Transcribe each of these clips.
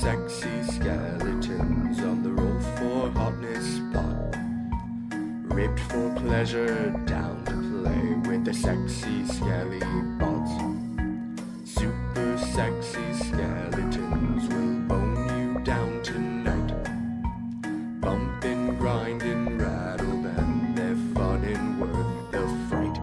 sexy skeletons on the roll for hotness pot. Ripped for pleasure, down to play with the sexy skelly bots. Super sexy skeletons will bone you down tonight. Bumpin', grindin', rattle, and they're fun and worth the fright.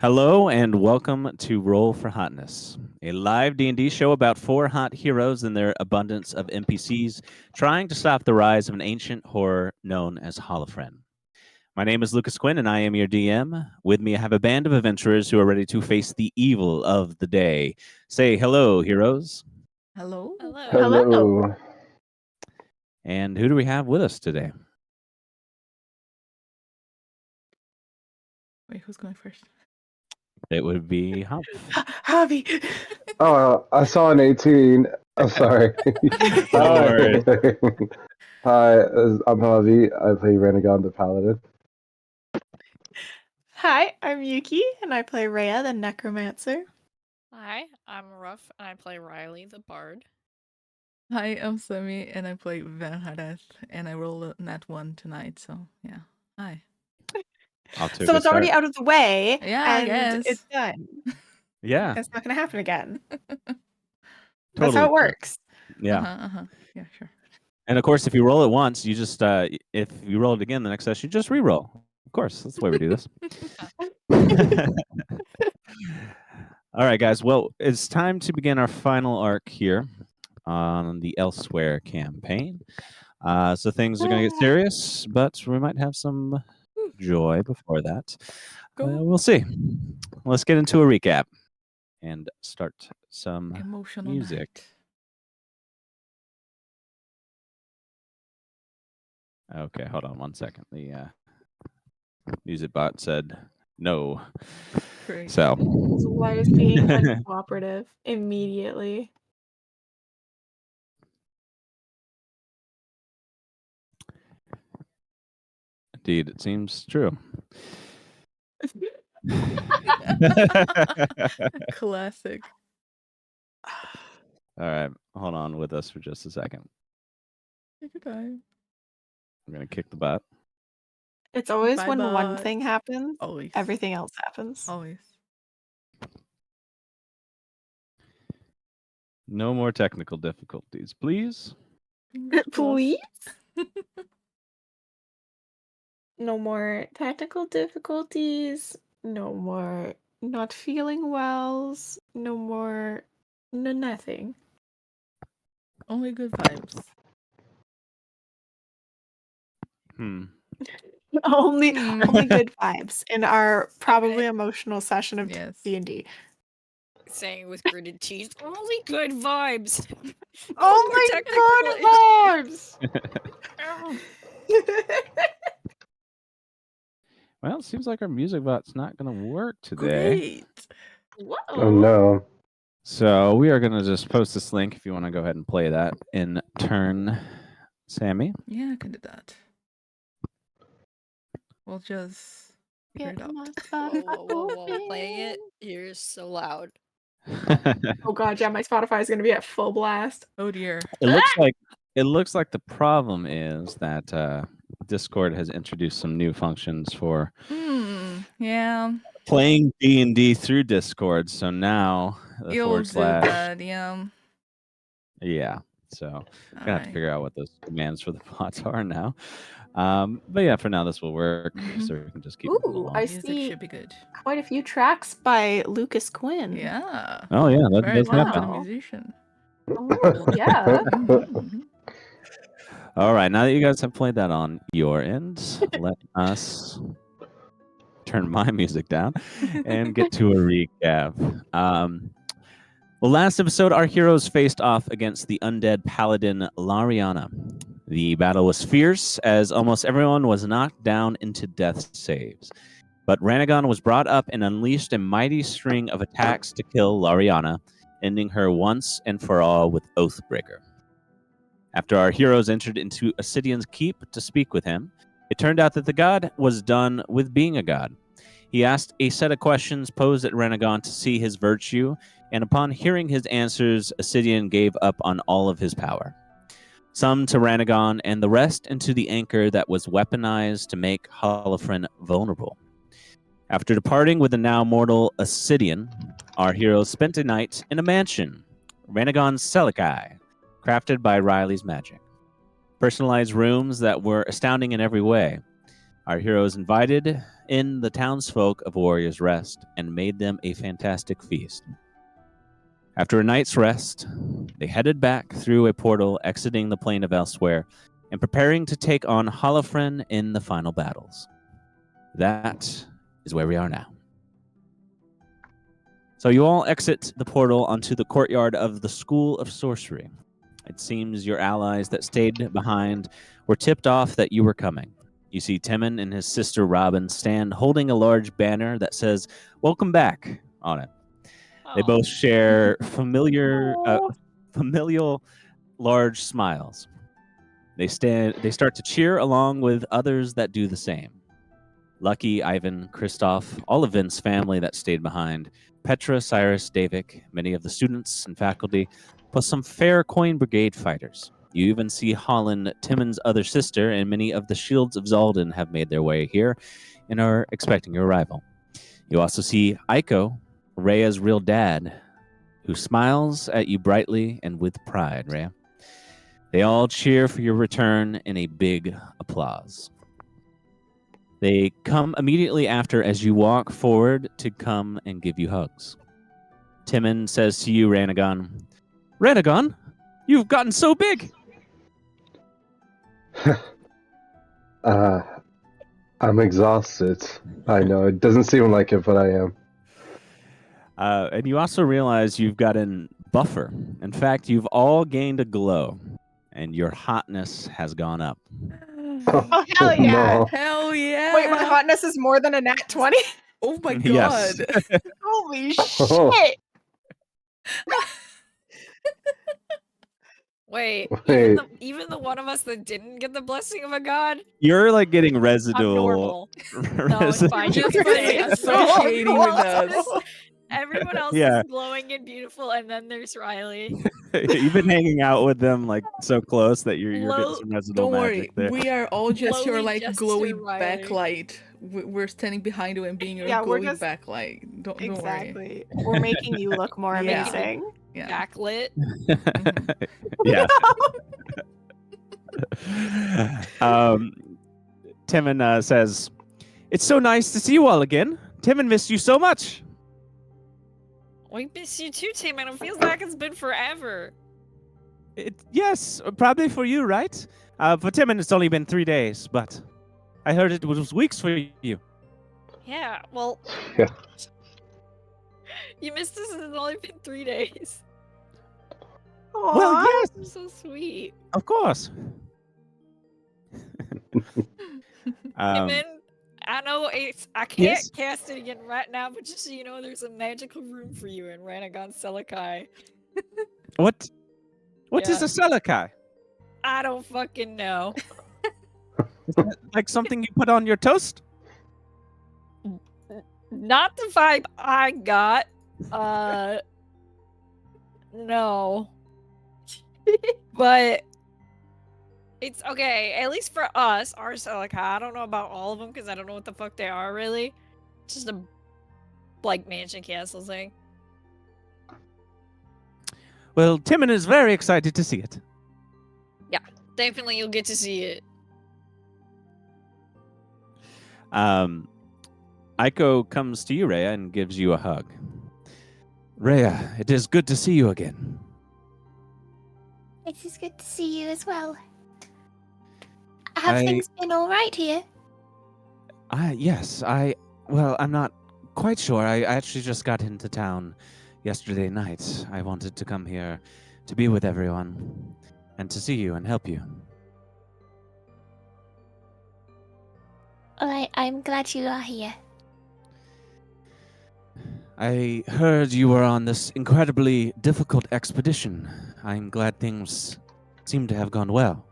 Hello and welcome to Roll for Hotness, a live D&D show about 4 hot heroes and their abundance of NPCs trying to stop the rise of an ancient horror known as Holofren. My name is Lucas Quinn and I am your DM. With me I have a band of adventurers who are ready to face the evil of the day. Say hello, heroes. Hello. Hello. And who do we have with us today? Wait, who's going first? It would be Hop. Javi. Oh, I saw an 18. I'm sorry. worries. Hi, I'm Javi. I play Renegon the Paladin. Hi, I'm Yuki, and I play Rhea, the Necromancer. Hi, I'm Ruff, and I play Riley, the Bard. Hi, I'm Semi, and I play Van Hareth, and I rolled a nat 1 tonight, so yeah. Hi. So it's already out of the way, Yeah, I and guess. it's done. Yeah. It's not going to happen again. Totally. That's how it works. Yeah. Yeah, sure. And of course, if you roll it once, you just if you roll it again the next session, you just re-roll. Of course, that's the way we do this. All right, guys. Well, it's time to begin our final arc here on the Elsewhere campaign. So things are going to get serious, but we might have some joy before that. We'll see. Let's get into a recap and start some Emotional music. night. Okay, hold on one second. The music bot said no. Great. So So why is being uncooperative immediately? indeed, it seems true. Classic. All right, hold on with us for just a second. Take your time. I'm gonna kick the bot. It's always Bye, when one bot. thing happens, Always. everything else happens. Always. No more technical difficulties, please. Fingers Please? crossed. No more technical difficulties. No more not feeling wells. No more nothing. Only good vibes. Only Hmm. good vibes in our probably emotional session of Yes. D&D. Saying with gritted teeth, only good vibes. Only technical good vibes. Well, it seems like our music bot's not gonna work today. Great. Oh Whoa. no. So we are gonna just post this link if you want to go ahead and play that in turn, Sammy. Yeah, I can do that. We'll just figure it Get out. my Whoa, Spotify whoa, whoa, playing it. open. You're so loud. Oh god, yeah, my Spotify is gonna be at full blast. Oh dear. It looks like the problem is that Discord has introduced some new functions for Yeah. playing D&D through Discord. So now the You'll forward do slash that, yeah. yeah. So gonna have to Alright. figure out what those commands for the bots are now. But yeah, for now this will work. Mhm. So we can just keep moving Ooh, along. I Music see should be good. quite a few tracks by Lucas Quinn. Yeah. Oh yeah, that Very does happen. talented Wow. musician. Oh, yeah. Mhm. All right, now that you guys have played that on your end, let us turn my music down and get to a recap. Well, last episode, our heroes faced off against the undead paladin Lariana. The battle was fierce, as almost everyone was knocked down into death saves. But Ranagon was brought up and unleashed a mighty string of attacks to kill Lariana, ending her once and for all with Oathbreaker. After our heroes entered into Ascidian's keep to speak with him, it turned out that the god was done with being a god. He asked a set of questions posed at Ranagon to see his virtue, and upon hearing his answers, Ascidian gave up on all of his power. Some to Ranagon, and the rest into the anchor that was weaponized to make Holofren vulnerable. After departing with the now mortal Ascidian, our heroes spent a night in a mansion, Ranagon's Selikai, crafted by Riley's magic. Personalized rooms that were astounding in every way. Our heroes invited in the townsfolk of Warrior's Rest and made them a fantastic feast. After a night's rest, they headed back through a portal, exiting the plane of Elsewhere, and preparing to take on Holofren in the final battles. That is where we are now. So you all exit the portal onto the courtyard of the School of Sorcery. It seems your allies that stayed behind were tipped off that you were coming. You see Timon and his sister Robin stand holding a large banner that says, "Welcome back," on it. They both share familial large smiles. They start to cheer along with others that do the same. Lucky, Ivan, Kristoff, all of Vince's family that stayed behind, Petra, Cyrus, Davik, many of the students and faculty, plus some fair coin brigade fighters. You even see Holland, Timon's other sister, and many of the shields of Zaldan have made their way here and are expecting your arrival. You also see Aiko, Rhea's real dad, who smiles at you brightly and with pride, Rhea. They all cheer for your return in a big applause. They come immediately after as you walk forward to come and give you hugs. Timon says to you, Ranagon, "Ranagon, you've gotten so big." I'm exhausted. I know it doesn't seem like it, but I am. And you also realize you've gotten buffer. In fact, you've all gained a glow, and your hotness has gone up. Oh, hell yeah. No. Hell yeah! Wait, my hotness is more than a nat 20? Oh my god! Yes. Holy Oh. shit! Wait, Wait. even the one of us that didn't get the blessing of a god, You're like getting I'm residual. normal. No, it's fine. You Just can by say it. associating with Close. us. Everyone else Yeah. is glowing and beautiful, and then there's Riley. You've been hanging out with them like so close that you're getting Low- some residual Don't worry, magic there. we are all just your Lowly like Jester glowy Riley. backlight. We're standing behind you and being your Yeah, we're glowy just- backlight. Don't worry. Exactly. We're making you look more Yeah. amazing. Yeah. Backlit. Yeah. Timon says, "It's so nice to see you all again. Timon missed you so much." We miss you too, Tim, and it feels like it's been forever. Yes, probably for you, right? For Timon, it's only been 3 days, but I heard it was weeks for you. Yeah, well, Yeah. you missed us and it's only been 3 days. Well, Aw. yes, You're so sweet. of course. Timon, I know I can't yes? cast it again right now, but just so you know, there's a magical room for you in Ranagon Selakai. What? What is Yeah. a Selakai? I don't fucking know. Is that like something you put on your toast? Not the vibe I got. No. But it's okay, at least for us, our Celica. I don't know about all of them because I don't know what the fuck they are really. Just a like mansion castle thing. Well, Timon is very excited to see it. Definitely you'll get to see it. Aiko comes to you, Rhea, and gives you a hug. Rhea, it is good to see you again. It is good to see you as well. Have things been all right here? Yes, well, I'm not quite sure. I actually just got into town yesterday night. I wanted to come here to be with everyone and to see you and help you. Well, I'm glad you are here. I heard you were on this incredibly difficult expedition. I'm glad things seem to have gone well.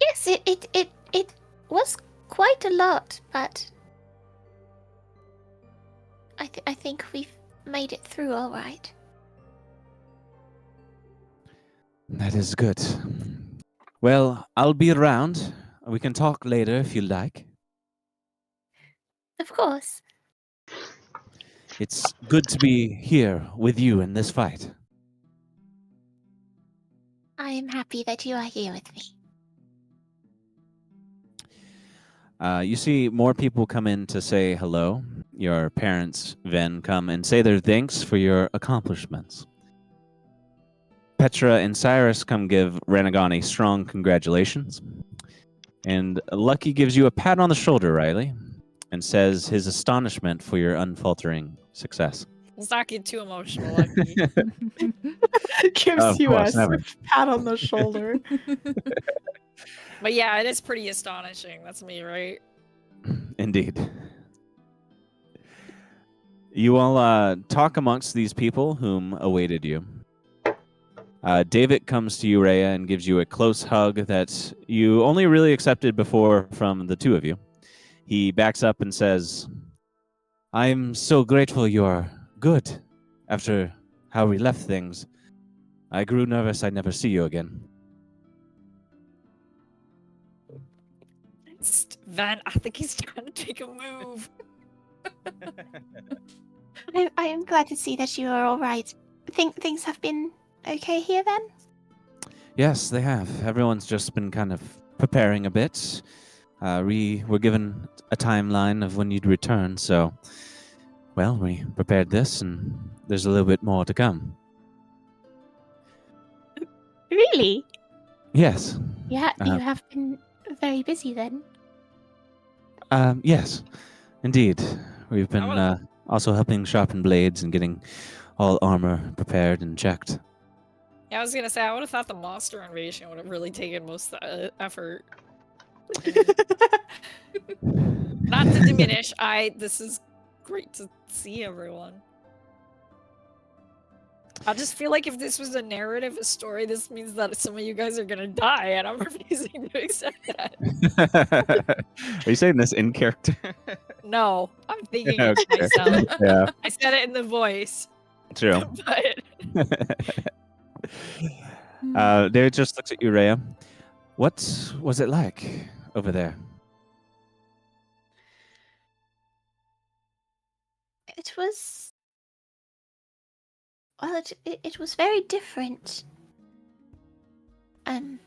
Yes, it was quite a lot, but I think we've made it through all right. That is good. Well, I'll be around. We can talk later if you like. Of course. It's good to be here with you in this fight. I am happy that you are here with me. You see more people come in to say hello. Your parents, Ven, come and say their thanks for your accomplishments. Petra and Cyrus come give Ranagon a strong congratulations. And Lucky gives you a pat on the shoulder, Riley, and says his astonishment for your unfaltering success. Let's not get too emotional, Lucky. Gives Of you course, a never. pat on the shoulder. But yeah, it is pretty astonishing. That's me, right? Indeed. You all talk amongst these people whom awaited you. David comes to you, Rhea, and gives you a close hug that you only really accepted before from the two of you. He backs up and says, I'm so grateful you're good. After how we left things, I grew nervous I'd never see you again. Van, I think he's trying to take a move. I am glad to see that you are all right. Think things have been okay here then? Yes, they have. Everyone's just been kind of preparing a bit. We were given a timeline of when you'd return, so, well, we prepared this, and there's a little bit more to come. Really? Yes. Yeah, you have been very busy then. Yes, indeed. We've been also helping sharpen blades and getting all armor prepared and checked. Yeah, I was gonna say, I would have thought the monster invasion would have really taken most of the effort. Not to diminish, this is great to see everyone. I just feel like if this was a narrative, a story, this means that some of you guys are gonna die, and I'm refusing to accept that. Are you saying this in character? No, I'm thinking it to Okay. myself. Yeah, I said it in the voice. true. But David just looks at you, Rhea. What was it like over there? It was. Well, it was very different. I'll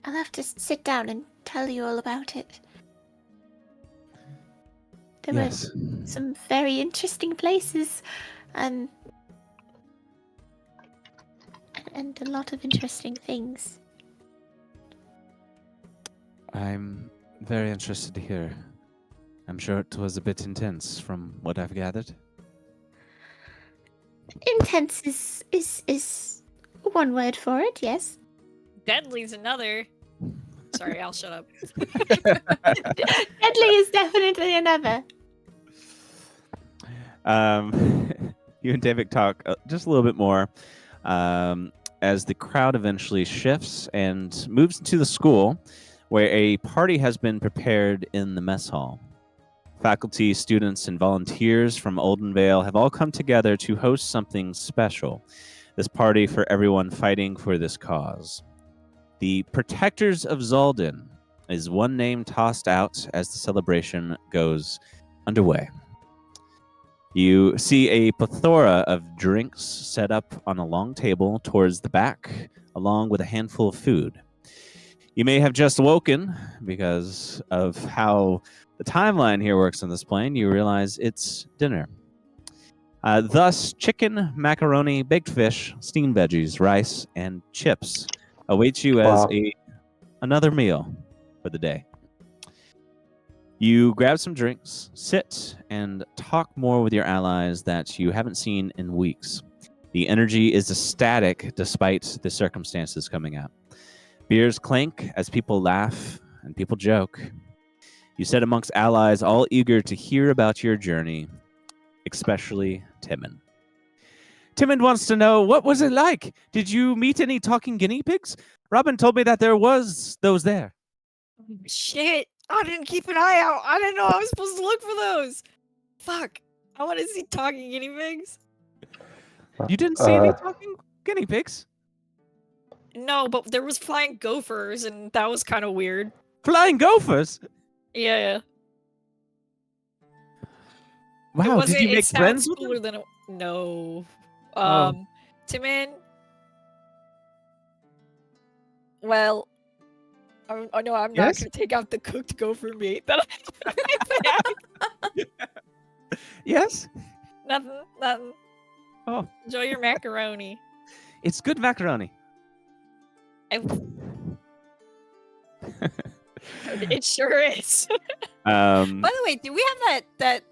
have to sit down and tell you all about it. There Yes. were some very interesting places, and a lot of interesting things. I'm very interested to hear. I'm sure it was a bit intense from what I've gathered. Intense is one word for it, yes. deadly's another. Sorry, I'll shut up. Deadly is definitely another. You and David talk just a little bit more as the crowd eventually shifts and moves into the school, where a party has been prepared in the mess hall. Faculty, students, and volunteers from Oldenvale have all come together to host something special. This party for everyone fighting for this cause. The Protectors of Zaldin is one name tossed out as the celebration goes underway. You see a plethora of drinks set up on a long table towards the back, along with a handful of food. You may have just woken because of how the timeline here works on this plane. You realize it's dinner. Thus, chicken, macaroni, baked fish, steamed veggies, rice, and chips awaits you as Wow. another meal for the day. You grab some drinks, sit, and talk more with your allies that you haven't seen in weeks. The energy is ecstatic despite the circumstances coming up. Beers clink as people laugh and people joke. You sit amongst allies all eager to hear about your journey, especially Timon. Timon wants to know, what was it like? Did you meet any talking guinea pigs? Robin told me that there was those there. Shit! I didn't keep an eye out. I didn't know I was supposed to look for those. Fuck! I want to see talking guinea pigs. You didn't see any talking guinea pigs? No, but there was flying gophers, and that was kind of weird. Flying gophers? Yeah. Wow, did you make friends with cooler them? than no. Oh. Timon. Well, I know I'm not Yes? gonna take out the cooked gopher meat. That I Yes? nothing. Oh. Enjoy your macaroni. It's good macaroni. It sure is. By the way, do we have that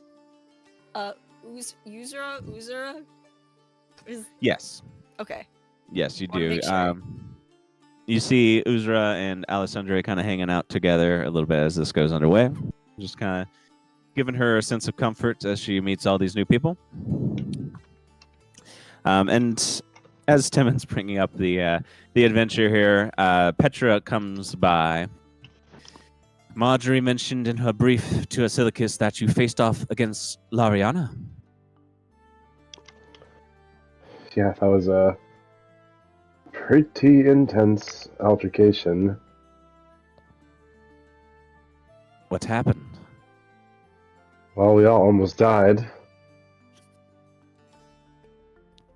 Uzura? Yes. Okay. Yes, you Wanna do. make sure. You see Uzra and Alessandra kind of hanging out together a little bit as this goes underway. Just kind of giving her a sense of comfort as she meets all these new people. And as Timon's bringing up the adventure here, Petra comes by. Marjorie mentioned in her brief to Asilicus that you faced off against Lariana. Yeah, that was a pretty intense altercation. What happened? Well, we all almost died.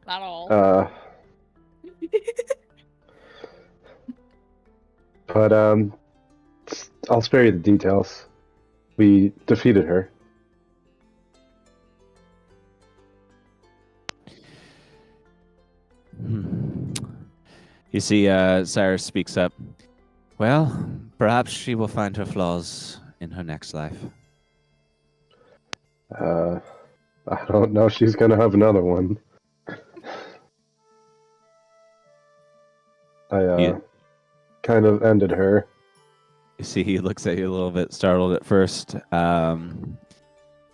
Not all. But I'll spare you the details. We defeated her. You see, Cyrus speaks up. Well, perhaps she will find her flaws in her next life. I don't know if she's gonna have another one. I Yeah. kind of ended her. You see, he looks at you a little bit startled at first, and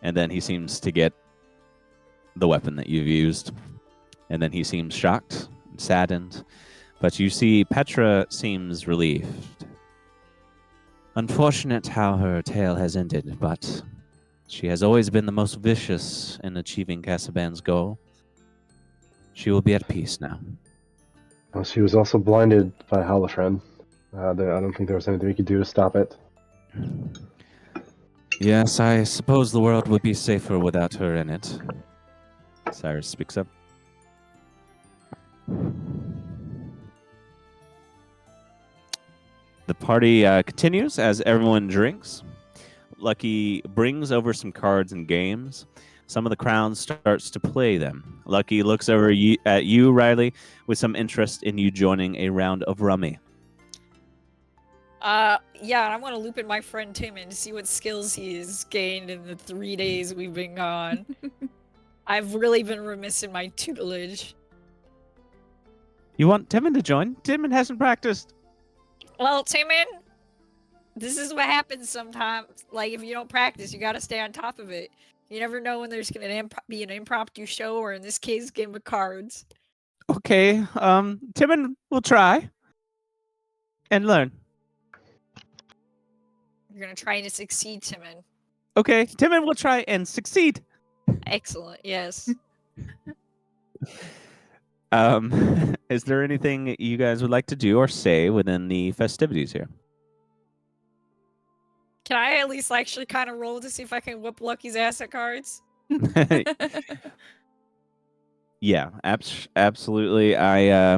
then he seems to get the weapon that you've used, and then he seems shocked and saddened. But you see, Petra seems relieved. Unfortunate how her tale has ended, but she has always been the most vicious in achieving Casaban's goal. She will be at peace now. Well, she was also blinded by Halifren. I don't think there was anything we could do to stop it. Yes, I suppose the world would be safer without her in it. Cyrus speaks up. The party continues as everyone drinks. Lucky brings over some cards and games. Some of the crowd starts to play them. Lucky looks over at you, Riley, with some interest in you joining a round of rummy. Yeah, and I want to loop in my friend Tim and see what skills he's gained in the 3 days we've been gone. I've really been remiss in my tutelage. You want Timon to join? Timon hasn't practiced. Well, Timon, this is what happens sometimes. Like, if you don't practice, you gotta stay on top of it. You never know when there's gonna be an impromptu show, or in this case, game of cards. Okay, Timon will try and learn. You're gonna try to succeed, Timon. Okay, Timon will try and succeed. Excellent, yes. Is there anything you guys would like to do or say within the festivities here? Can I at least actually kind of roll to see if I can whip Lucky's ass at cards? Yeah, absolutely. I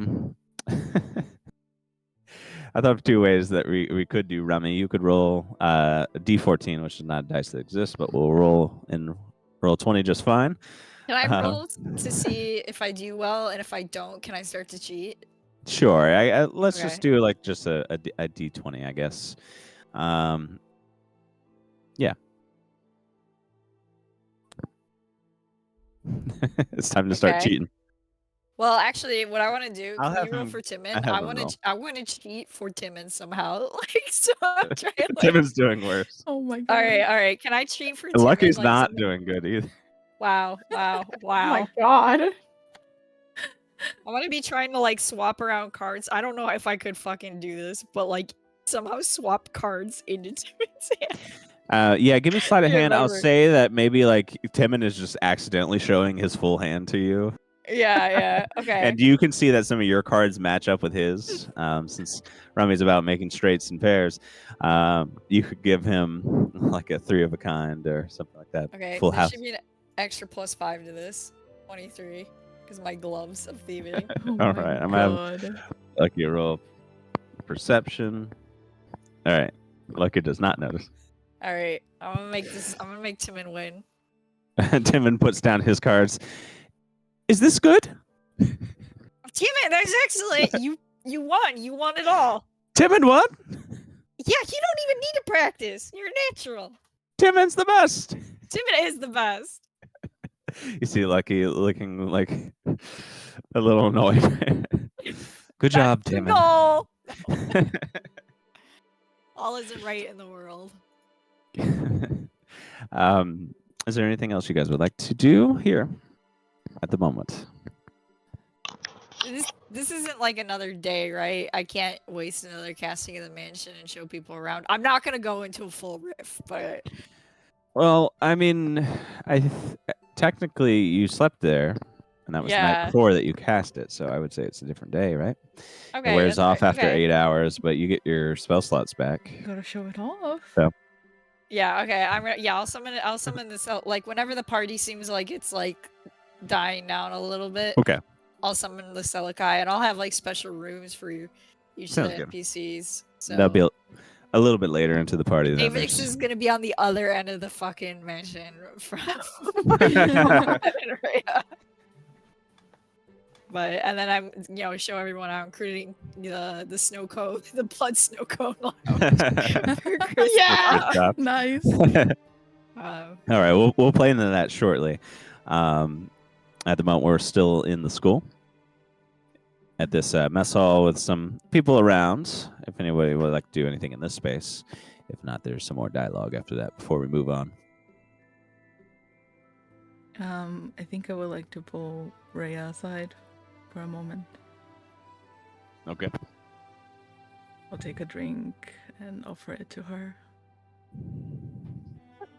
I thought of two ways that we could do rummy. You could roll a D14, which is not a dice that exists, but we'll roll 20 just fine. Can I roll to see if I do well, and if I don't, can I start to cheat? Sure. Let's Okay. just do like just a D20, I guess. Yeah. It's time to start Okay. cheating. Well, actually, what I want to do, I'll can have you roll him- for Timon? I'll have I him want roll. to. I want to cheat for Timon somehow. Like, so I'm trying. Like, Timon's doing worse. Oh my god. all right. Can I cheat for Timon? Lucky's like, not something- doing good either. Wow. Oh my god. I want to be trying to like swap around cards. I don't know if I could fucking do this, but like somehow swap cards into Timon's hand. Yeah, give me sleight of Yeah, hand. I'll remember. say that maybe like Timon is just accidentally showing his full hand to you. Yeah. Okay. And you can see that some of your cards match up with his. Since Rummy's about making straights and pairs, you could give him like a 3 of a kind or something like that. Okay. Full There house. should be an extra +5 to this. 23. Because my gloves of thieving. Oh All my right, I'm having god. Lucky roll perception. All right, Lucky does not notice. All right. I'm gonna make this. I'm gonna make Timon win. Timon puts down his cards. Is this good? Timon, that's excellent. You won. You won it all. Timon won? Yeah, you don't even need to practice. You're natural. Timon's the best. Timon is the best. You see Lucky looking like a little annoyed. Good job, That's the Timon. goal. All isn't right in the world. Is there anything else you guys would like to do here at the moment? This isn't like another day, right? I can't waste another casting of the mansion and show people around. I'm not gonna go into a full riff, but Well, I mean, technically you slept there, and that was the night Yeah. before that you cast it. So I would say it's a different day, right? okay. It wears that's off right. after Okay. 8 hours, but you get your spell slots back. Gotta show it off. Yeah. Okay. I'll summon it. I'll summon this out. Like whenever the party seems like it's like dying down a little bit. Okay. I'll summon the Selikai, and I'll have like special rooms for each of Sounds the good. NPCs. So That'll be a little bit later into the party. Then Avix there's- is gonna be on the other end of the fucking mansion from. But and then I'm show everyone I'm creating the snow cone, the blood snow cone lounge. for Christmas. Yeah. Good job. Nice. All right, we'll play into that shortly. At the moment, we're still in the school, at this mess hall with some people around. If anybody would like to do anything in this space. If not, there's some more dialogue after that before we move on. I think I would like to pull Rhea aside for a moment. Okay. I'll take a drink and offer it to her.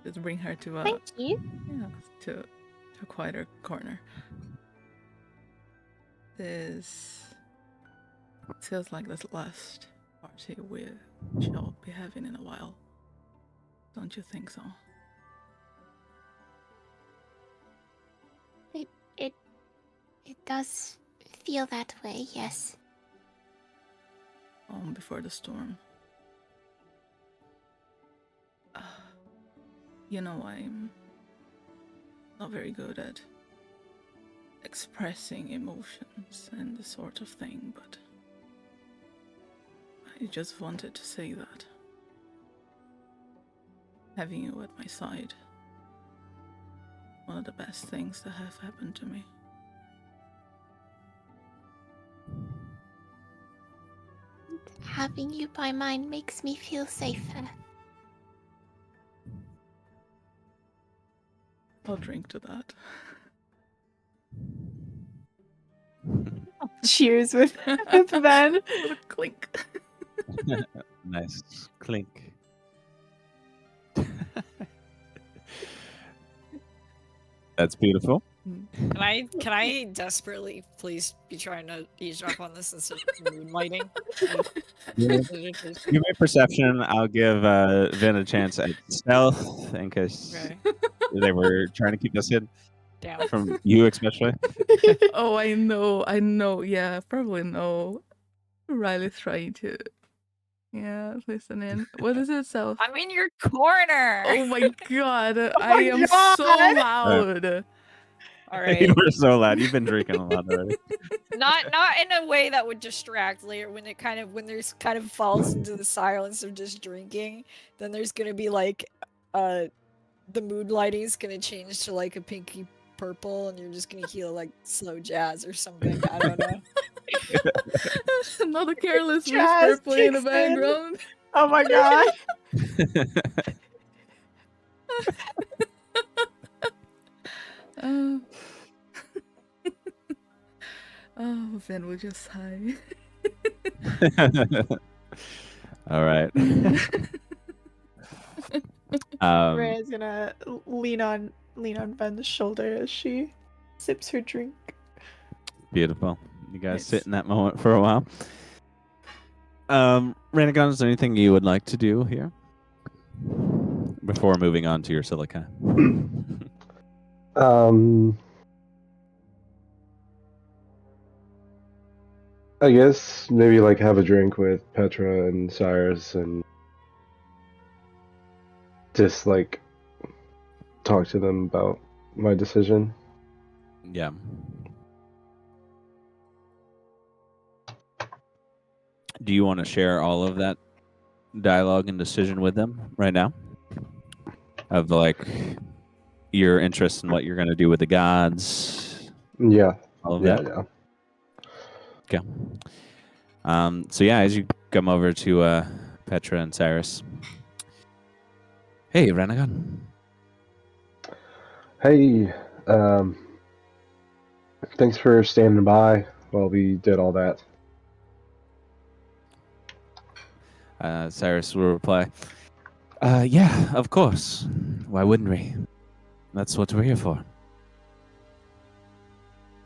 Just bring her to a Thank you. to a quieter corner. This feels like the last party we shall be having in a while. Don't you think so? It does feel that way, yes. Before the storm. You know, I'm not very good at expressing emotions and this sort of thing, but I just wanted to say that. Having you at my side, one of the best things that have happened to me. Having you by mine makes me feel safer. I'll drink to that. Cheers with Van. Clink. Nice clink. That's beautiful. Can I desperately please be trying to eavesdrop on this instead of moonlighting? Give me a perception. I'll give Vin a chance at stealth in case Okay. they were trying to keep us hidden Down. from you, especially. Oh, I know. Yeah, probably know. Riley's trying to. Yeah, listen in. What is it, South? I'm in your corner. Oh my god, I my am God! so loud. All You right. were so loud. You've been drinking a lot already. Not in a way that would distract later when there's kind of falls into the silence of just drinking, then there's gonna be like the mood lighting is gonna change to like a pinky purple and you're just gonna hear like slow jazz or something. I don't know. Another careless Jazz whisper playing in the kicks in. background. Oh my god. Oh. Oh, Vin will just sigh. All right. Rhea's gonna lean on Ven's shoulder as she sips her drink. Beautiful. You guys Nice. sit in that moment for a while. Renegon, is there anything you would like to do here before moving on to your silica? I guess maybe like have a drink with Petra and Cyrus and just like talk to them about my decision. Yeah. Do you want to share all of that dialogue and decision with them right now? Of like your interest in what you're going to do with the gods, Yeah, all of yeah, that? yeah. Okay. So yeah, as you come over to Petra and Cyrus. Hey, Renegon. Hey, thanks for standing by while we did all that. Cyrus will reply, yeah, of course. Why wouldn't we? That's what we're here for.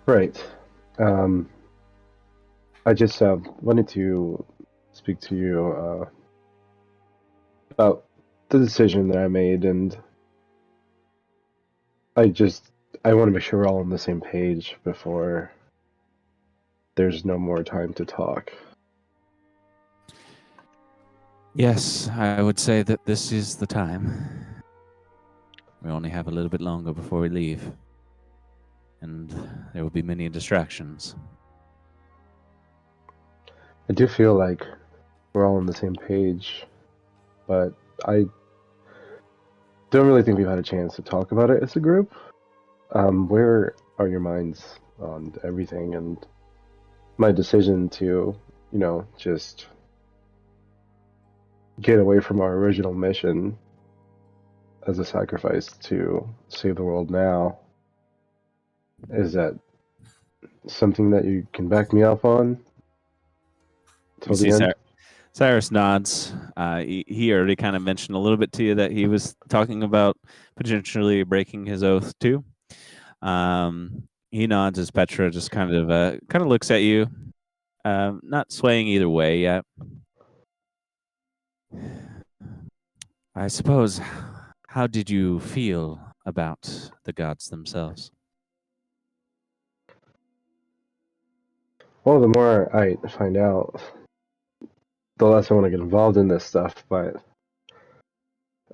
Right. I just wanted to speak to you about the decision that I made, and I want to make sure we're all on the same page before there's no more time to talk. Yes, I would say that this is the time. We only have a little bit longer before we leave. And there will be many distractions. I do feel like we're all on the same page, but I don't really think we've had a chance to talk about it as a group. Where are your minds on everything? And my decision to, just get away from our original mission as a sacrifice to save the world now. Is that something that you can back me up on till You the see end? Cyrus nods. He already kind of mentioned a little bit to you that he was talking about potentially breaking his oath too. He nods as Petra just kind of looks at you, not swaying either way yet. I suppose. How did you feel about the gods themselves? Well, the more I find out, the less I want to get involved in this stuff, but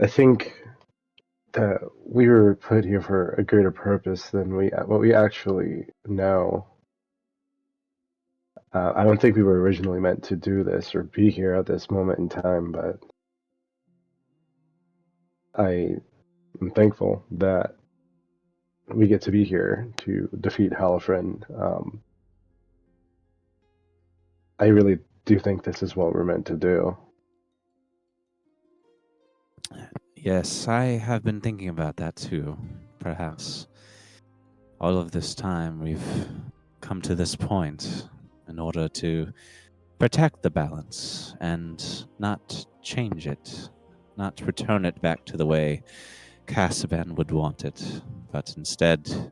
I think that we were put here for a greater purpose than what we actually know. I don't think we were originally meant to do this or be here at this moment in time, but I am thankful that we get to be here to defeat Halifrin. I really do think this is what we're meant to do. Yes, I have been thinking about that too. Perhaps all of this time we've come to this point in order to protect the balance and not change it, not return it back to the way Casaban would want it, but instead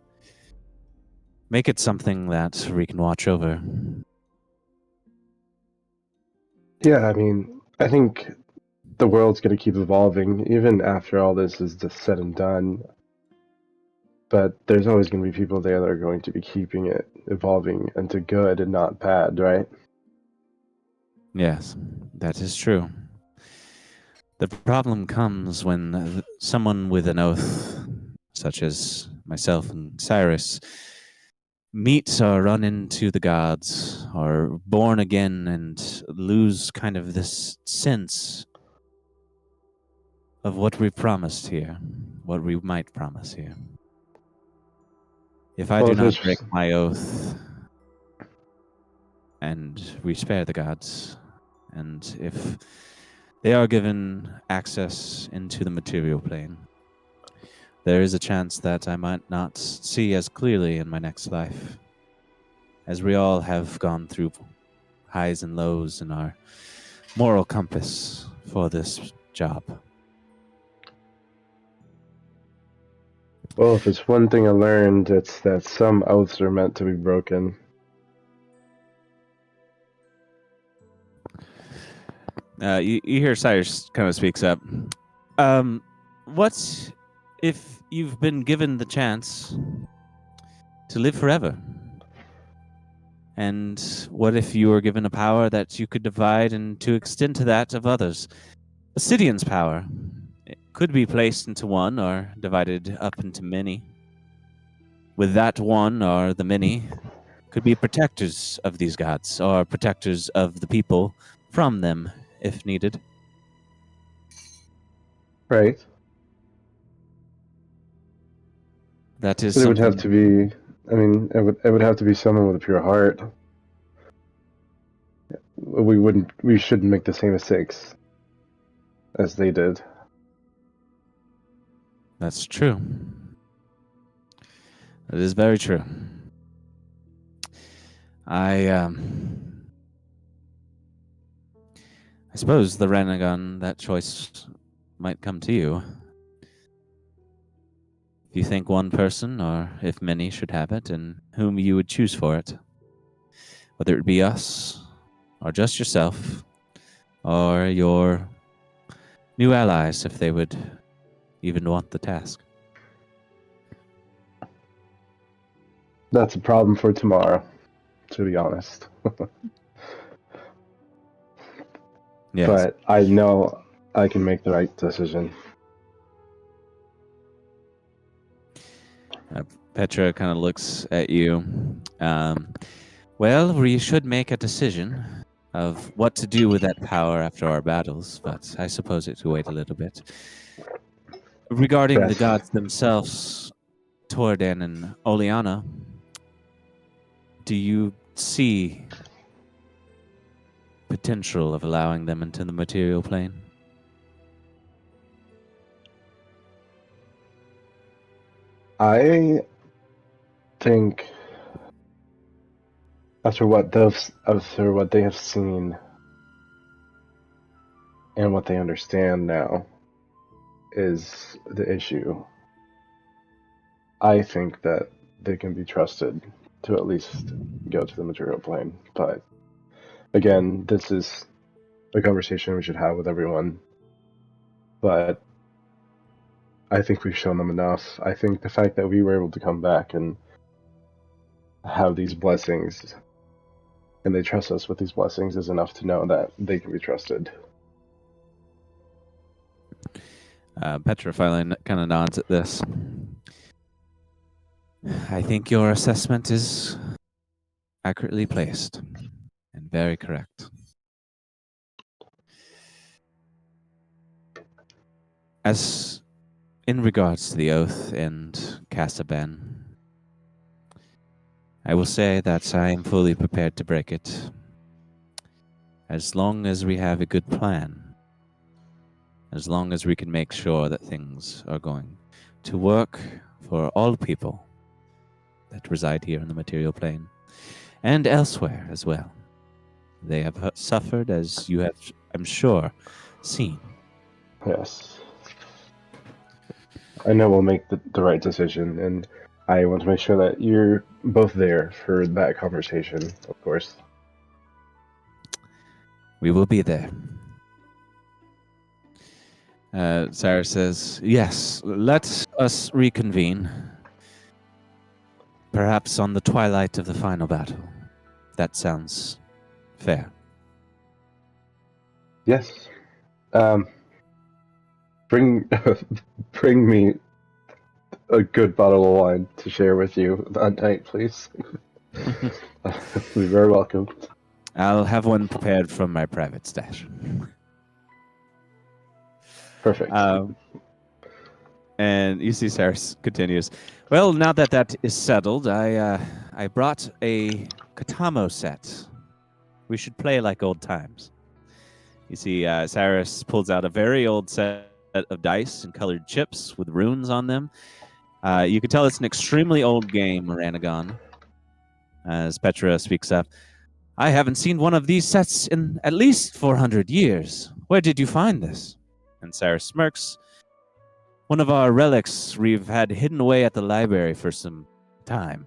make it something that we can watch over. Yeah, I mean, I think the world's going to keep evolving even after all this is just said and done. But there's always going to be people there that are going to be keeping it evolving into good and not bad, right? Yes, that is true. The problem comes when someone with an oath, such as myself and Cyrus, meet or run into the gods, or born again and lose kind of this sense of what we promised here, what we might promise here. If I Well, do if not it's break my oath and we spare the gods, and if they are given access into the material plane, there is a chance that I might not see as clearly in my next life, as we all have gone through highs and lows in our moral compass for this job. Well, if it's one thing I learned, it's that some oaths are meant to be broken. You hear Cyrus kind of speaks up. What if you've been given the chance to live forever? And what if you were given a power that you could divide and to extend to that of others? Obsidian's power. It could be placed into one or divided up into many. With that one or the many could be protectors of these gods or protectors of the people from them if needed. Right. That is But it would have something. to be, I mean, it would have to be someone with a pure heart. We shouldn't make the same mistakes as they did. That's true. That is very true. I suppose the Renegon, that choice might come to you. If you think one person, or if many should have it, and whom you would choose for it. Whether it be us, or just yourself, or your new allies, if they would even want the task. That's a problem for tomorrow, to be honest. Yes. But I know I can make the right decision. Petra kind of looks at you. Well, we should make a decision of what to do with that power after our battles, but I suppose it will wait a little bit. Regarding the Yes. gods themselves, Tordan and Oleana, do you see potential of allowing them into the material plane? I think after what they have seen and what they understand now is the issue. I think that they can be trusted to at least go to the material plane. But again, this is a conversation we should have with everyone. But I think we've shown them enough. I think the fact that we were able to come back and have these blessings, and they trust us with these blessings, is enough to know that they can be trusted. Petra finally kind of nods at this. I think your assessment is accurately placed and very correct. As in regards to the oath and Casaben, I will say that I am fully prepared to break it, as long as we have a good plan, as long as we can make sure that things are going to work for all people that reside here in the material plane and elsewhere as well. They have suffered, as you have, I'm sure, seen. Yes. I know we'll make the right decision, and I want to make sure that you're both there for that conversation, of course. We will be there. Sarah says, yes, let us reconvene. Perhaps on the twilight of the final battle. That sounds fair. Yes. Bring me a good bottle of wine to share with you that night, please. You're very welcome. I'll have one prepared from my private stash. Perfect. And you see Sarah continues, well, now that that is settled, I brought a Katamo set. We should play like old times. You see Cyrus pulls out a very old set of dice and colored chips with runes on them. You can tell it's an extremely old game, Ranagon. As Petra speaks up, I haven't seen one of these sets in at least 400 years. Where did you find this? And Cyrus smirks. One of our relics we've had hidden away at the library for some time.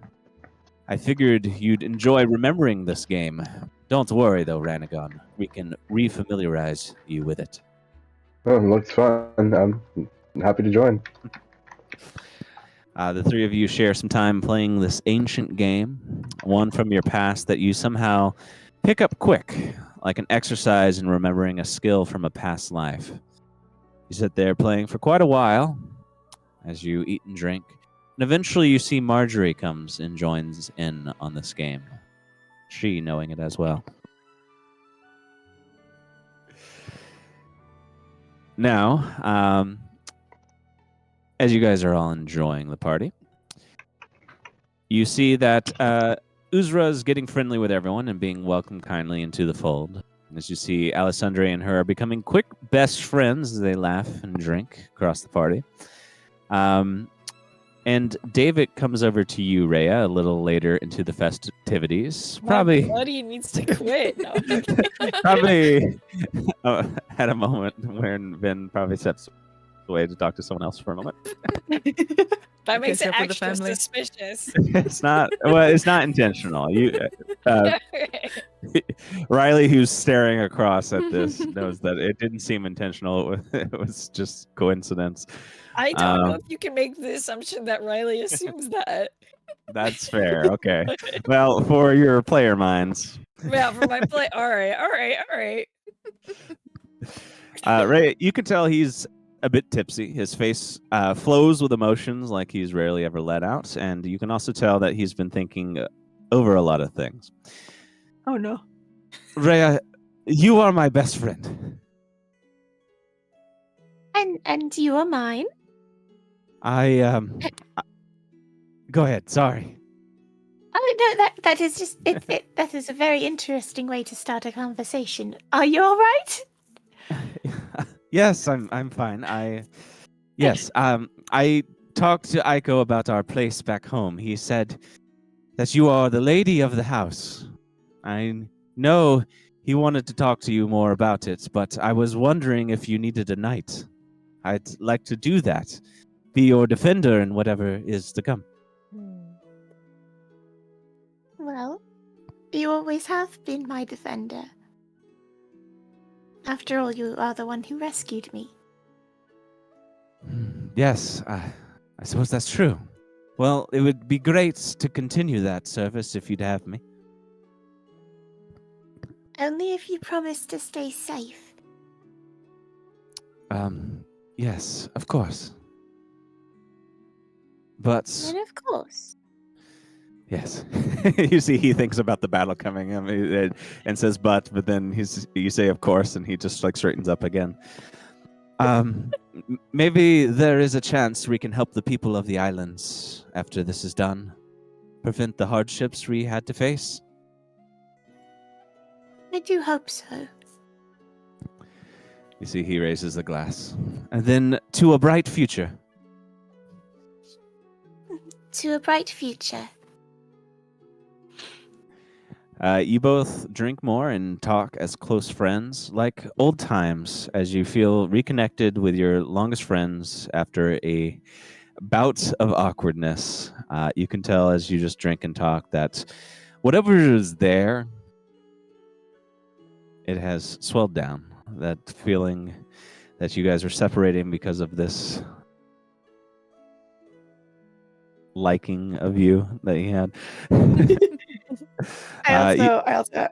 I figured you'd enjoy remembering this game. Don't worry, though, Ranagon. We can refamiliarize you with it. Oh, looks fun. I'm happy to join. The three of you share some time playing this ancient game, one from your past that you somehow pick up quick, like an exercise in remembering a skill from a past life. You sit there playing for quite a while as you eat and drink, and eventually you see Marjorie comes and joins in on this game, she knowing it as well. Now, as you guys are all enjoying the party, you see that Uzra is getting friendly with everyone and being welcomed kindly into the fold. As you see, Alessandre and her are becoming quick best friends as they laugh and drink across the party. And David comes over to you, Rhea, a little later into the festivities. My Probably buddy needs to quit. No, probably at a moment when Ben probably steps away to talk to someone else for a moment. that makes Catch it up with the extra family. suspicious. It's not intentional. You Riley, who's staring across at this, knows that it didn't seem intentional. It was just coincidence. I don't know if you can make the assumption that Riley assumes that. That's fair. Okay. Well, for your player minds. Yeah, for my play. All right. Ray, you can tell he's a bit tipsy. His face flows with emotions like he's rarely ever let out. And you can also tell that he's been thinking over a lot of things. Oh no. Rhea, you are my best friend. And you are mine. Go ahead. Sorry. no, that is just that is a very interesting way to start a conversation. Are you all right? Yes, I'm fine. I talked to Aiko about our place back home. He said that you are the lady of the house. I know he wanted to talk to you more about it, but I was wondering if you needed a knight. I'd like to do that. Be your defender in whatever is to come. Well, you always have been my defender. After all, you are the one who rescued me. Yes, I suppose that's true. Well, it would be great to continue that service if you'd have me. Only if you promise to stay safe. Yes, of course. But And of course. yes, you see, he thinks about the battle coming and says, "But," but then you say, "Of course," and he just like straightens up again. Maybe there is a chance we can help the people of the islands after this is done, prevent the hardships we had to face. I do hope so. You see, he raises the glass, and then to a bright future. To a bright future. You both drink more and talk as close friends, like old times, as you feel reconnected with your longest friends after a bout of awkwardness. You can tell as you just drink and talk that whatever is there, it has swelled down. That feeling that you guys are separating because of this liking of you that he had. I also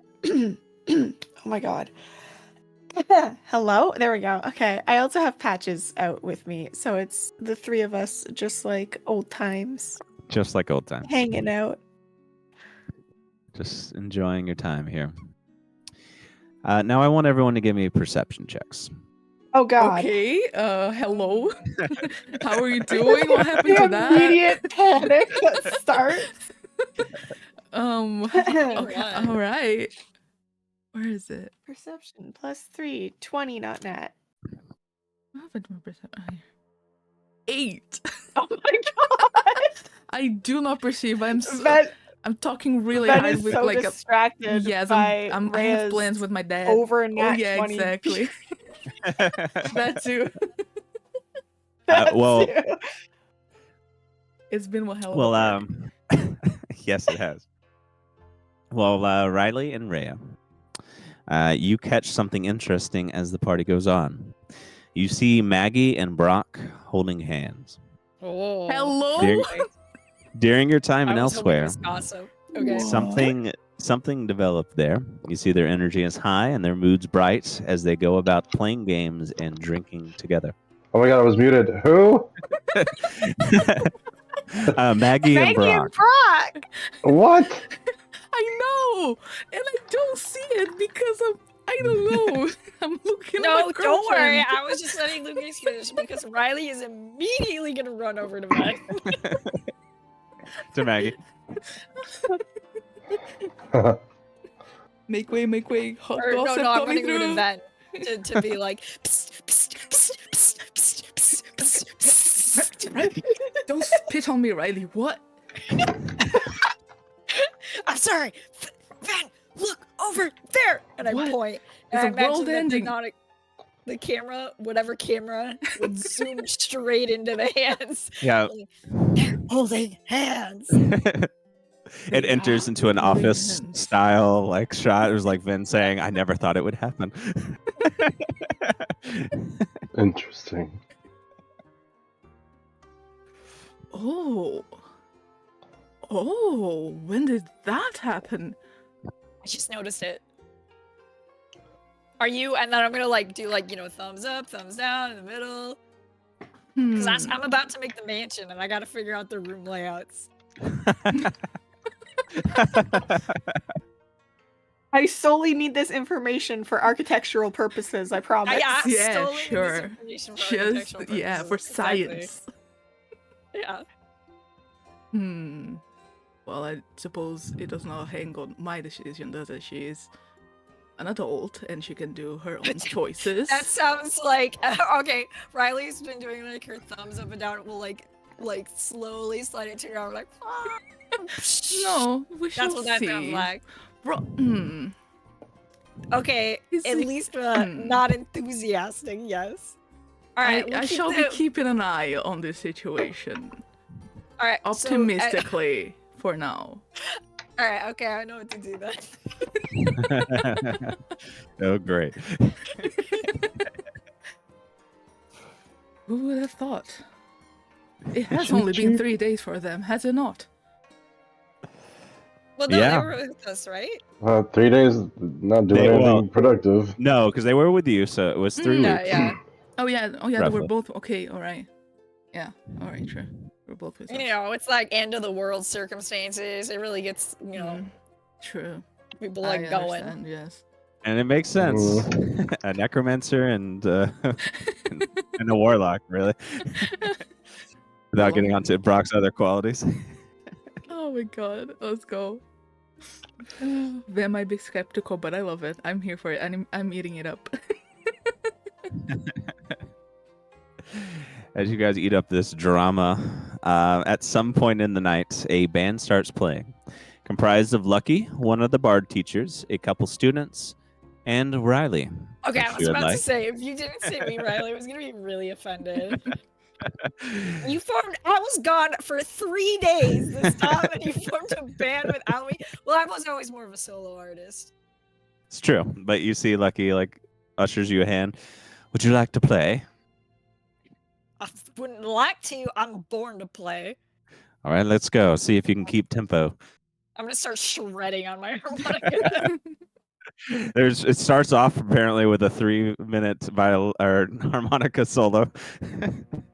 oh my god. Hello? There we go. Okay. I also have Patches out with me, so it's the three of us just like old times. Just like old times. Hanging out. Just enjoying your time here. Now I want everyone to give me perception checks. Oh god. Okay, hello. How are you doing? What happened The to that? immediate panic that starts. Okay, One. all right. Where is it? Perception +3, 20, not nat. What happened to my perception? 8. Oh my god! I do not perceive. I'm talking really Ben high is with so like distracted yes, by I have Rhea's plans with my dad. over Oh nat yeah, 20. exactly. That too. That well- too. It's been a hell of a Well, party. yes, it has. Well, Riley and Rhea, you catch something interesting as the party goes on. You see Maggie and Brock holding hands. Oh. Hello. During your time I and was hoping it elsewhere, was gossip. Okay. something developed there. You see their energy is high and their moods bright as they go about playing games and drinking together. Oh my god, I was muted. Who? Maggie and Brock. Brock! What? I know, and I don't see it because I don't know. I'm looking at No, my don't worry. girlfriend. I was just letting Lucas finish because Riley is immediately gonna run over to Ben. To Maggie. Make way. Hot Or, no, gossip no, I'm coming running over to through. Ben to be like, psst, psst, psst, psst, psst, psst, psst, psst. Riley, don't spit on me, Riley. What? I'm sorry, Ben. Look over there, and I What? point. It's And I a world imagine that ending. the camera, whatever camera, would zoom straight into the hands. Yeah. Like, they're holding hands. It enters into an Holding office hands. style like shot. It was like Vin saying, "I never thought it would happen." Interesting. Oh, when did that happen? I just noticed it. Are you? And then I'm gonna like do like thumbs up, thumbs down in the middle. Because I'm about to make the mansion, and I gotta figure out the room layouts. I solely need this information for architectural purposes, I promise. I Yeah, solely need sure. this information for Just architectural yeah, for purposes. Exactly. science. Yeah. Hmm. Well, I suppose it does not hang on my decision, does it? She is an adult and she can do her own choices. That sounds like okay. Riley's been doing like her thumbs up and down. It will like slowly slide it to your arm, like. No, we shall That's what that see. sounds like. Okay, Is at it- least not enthusiastic. Yes. All right. I shall be keeping an eye on this situation. All right. Optimistically for now. All right. Okay, I know what to do then. Oh, great. Who would have thought? It has only been 3 days for them, has it not? Well, no, Yeah. they were with us, right? 3 days not doing anything productive. No, because they were with you, so it was 3 Yeah, weeks. yeah. Oh yeah, they Roughly. were both okay. All right. Yeah. All right. Sure. We're both with us. You know, it's like end of the world circumstances. It really gets True. people I like going. understand, yes. And it makes sense. A necromancer and and a warlock, really. Without getting onto Brock's other qualities. Oh my god, let's go. They might be skeptical, but I love it. I'm here for it. I'm eating it up. As you guys eat up this drama, at some point in the night, a band starts playing, comprised of Lucky, one of the bard teachers, a couple students, and Riley. Okay, if I was you would about like. to say, if you didn't say me, Riley, I was gonna be really offended. You formed. I was gone for 3 days this time, and you formed a band without me. Well, I was always more of a solo artist. It's true, but you see Lucky like ushers you a hand. Would you like to play? I wouldn't like to. I'm born to play. All right, let's go. See if you can keep tempo. I'm gonna start shredding on my harmonica. It starts off apparently with a 3-minute harmonica solo.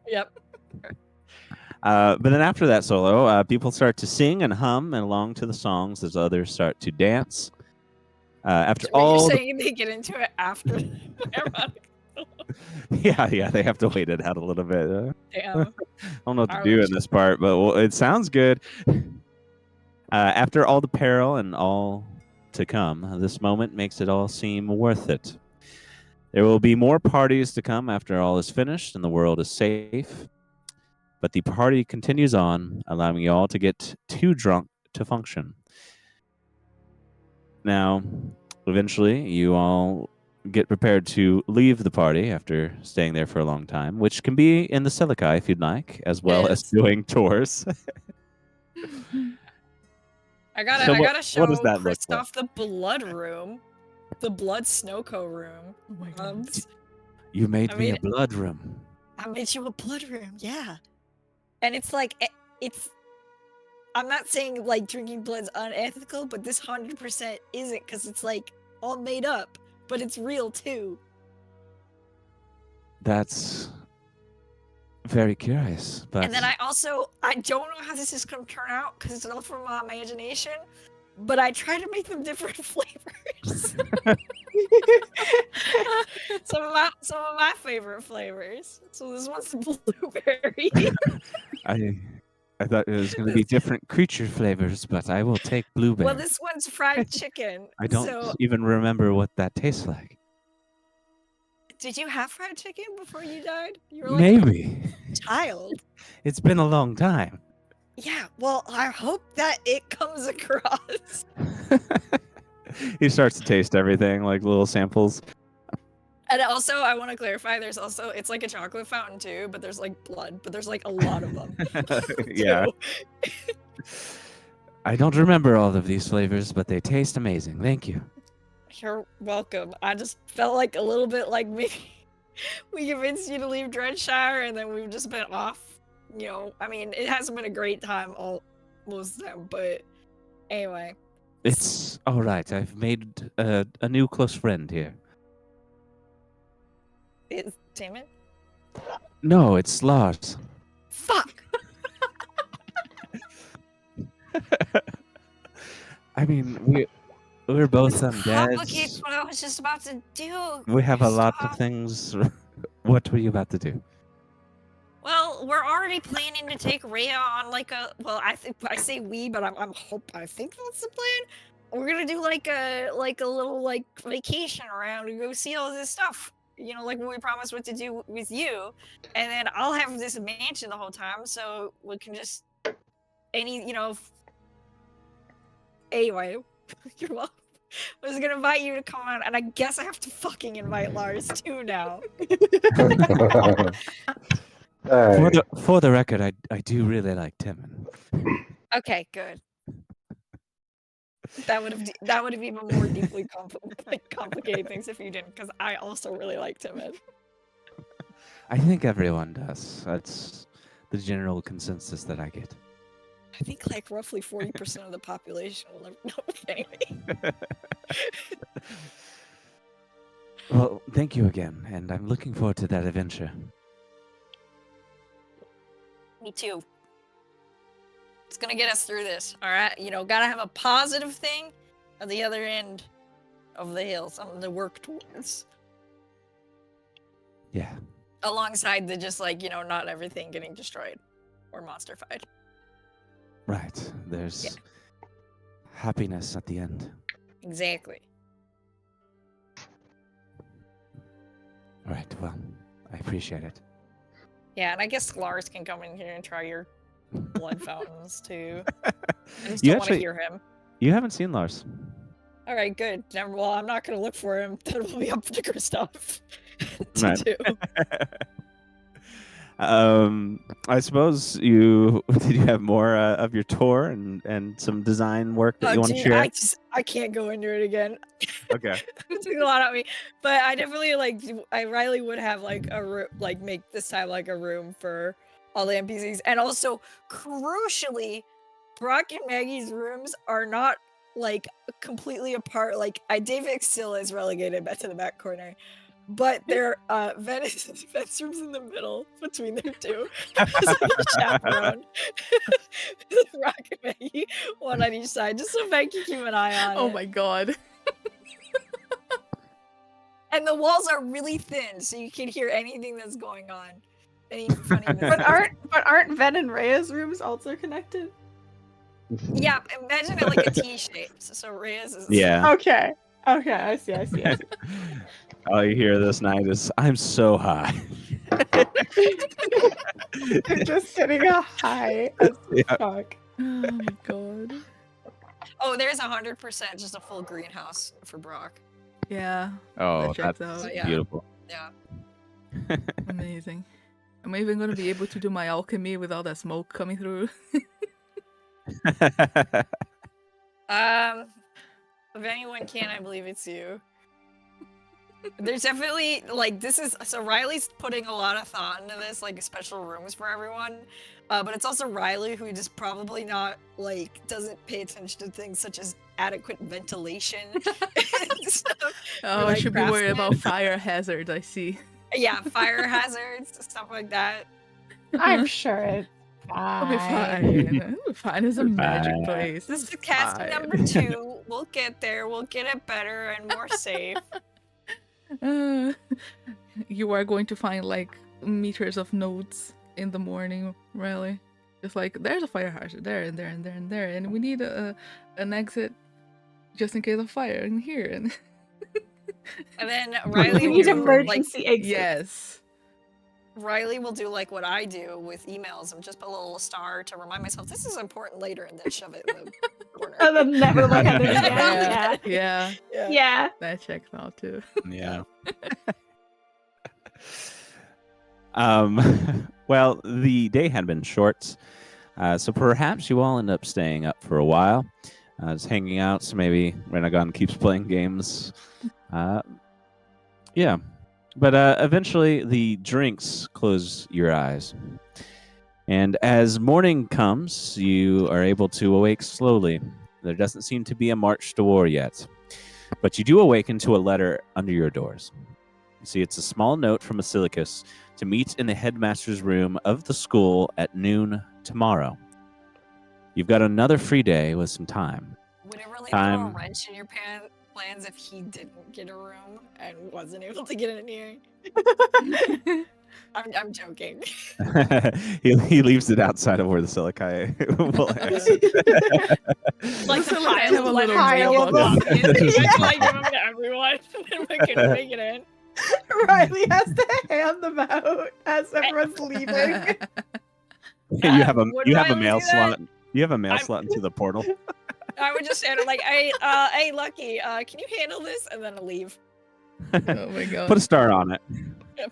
Yep. But then after that solo, people start to sing and hum along to the songs as others start to dance. After Wait, all, you're saying they get into it after the harmonica? yeah, they have to wait it out a little bit. Damn. I don't know what to do in this part, but it sounds good. After all the peril and all to come, this moment makes it all seem worth it. There will be more parties to come after all is finished and the world is safe. But the party continues on, allowing you all to get too drunk to function. Now, eventually, you all get prepared to leave the party after staying there for a long time, which can be in the Silica if you'd like, as well as doing tours. I gotta show what does that look Christoph the blood room, the blood snowco room. Oh my god. You made me a mean- blood room. I made you a blood room, yeah. And it's like it's. I'm not saying like drinking blood's unethical, but this 100% isn't because it's like all made up, but it's real too. That's very curious. But And then I don't know how this is gonna turn out because it's all from my imagination, but I try to make them different flavors. some of my favorite flavors. So this one's blueberry. I thought it was going to be different creature flavors, but I will take blueberry. Well, this one's fried chicken. I don't So, even remember what that tastes like. did you have fried chicken before you died? You were like Maybe. a child. It's been a long time. Yeah. Well, I hope that it comes across. He starts to taste everything, like little samples. And also, I want to clarify, it's like a chocolate fountain too, but there's like blood, but there's like a lot of them. Yeah. I don't remember all of these flavors, but they taste amazing. Thank you. You're welcome. I just felt like a little bit like maybe we convinced you to leave Dreadshire and then we've just been off. You know, I mean, it hasn't been a great time most of them, but anyway. It's all right. I've made a new close friend here. Is Damon? No, it's Lars. Fuck! I mean, we're both This undead. complicates what I was just about to do. We have a lot of Stop. things. What were you about to do? Well, Well, we're already planning to take Rhea on like a. Well, I say we, but I think that's the plan. We're gonna do like a little like vacation around and go see all this stuff. You know, like what we promised what to do with you, and then I'll have this mansion the whole time, so we can just Anyway, you're welcome. I was gonna invite you to come on, and I guess I have to fucking invite Lars too now. Hey, For the record, I do really like Timon. Okay, good. That would have even more deeply complicated things if you didn't, because I also really like Timon. I think everyone does. That's the general consensus that I get. I think like roughly 40% of the population will never know anyway. Well, thank you again, and I'm looking forward to that adventure. Me too. It's gonna get us through this, all right? You know, gotta have a positive thing at the other end of the hill, something to work towards. Yeah. Alongside the just like, not everything getting destroyed or monsterfied. Right. There's happiness at the end. Exactly. All right. Well, I appreciate it. Yeah, and I guess Lars can come in here and try your blood fountains too. I just You don't want to actually- hear him. You haven't seen Lars. All right, good. Well, I'm not gonna look for him. That will be up to Kristoff to Right. do. I suppose did you have more of your tour and some design work that you want to Dude, share? I can't go into it again. Okay. It took a lot on me, but I definitely Riley would have like make this time like a room for all the NPCs, and also crucially, Brock and Maggie's rooms are not like completely apart. Like David still is relegated back to the back corner, but their Venice room's in the middle between their two. It's like a chaperone. Brock and Maggie, one on each side, just so Meg can keep an eye on it. Oh my god. And the walls are really thin, so you can hear anything that's going on. Any funny But aren't Ven and Rhea's rooms also connected? Yeah, imagine it like a T shape. So Reyes is Yeah. Okay. Okay, I see. All you hear this night is, I'm so high. They're just sitting a high as Yeah. fuck. Oh my god. Oh, there's 100% just a full greenhouse for Brock. Yeah. Oh, That checks that's out. Yeah. beautiful. Yeah. Amazing. Am I even gonna be able to do my alchemy with all that smoke coming through? If anyone can, I believe it's you. There's definitely so Riley's putting a lot of thought into this, like special rooms for everyone. But it's also Riley who just probably not doesn't pay attention to things such as adequate ventilation and stuff. Oh, I like should be worried about craftsmen. fire hazards, I see. Yeah, fire hazards, stuff like that. I'm sure it's I'll be fine. fine. It'll be fine. It's a magic Fine. place. This It's is casting fine. number 2. We'll get there. We'll get it better and more safe. You are going to find like meters of notes in the morning, really. Just like there's a fire hazard there and there and there and there, and we need an exit just in case of fire in here. And And then Riley We will need do emergency exits. yes, Riley will do like what I do with emails and just put a little star to remind myself this is important later, and then shove it in the corner. And then never look at it again. yeah, Yeah. that checks out too. Yeah. Well, the day had been short, so perhaps you all end up staying up for a while, just hanging out. So maybe Renegon keeps playing games. Yeah, but eventually the drinks close your eyes, and as morning comes, you are able to awake slowly. There doesn't seem to be a march to war yet, but you do awaken to a letter under your doors. You see, it's a small note from Basilicus to meet in the headmaster's room of the school at noon tomorrow. You've got another free day with some time. Would it really Time. throw a wrench in your plans if he didn't get a room and wasn't able to get in here? I'm joking. he leaves it outside of where the silicae will exit. Like The the silicae pile have a of little letters pile like of walk them. in, and you have to Yeah. like give them to everyone, and we can make it in. Riley has to hand them out as everyone's leaving. you have a Would you have a Riley mail do that? slot. You have a mail I'm- slot into the portal. I would just stand like, hey, Lucky, can you handle this? And then I'll leave. Oh my god. Put a star on it.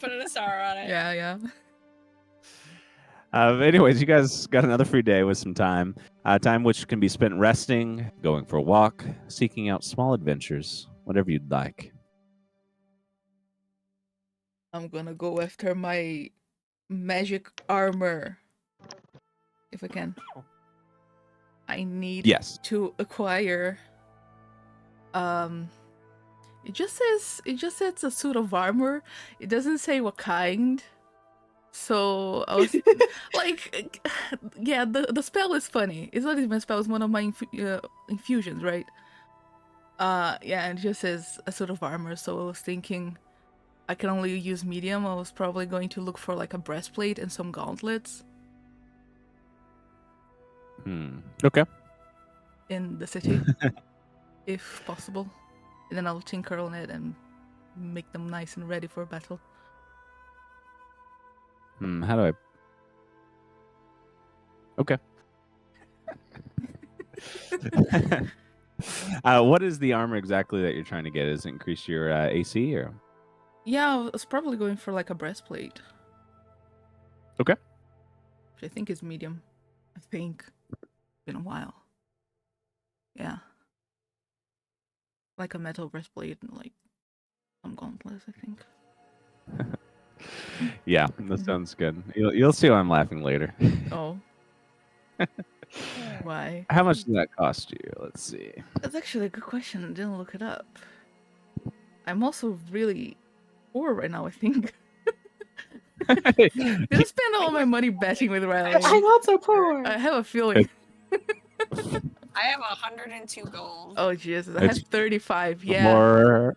Put a star on it. Yeah, yeah. Anyways, you guys got another free day with some time. Time which can be spent resting, going for a walk, seeking out small adventures, whatever you'd like. I'm gonna go after my magic armor. If I can. I need Yes. to acquire it just says a suit of armor. It doesn't say what kind. So I was like, yeah, the spell is funny. It's not even a spell, it's one of my infusions, right? Yeah, and it just says a suit of armor, so I was thinking I can only use medium. I was probably going to look for like a breastplate and some gauntlets Okay. in the city, if possible. And then I'll tinker on it and make them nice and ready for battle. How do I? Okay. What is the armor exactly that you're trying to get? Is it increase your AC or? Yeah, I was probably going for like a breastplate. Okay. Which I think is medium. I think. Been a while. Yeah. Like a metal breastplate and like some gauntlets, I think. Yeah, that sounds good. You'll see why I'm laughing later. Oh. Why? How much did that cost you? Let's see. That's actually a good question. I didn't look it up. I'm also really poor right now, I think. Did I spend all my money betting with Riley? I'm not so poor. I have a feeling. I have 102 gold. Oh Jesus, I have It's 35. Yeah. More.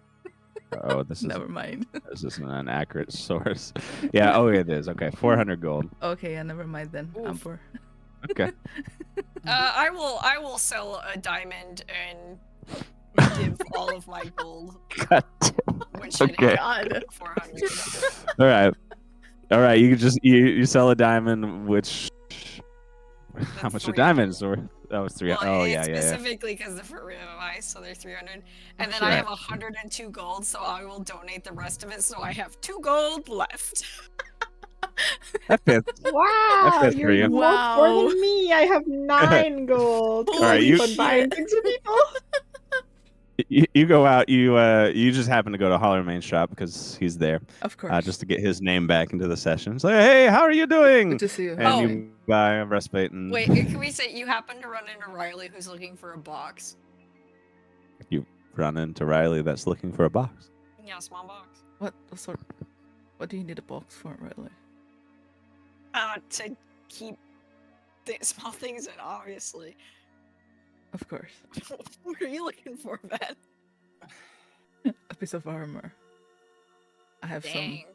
Oh, this is Never mind. this is an inaccurate source. Yeah. Oh, it is. Okay, 400 gold. Okay, yeah, never mind then. I'm Oof. poor. Okay. I will sell a diamond and give all of my gold. God. Which Okay. God. 400. All right. All right. You can just you sell a diamond, which how That's much are 300. diamonds worth? That was 300. Well, Oh it's yeah, yeah, yeah. specifically because the fruit of ice, so they're 300. And then Sure. I have 102 gold, so I will donate the rest of it. So I have 2 gold left. That fits. Wow, fits for you're you. more Wow. poor than me. I have 9 gold. All right, Holy you- fun buying things for people. You go out. You just happen to go to Hollermain's shop because he's there, Of course. just to get his name back into the session. It's like, hey, how are you doing? Good to see you. And Oh. you buy a breastplate and Wait, can we say you happen to run into Riley who's looking for a box? run into Riley that's looking for a box. Yeah, small box. What sort? What do you need a box for, Riley? To keep small things in, obviously. Of course. What are you looking for, Ben? A piece of armor. I have Dang.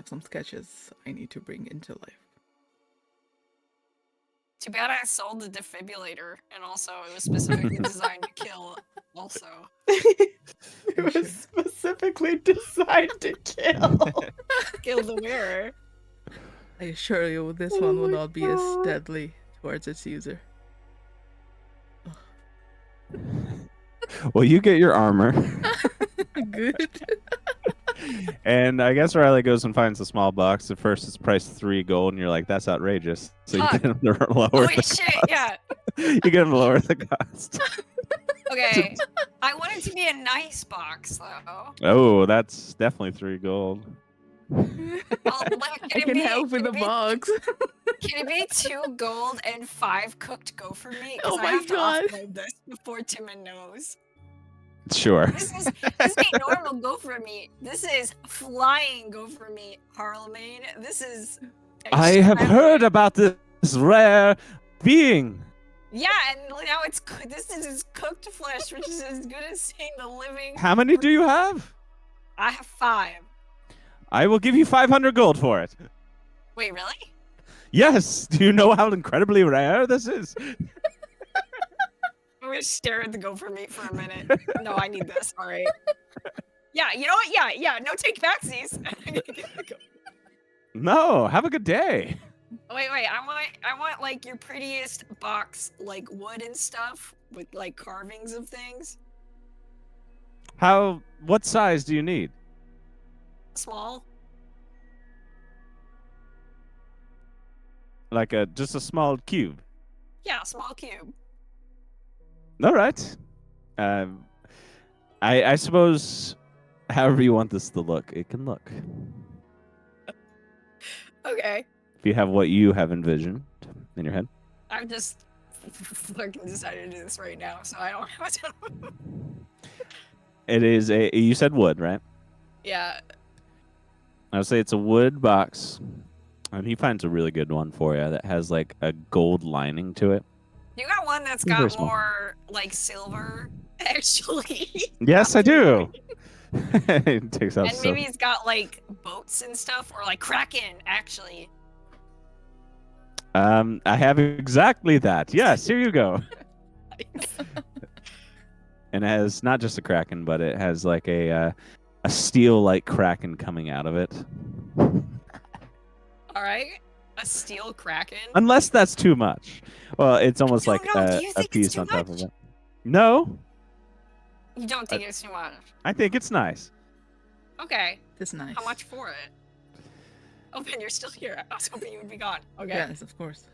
some sketches I need to bring into life. Too bad I sold the defibrillator, and also it was specifically designed to kill. Also, It was specifically designed to kill. kill the wearer. I assure you, this Oh one will my not be as God. deadly towards its user. Well, you get your armor, Good. and I guess Riley goes and finds a small box. At first, it's priced 3 gold, and you're like, "That's outrageous." So you Fuck. get him to lower Holy the shit! cost. Yeah. You get him to lower the cost. Okay. I want it to be a nice box, though. Oh, that's definitely 3 gold. Well, I can help with the be, box. Can it be 2 gold and 5 cooked gopher meat? 'Cause Oh I my have to God. offload this before Timon knows. Sure. This ain't normal gopher meat. This is flying gopher meat, Harlemagne. This is. I have heard about this rare being. Yeah, and now this is cooked flesh, which is as good as seeing the living. How many do you have? I have 5. I will give you 500 gold for it. Wait, really? Yes. Do you know how incredibly rare this is? I'm gonna stare at the gopher meat for a minute. No, I need this. All right. Yeah, you know what? Yeah. No take backsies. No. Have a good day. Wait. I want like your prettiest box, like wood and stuff, with like carvings of things. What size do you need? Small. Like just a small cube. Yeah, small cube. All right. I suppose however you want this to look, it can look. Okay. If you have what you have envisioned in your head. I've just fucking decided to do this right now, so I don't have to. It is you said wood, right? Yeah. I would say it's a wood box. And he finds a really good one for you that has like a gold lining to it. You got one that's Very got small. more like silver, actually. Yes, I do. It takes out And some. maybe it's got like boats and stuff, or like Kraken, actually. I have exactly that. Yes, here you go. And it has not just a kraken, but it has like a steel-like kraken coming out of it. All right, a steel Kraken. Unless that's too much. Well, it's almost don't like know. Do a, you a think it's piece too on top much? of it. No, You don't think it's too much? I think it's nice. Okay. It's nice. How much for it? Oh, Ben, you're still here. I was hoping you would be gone. Okay. Yes, of course.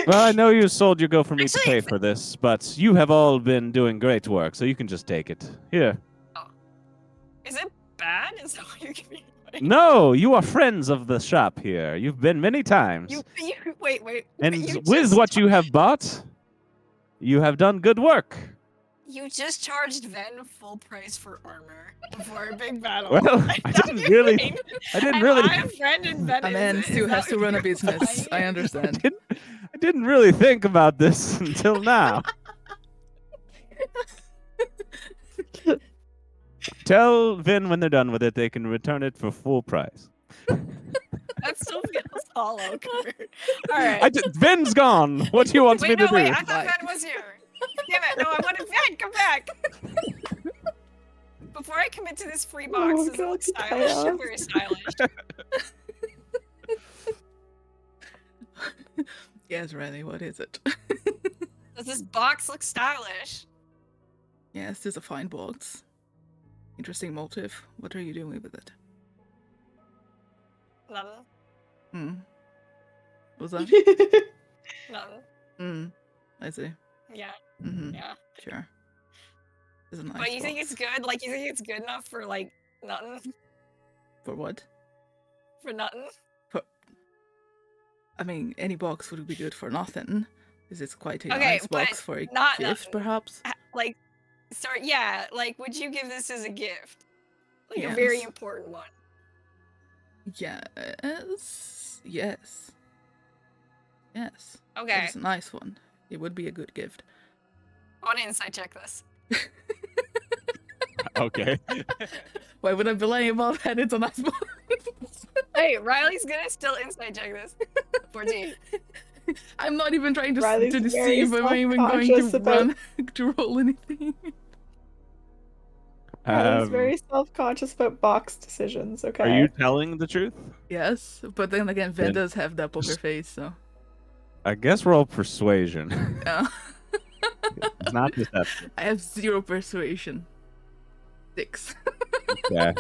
Well, I know you sold your go for me to Actually, pay for this, but you have all been doing great work, so you can just take it. Here. Is it bad? Is that what you're giving me? No, you are friends of the shop here. You've been many times. You wait. And you with just what you have bought, you have done good work. You just charged Ven full price for armor before a big battle. Well, I didn't really. I didn't really. I'm a friend and Ven A man still has to run a business. I I understand. didn't really think about this until now. Tell Vin when they're done with it, they can return it for full price. That still feels hollow. All right. Vin's gone. What do you want me Wait, to no, wait. do? I thought Ven was here. Damn it. No, I wanted Ven. Come back. Before I commit to this free box, Oh, does it look God, stylish? chaos. Very stylish. Yes, Riley, what is it? Does this box look stylish? Yes, it's a fine box. Interesting motive. What are you doing with it? Nothing. What's that? Nothing. I see. Yeah. Mm-hmm. Yeah. Sure. It's a nice But you think box. it's good? Like, you think it's good enough for, like, nothing? For what? For nothing? I mean, any box would be good for nothing. Because it's quite a Okay, nice but box for a not gift, nothing. perhaps? Like, sorry, yeah, like, would you give this as a gift? Like, a very Yes. important one. Yes. Yes. Yes. Okay, It's a nice one. It would be a good gift. I want to inside check this. Okay. Why would I be lying about that? It's a nice box. Hey, Riley's gonna still inside check this. 14. I'm not even trying to, Riley's to very deceive. I'm not even going self-conscious to about- run to roll anything. I was very self-conscious about box decisions, okay? Are you telling the truth? Yes, but then again, Ven Then does have that poker face, so. I guess roll persuasion. Yeah. It's not deception. I have 0 persuasion. 6. Yeah.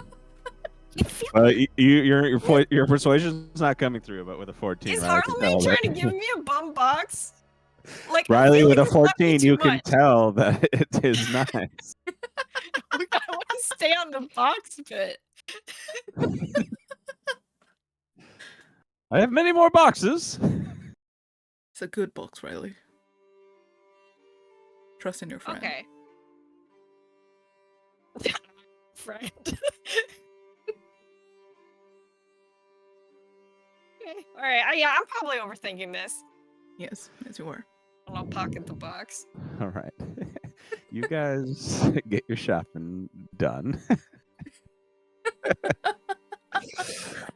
Your persuasion's not coming through, but with a 14, Is Riley can Harleman tell trying that. to give me a bum box? Like, I Riley, feel with a like this might be 14, too you can much. tell that it is nice. I want to stay on the box bit. I have many more boxes. It's a good box, Riley. Trust in your friend. Okay. Friend. Okay. All right. Yeah, I'm probably overthinking this. Yes, yes you are. I'll pocket the box. All right. You guys get your shopping done.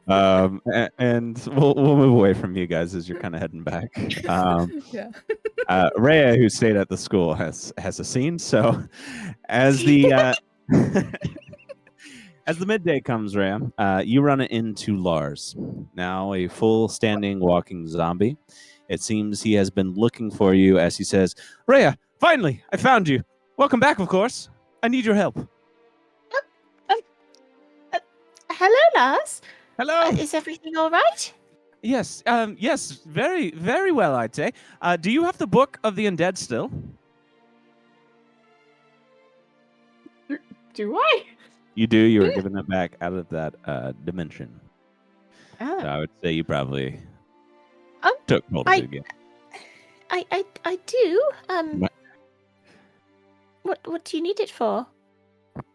And we'll move away from you guys as you're kind of heading back. Yeah. Rhea, who stayed at the school, has a scene. So, as the as the midday comes, Rhea, you run into Lars, now a full standing walking zombie. It seems he has been looking for you as he says, "Rhea, finally, I found you. Welcome back, of course. I need your help." Hello, Lars. Hello. Is everything all right? Yes. Yes. Very, very well, I'd say. Do you have the Book of the Undead still? Do I? You do. You were given it back out of that dimension. Ah. So I would say you probably Um, took hold of it again. I do. What? What do you need it for?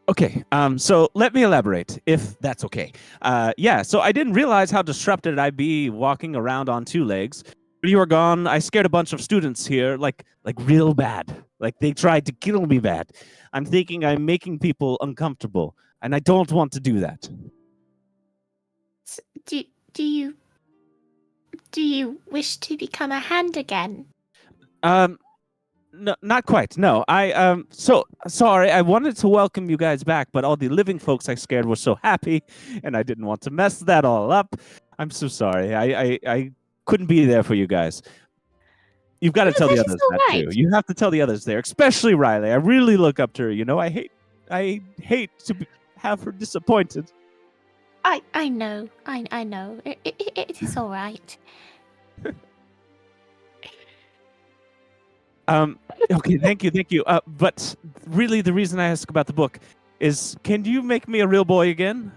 Okay, so let me elaborate, if that's okay. Yeah, so I didn't realize how disrupted I'd be walking around on two legs. When you were gone, I scared a bunch of students here, like real bad. Like they tried to kill me bad. I'm thinking I'm making people uncomfortable, and I don't want to do that. Do you wish to become a hand again? No, not quite. No, so sorry. I wanted to welcome you guys back, but all the living folks I scared were so happy, and I didn't want to mess that all up. I'm so sorry. I couldn't be there for you guys. You've got to tell the others that too. You have to tell the others there, especially Riley. I really look up to her. You know, I hate to have her disappointed. I know. I know. It is all right. Okay, thank you. But really, the reason I ask about the book is, can you make me a real boy again?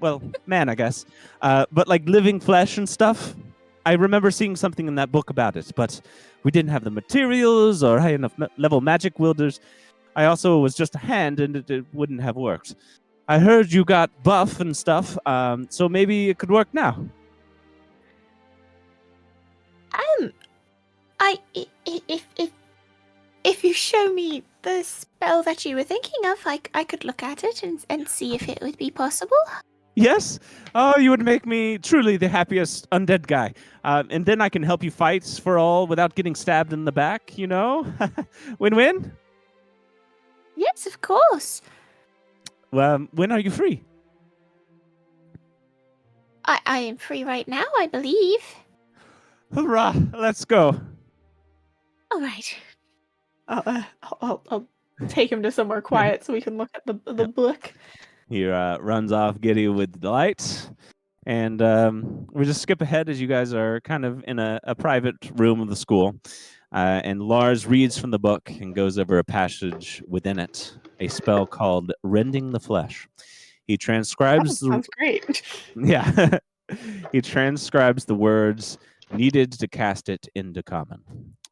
Well, man, I guess. But like living flesh and stuff. I remember seeing something in that book about it, but we didn't have the materials or high enough level magic wielders. I also was just a hand, and it wouldn't have worked. I heard you got buff and stuff, so maybe it could work now. If you show me the spell that you were thinking of, I could look at it and see if it would be possible. Yes? Oh, you would make me truly the happiest undead guy. And then I can help you fight for all without getting stabbed in the back, you know? Win-win? Yes, of course. When are you free? I am free right now, I believe. Hurrah! Let's go. All right. I'll take him to somewhere quiet so we can look at the book. He runs off giddy with delight. And we just skip ahead as you guys are kind of in a private room of the school. And Lars reads from the book and goes over a passage within it, a spell called Rending the Flesh. He transcribes Sounds great. Yeah. He transcribes the words needed to cast it into common,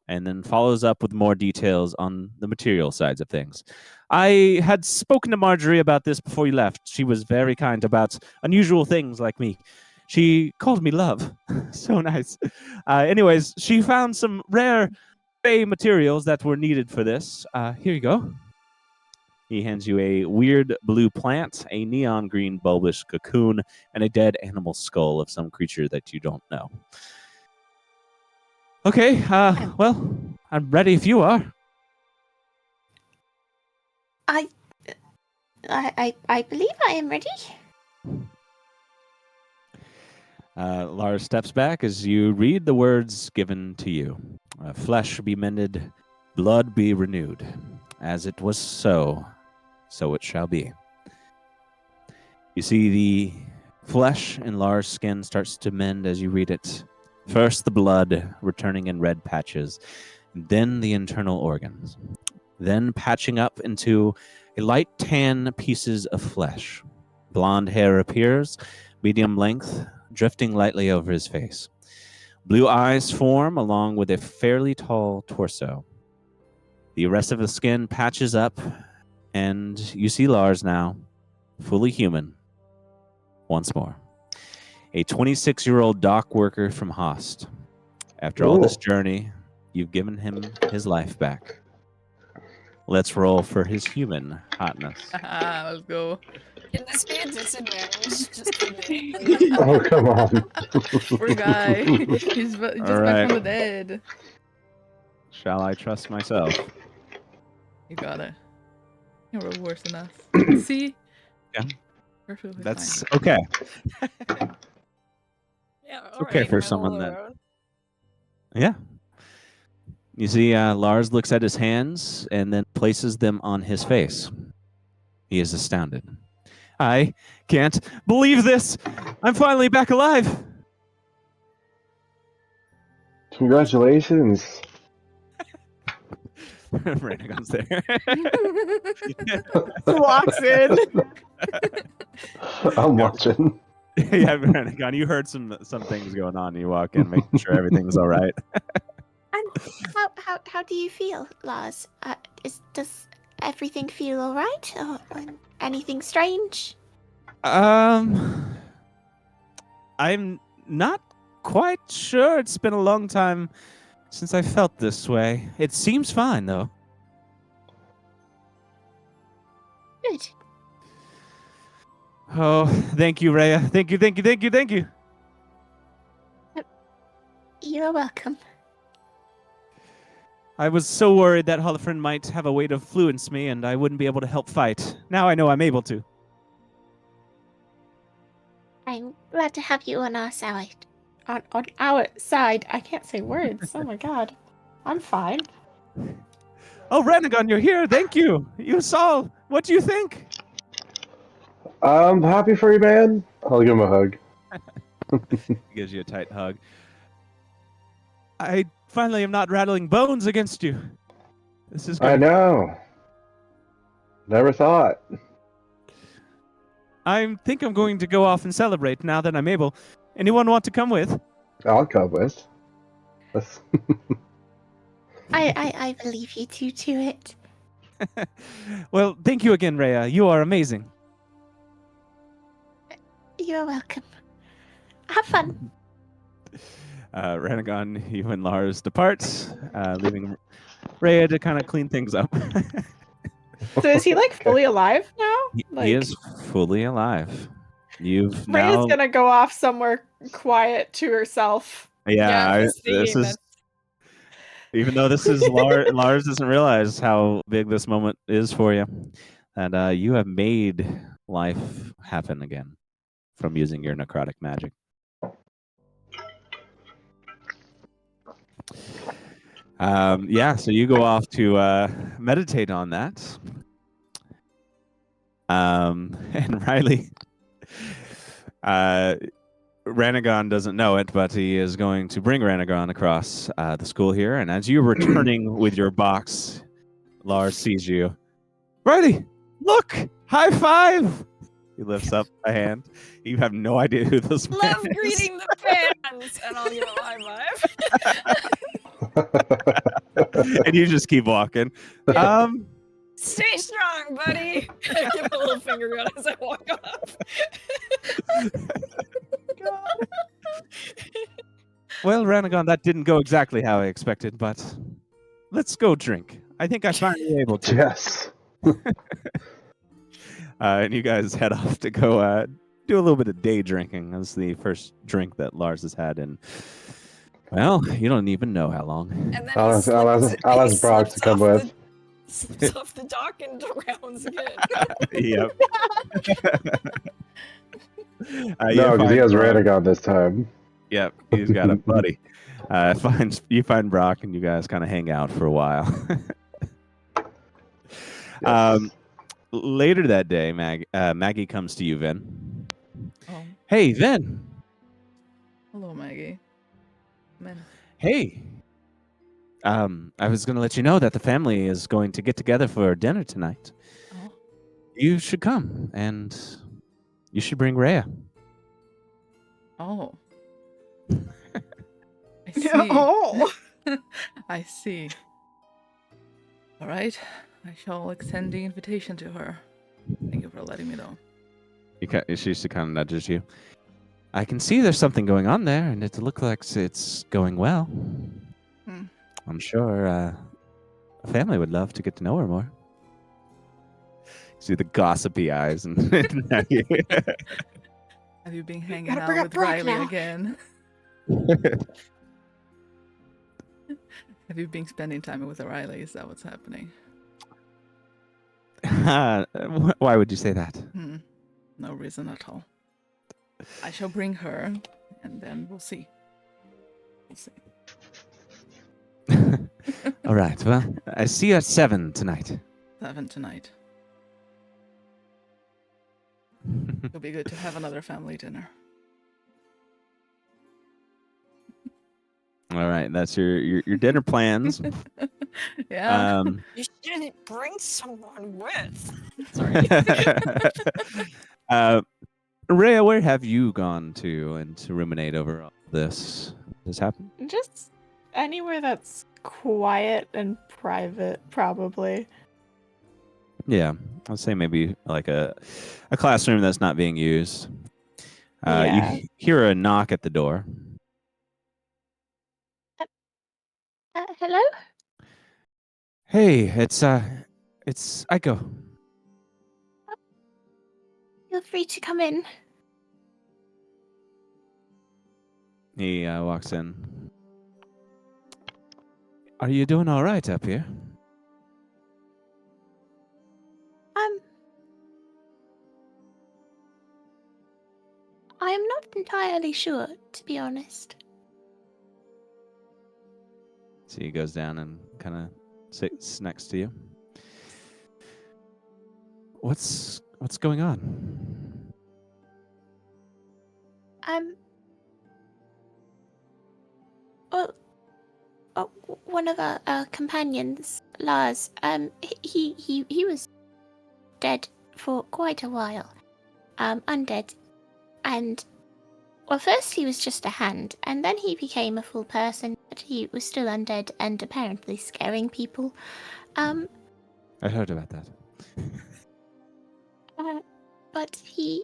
and then follows up with more details on the material sides of things. I had spoken to Marjorie about this before you left. She was very kind about unusual things like me. She called me love. So nice. Anyways, she found some rare fey materials that were needed for this. Here you go. He hands you a weird blue plant, a neon green bulbous cocoon, and a dead animal skull of some creature that you don't know. Okay, well, I'm ready if you are. I believe I am ready. Lars steps back as you read the words given to you. Flesh be mended, blood be renewed. As it was so it shall be. You see the flesh in Lars' skin starts to mend as you read it. First the blood returning in red patches, then the internal organs, then patching up into a light tan pieces of flesh. Blonde hair appears, medium length, drifting lightly over his face. Blue eyes form along with a fairly tall torso. The rest of the skin patches up, and you see Lars now, fully human, once more. A 26-year-old dock worker from Host. After all this journey, you've given him his life back. let's roll for his human hotness. Let's go. Can this be a disadvantage just for me? Oh, come on. Poor guy. He's just back from the dead. Shall I trust myself? You got it. You roll worse than us. See? Yeah. Perfectly That's fine. okay. Yeah, It's okay alright, for my someone little that. road. Yeah. You see, Lars looks at his hands and then places them on his face. He is astounded. I can't believe this! I'm finally back alive! Congratulations. Ranagon's there. Walks in. I'm watching. Yeah, Ranagon, you heard some things going on. You walk in, making sure everything's all right. And how do you feel, Lars? Does everything feel all right, or anything strange? I'm not quite sure. It's been a long time since I felt this way. It seems fine, though. Good. Oh, thank you, Rhea. Thank you. You're welcome. I was so worried that Holofren might have a way to influence me and I wouldn't be able to help fight. Now I know I'm able to. I'm glad to have you on our side. On our side. I can't say words. Oh my god. I'm fine. Oh, Ranagon, you're here. Thank you. You saw. What do you think? I'm happy for you, man. I'll give him a hug. He gives you a tight hug. I finally am not rattling bones against you. This is good. I know. Never thought. I think I'm going to go off and celebrate now that I'm able. Anyone want to come with? I'll come with. That's- I believe you two to it. Well, thank you again, Rhea. You are amazing. You're welcome. Have fun. Ranagon, you and Lars depart, leaving Rhea to kind of clean things up. So is he like fully alive now? He is fully alive. You've Rhea's now. gonna go off somewhere quiet to herself. Yeah, I was this thinking is. Even though this is Lars doesn't realize how big this moment is for you, and you have made life happen again from using your necrotic magic. So you go off to meditate on that. And Riley, Ranagon doesn't know it, but he is going to bring Ranagon across the school here. And as you're returning with your box, Lars sees you. Riley, look! High five! He lifts up a hand. You have no idea who this man Love is. greeting the fans, and I'll give a high five. And you just keep walking. Yeah. Stay strong, buddy. Give him a little finger gun as I walk off. Well, Ranagon, that didn't go exactly how I expected, but let's go drink. I think I'm finally able to. Yes. And you guys head off to go do a little bit of day drinking. That's the first drink that Lars has had in, well, you don't even know how long. And then I'll ask Brock to come with. Slips off the dock into rounds again. Yep. No, because he has Ranagon this time. Yep, he's got a buddy. You find Brock, and you guys kind of hang out for a while. Yes. Later that day, Maggie comes to you, Vin. Oh, Hey, Vin. hello, Maggie. Man. Hey. I was going to let you know that the family is going to get together for dinner tonight. Oh. You should come, and you should bring Rhea. Oh. I see. Oh. I see. All right. I shall extend the invitation to her. Thank you for letting me know. She kind of nudges you. I can see there's something going on there, and it looks like it's going well. Hmm. I'm sure family would love to get to know her more. See the gossipy eyes and Have you been hanging Gotta out bring up with Brock Riley now. again? Have you been spending time with Riley? Is that what's happening? Why would you say that? No reason at all. I shall bring her, and then we'll see. We'll see. All right. Well, I see you at 7 tonight. 7 tonight. It'll be good to have another family dinner. All right. That's your dinner plans. Yeah. You shouldn't bring someone with. Rhea, where have you gone to and to ruminate over all this? This happened? Just anywhere that's quiet and private, probably. Yeah, I'll say maybe like a classroom that's not being used. Yeah. You hear a knock at the door. Hello? Hey, it's Aiko. Feel free to come in. He walks in. Are you doing all right up here? I am not entirely sure, to be honest. So he goes down and kind of sits next to you. What's going on? Well, one of our companions, Lars, he was dead for quite a while. Undead. And, well, first he was just a hand, and then he became a full person, but he was still undead and apparently scaring people. I heard about that. But he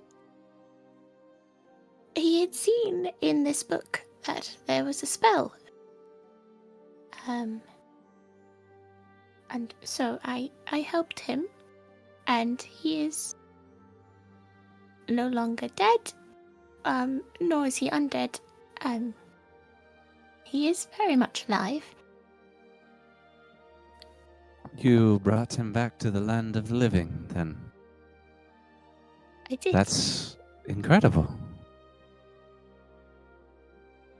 had seen in this book that there was a spell. And so I helped him, and he is no longer dead, nor is he undead. He is very much alive. You brought him back to the land of the living, then. I did. That's incredible.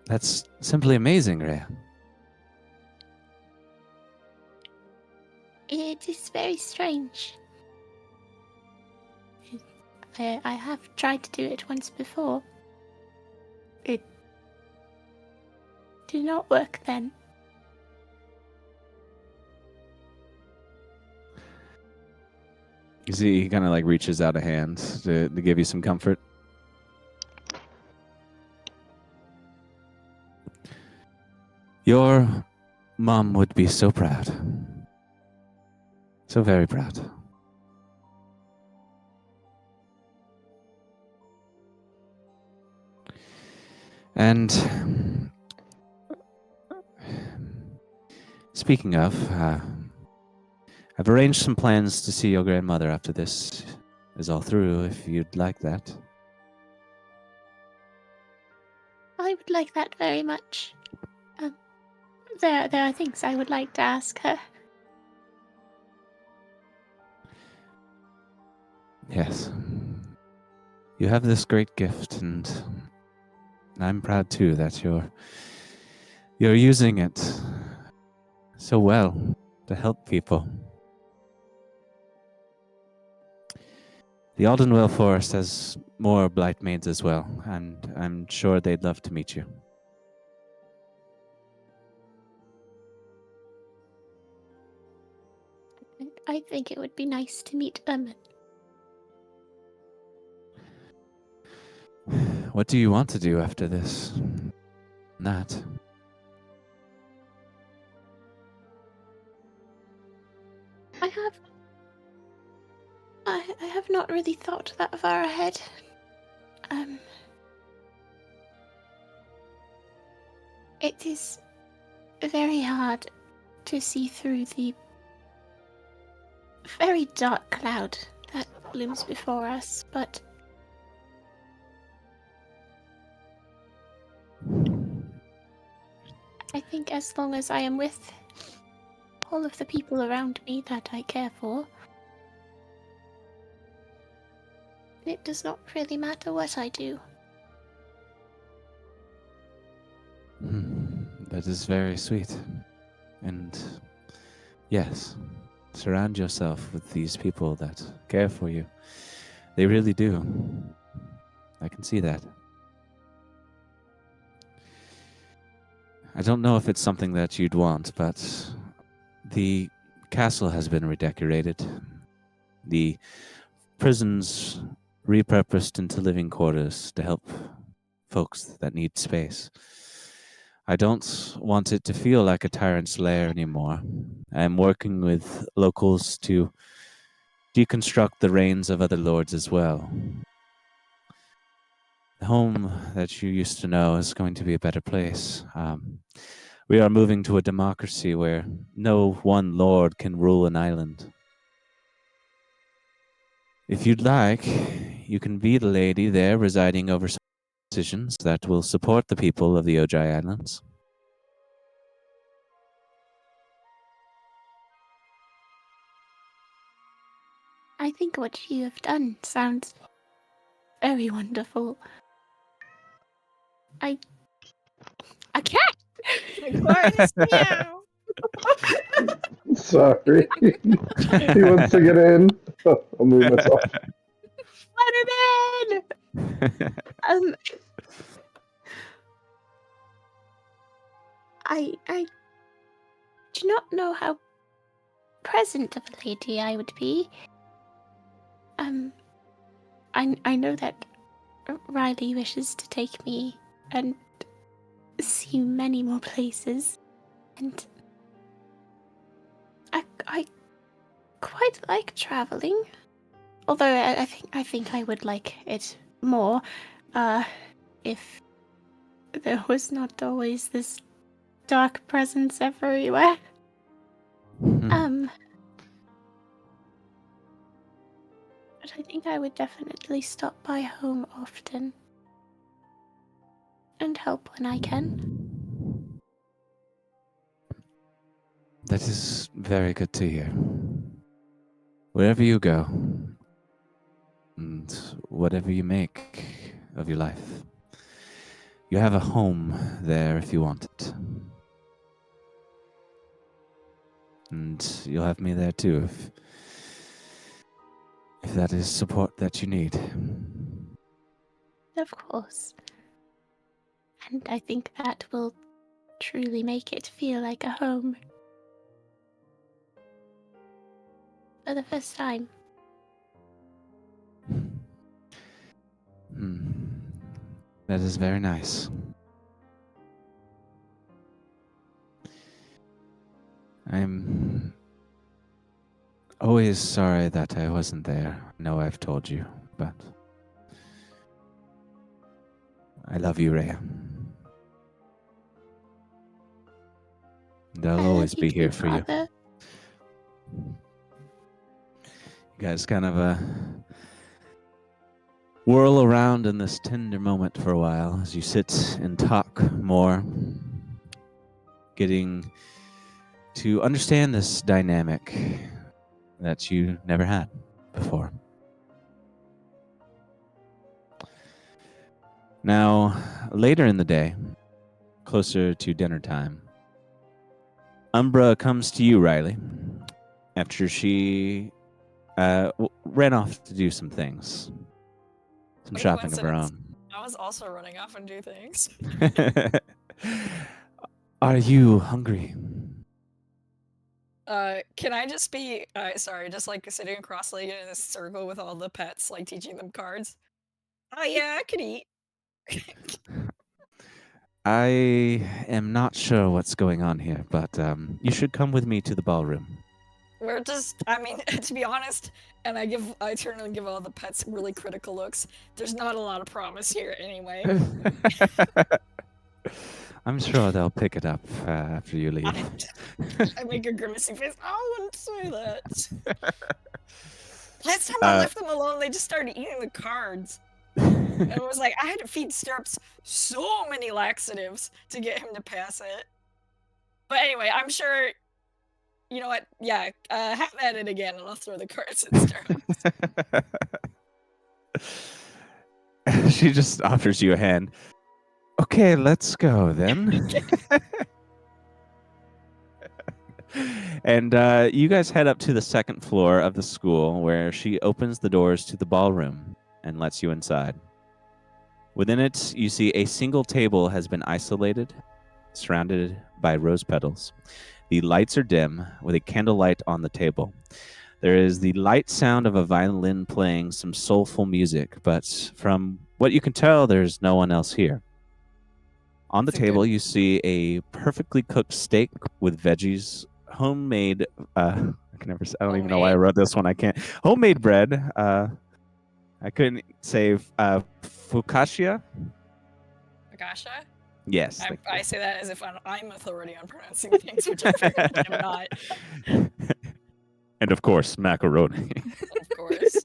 That's simply amazing, Rhea. It is very strange. I have tried to do it once before. It did not work then. You see, he kind of like reaches out a hand to give you some comfort. Your mom would be so proud. So very proud. And speaking of, I've arranged some plans to see your grandmother after this is all through, if you'd like that. I would like that very much. There are things I would like to ask her. Yes. You have this great gift, and I'm proud too that you're using it so well to help people. The Aldenwell Forest has more Blightmaids as well, and I'm sure they'd love to meet you. I think it would be nice to meet them. What do you want to do after this? That. I have not really thought that far ahead. It is very hard to see through the very dark cloud that looms before us, but I think as long as I am with all of the people around me that I care for, it does not really matter what I do. That is very sweet. And yes, surround yourself with these people that care for you. They really do. I can see that. I don't know if it's something that you'd want, but the castle has been redecorated. The prison's repurposed into living quarters to help folks that need space. I don't want it to feel like a tyrant's lair anymore. I'm working with locals to deconstruct the reigns of other lords as well. The home that you used to know is going to be a better place. We are moving to a democracy where no one lord can rule an island. If you'd like, you can be the lady there residing over some decisions that will support the people of the Ojai Islands. I think what you have done sounds very wonderful. A cat! Aquarius, meow. Sorry. He wants to get in. I'll move myself. Let him in! I do not know how present of a lady I would be. I know that Riley wishes to take me and see many more places, and I quite like traveling. Although I think I would like it more, if there was not always this dark presence everywhere. But I think I would definitely stop by home often and help when I can. That is very good to hear. Wherever you go, and whatever you make of your life, you have a home there if you want it. And you'll have me there too if that is support that you need. Of course. And I think that will truly make it feel like a home. For the first time. That is very nice. I'm always sorry that I wasn't there. I know I've told you, but I love you, Rhea. And I'll always be here for you. You guys kind of whirl around in this tender moment for a while as you sit and talk more, getting to understand this dynamic that you never had before. Now, later in the day, closer to dinner time, Umbra comes to you, Riley, after she ran off to do some things. Some shopping of her own. I was also running off and do things. Are you hungry? Can I just be, just like sitting cross-legged in a circle with all the pets, like teaching them cards? Oh yeah, I could eat. I am not sure what's going on here, but you should come with me to the ballroom. We're just, to be honest, and I turn and give all the pets really critical looks. There's not a lot of promise here anyway. I'm sure they'll pick it up after you leave. I make a grimacing face. I wouldn't say that. Last time I left them alone, they just started eating the cards. And it was like, I had to feed Stirrups so many laxatives to get him to pass it. But anyway, I'm sure, you know what? Yeah, have at it again, and I'll throw the cards at Stirrups. She just offers you a hand. Okay, let's go then. And you guys head up to the second floor of the school, where she opens the doors to the ballroom and lets you inside. Within it, you see a single table has been isolated, surrounded by rose petals. The lights are dim, with a candlelight on the table. There is the light sound of a violin playing some soulful music, but from what you can tell, there's no one else here. On the table, you see a perfectly cooked steak with veggies, homemade. I don't even know why I wrote this one. I can't. Homemade bread. I couldn't say focaccia. Focaccia? Yes. I say that as if I'm authority on pronouncing things, which I very much am not. And of course, macaroni. Of course.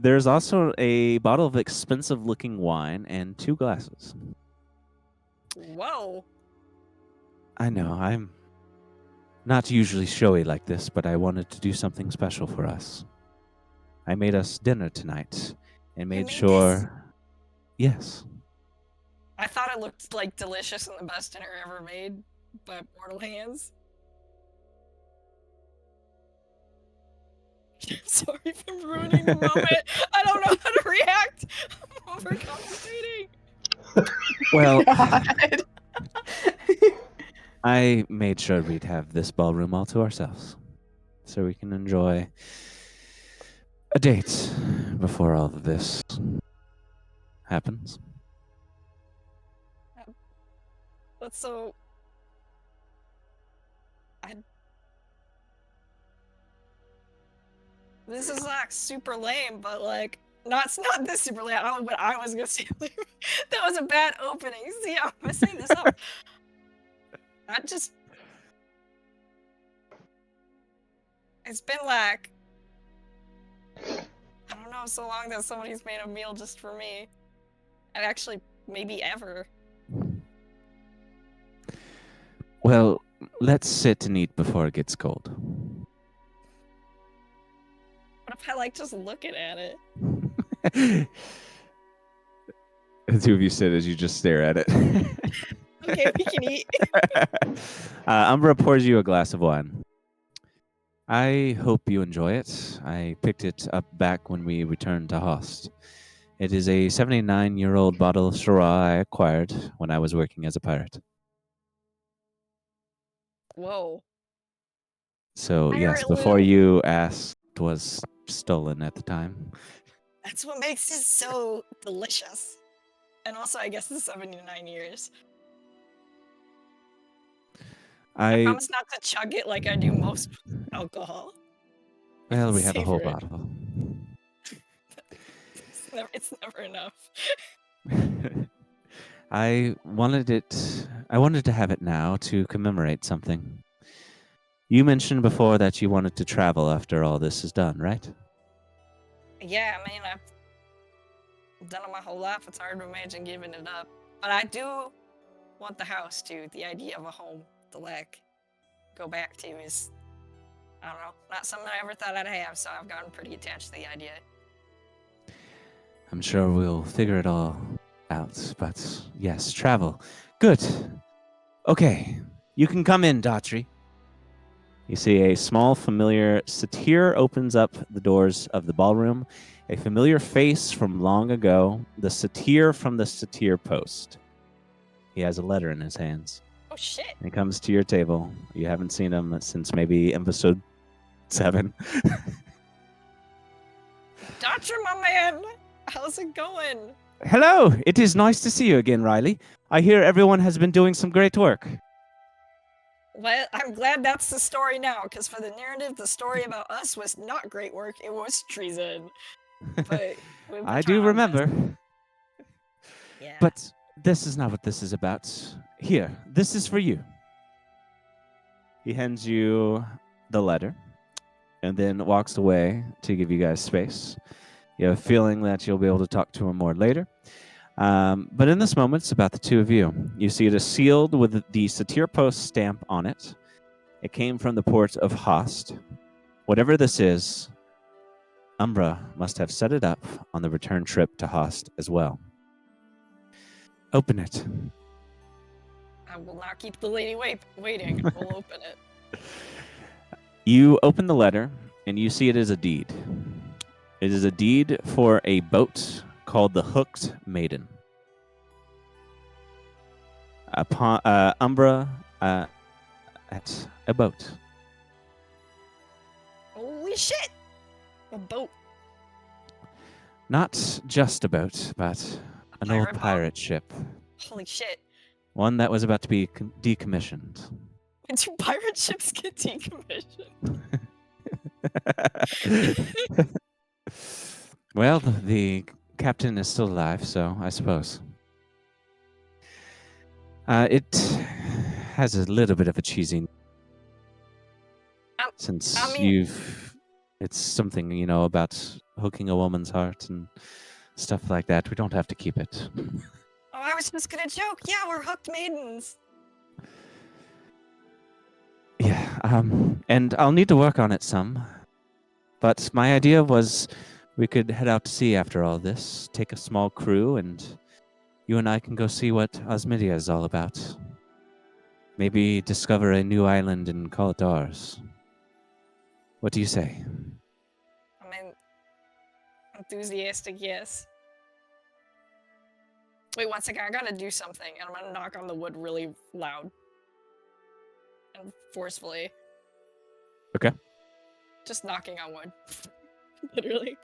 There's also a bottle of expensive-looking wine and 2 glasses. Whoa. I know, I'm not usually showy like this, but I wanted to do something special for us. I made us dinner tonight and made sure... This? Yes. I thought it looked like delicious and the best dinner ever made by mortal hands. I'm sorry for ruining the moment. I don't know how to react. I'm overcompensating. Well, I made sure we'd have this ballroom all to ourselves, so we can enjoy a date before all of this happens. That's so... This is like super lame, but like, it's not this super lame. I don't know what I was gonna say. That was a bad opening. See how I'm messing this up? It's been like, I don't know, so long that somebody's made a meal just for me. And actually, maybe ever. Well, let's sit and eat before it gets cold. What if I like just looking at it? The two of you sit as you just stare at it. Okay, we can eat. Umbra pours you a glass of wine. I hope you enjoy it. I picked it up back when we returned to Host. It is a 79-year-old bottle of Syrah I acquired when I was working as a pirate. Whoa. So, yes, before you asked, was stolen at the time. That's what makes it so delicious. And also, I guess, the 79 years. I promise not to chug it like I do most alcohol. Well, we have a whole bottle. It's never enough. I wanted to have it now to commemorate something. You mentioned before that you wanted to travel after all this is done, right? Yeah, I mean, I've done it my whole life. It's hard to imagine giving it up. But I do want the house, too. The idea of a home to, like, go back to is, I don't know, not something I ever thought I'd have, so I've gotten pretty attached to the idea. I'm sure we'll figure it all out, but yes, travel. Good. Okay, you can come in, Daughtry. You see a small, familiar satyr opens up the doors of the ballroom. A familiar face from long ago, the satyr from the satyr post. He has a letter in his hands. Oh, shit. And he comes to your table. You haven't seen him since maybe episode 7. Doctor, my man! How's it going? Hello! It is nice to see you again, Riley. I hear everyone has been doing some great work. Well, I'm glad that's the story now, because for the narrative, the story about us was not great work. It was treason. But I do remember. Yeah. But this is not what this is about. Here, this is for you. He hands you the letter and then walks away to give you guys space. You have a feeling that you'll be able to talk to him more later. But in this moment, it's about the two of you. You see it is sealed with the Satyr Post stamp on it. It came from the port of Host. Whatever this is, Umbra must have set it up on the return trip to Host as well. Open it. I will not keep the lady waiting. I will open it. You open the letter, and you see it is a deed. It is a deed for a boat called the Hooked Maiden. Upon Umbra at a boat. Holy shit! A boat. Not just a boat, but an Pirate old boat? pirate ship. Holy shit. One that was about to be decommissioned. When do pirate ships get decommissioned? Well, the captain is still alive, so I suppose. It has a little bit of a cheesy... Since I mean- it's something, about hooking a woman's heart and stuff like that. We don't have to keep it. Oh, I was just gonna joke. Yeah, we're hooked maidens. Yeah, and I'll need to work on it some. But my idea was we could head out to sea after all this, take a small crew, and you and I can go see what Osmidia is all about. Maybe discover a new island and call it ours. What do you say? I mean, enthusiastic, yes. Wait, one second. I gotta do something, and I'm gonna knock on the wood really loud and forcefully. Okay. Just knocking on wood. Literally.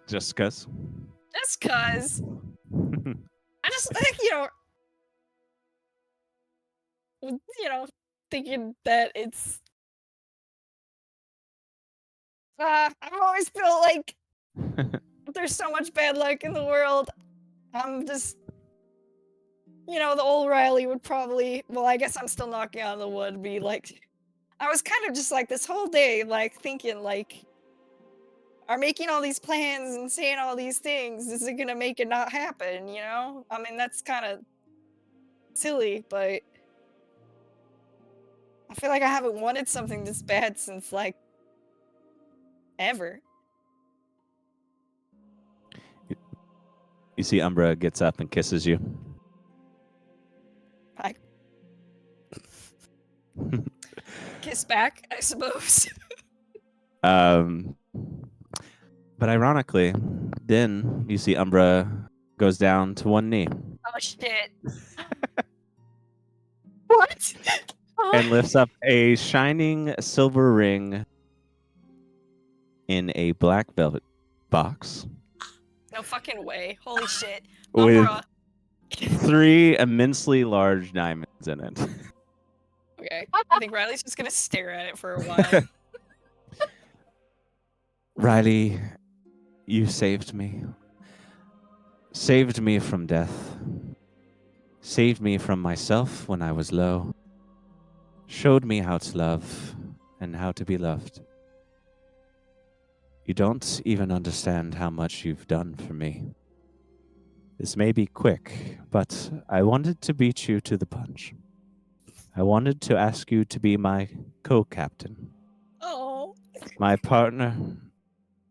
Just 'cause. Just 'cause. I just think, thinking that it's... I've always felt like there's so much bad luck in the world. I'm just... the old Riley would probably... Well, I guess I'm still knocking on the wood, be like... I was kind of just like, this whole day, like, thinking, like... Are making all these plans and saying all these things, is it gonna make it not happen, I mean, that's kind of silly, but I feel like I haven't wanted something this bad since, like, ever. You see Umbra gets up and kisses you. I kiss back, I suppose. But ironically, then you see Umbra goes down to one knee Oh shit. What? and lifts up a shining silver ring in a black velvet box No fucking way. Holy shit. with Umbra. 3 immensely large diamonds in it. Okay. I think Riley's just gonna stare at it for a while. Riley, you saved me. Saved me from death. Saved me from myself when I was low. Showed me how to love and how to be loved. You don't even understand how much you've done for me. This may be quick, but I wanted to beat you to the punch. I wanted to ask you to be my co-captain, Oh. my partner,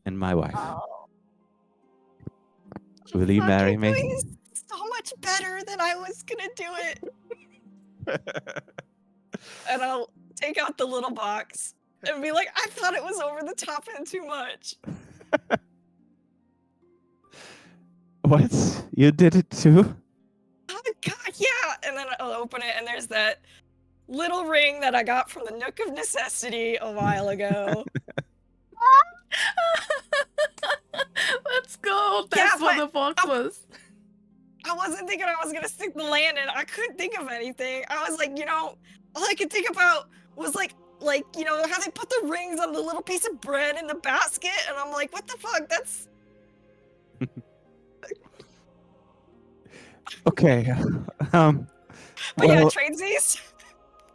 and my wife. Oh. Will you marry Fucking me? doing this so much better than I was gonna do it. And I'll take out the little box and be like, I thought it was over the top and too much. What? You did it too? Oh god, yeah! And then I'll open it and there's that little ring that I got from the Nook of Necessity a while ago. Let's go. That's what but the box was. I wasn't thinking I was gonna stick the land in. I couldn't think of anything. I was like, all I could think about was like, how they put the rings on the little piece of bread in the basket, and I'm like, what the fuck? Okay. But yeah, Well, tradesies.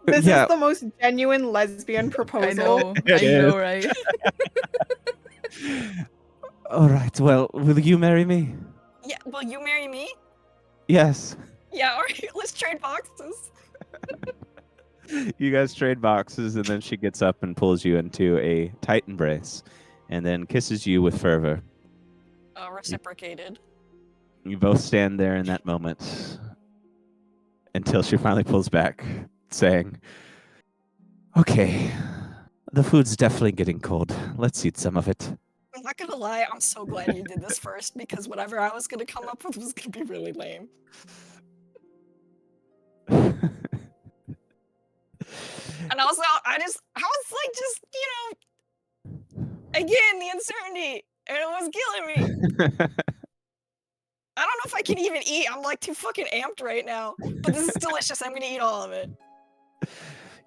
This yeah, is the most genuine lesbian I proposal. know. It I know, is. right? all right. Well, will you marry me? Yeah, will you marry me? Yes. Yeah, alright, let's trade boxes. You guys trade boxes, and then she gets up and pulls you into a tight embrace, and then kisses you with fervor. Reciprocated. You both stand there in that moment until she finally pulls back, saying, "Okay, the food's definitely getting cold. Let's eat some of it." I'm not gonna lie, I'm so glad you did this first because whatever I was gonna come up with was gonna be really lame. And also, I was like, just, again, the uncertainty, and it was killing me. I don't know if I can even eat. I'm like too fucking amped right now. But this is delicious. I'm gonna eat all of it.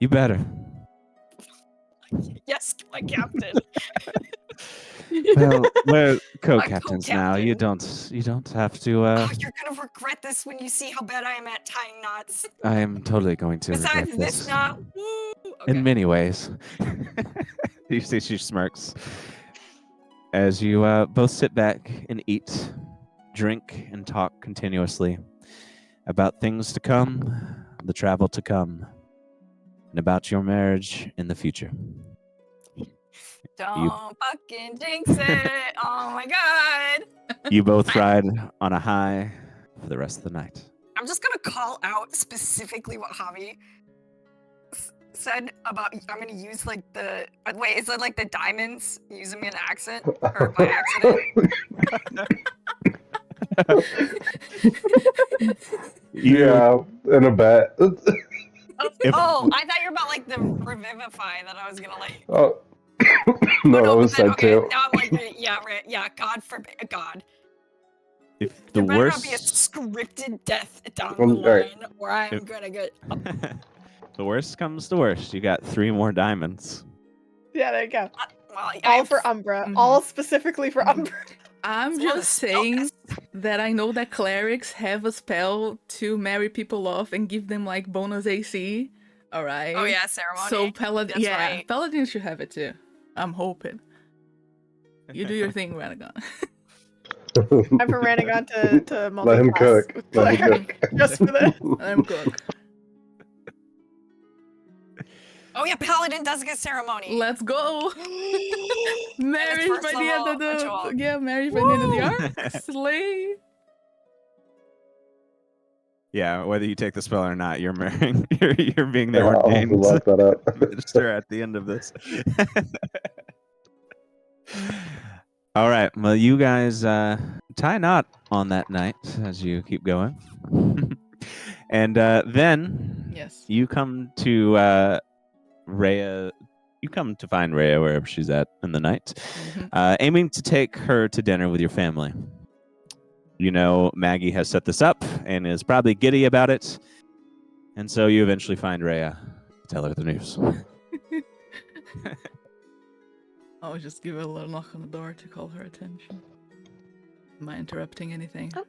You better. Yes, my captain. Well, we're My co-captains now. You co-captain. don't have to. Oh, you're gonna regret this when you see how bad I am at tying knots. I am totally going to regret Besides this knot, woo! Okay. in many ways. You see, she smirks as you both sit back and eat, drink, and talk continuously about things to come, the travel to come, and about your marriage in the future. Don't fucking jinx it. Oh my god. You both ride on a high for the rest of the night. I'm just gonna call out specifically what Javi said about I'm gonna use like the wait, is it like the diamonds? Use them in an accent or by accident? Yeah, in a bet. Oh, I thought you were about like the revivify that I was gonna like. Oh. No, that was but then, said okay, too. now I'm like, yeah, right, yeah. God forbid, God. If the There better worst, not be a scripted death down the Alright. line, or I'm If- gonna get. the worst comes to worst, you got 3 more diamonds. Yeah, there you go. Well, I All have- for Umbra. Mhm. All specifically for Umbra. I'm It's one of just the spell saying tests. that I know that clerics have a spell to marry people off and give them like bonus AC. All right. Oh yeah, ceremony. So paladin, That's yeah, right. paladins should have it too. I'm hoping. You do your thing, Renegon. I'm for Ranagon to multi-class Let him cook. with Let him cleric cook. just for this. Let him cook. Oh yeah, paladin does get ceremony. Let's go. Marriage first by the end of level the ritual. marriage by the end of the Woo! arc. Slay. Yeah, whether you take the spell or not, you're marrying. You're being the I'll have ordained to look that up. minister at the end of this. All right. Well, you guys tie a knot on that night as you keep going, and then Yes. you come to Rhea. You come to find Rhea wherever she's at in the night, aiming to take her to dinner with your family. You know, Maggie has set this up and is probably giddy about it. And so you eventually find Rhea. Tell her the news. I'll just give her a little knock on the door to call her attention. Am I interrupting anything? Oh.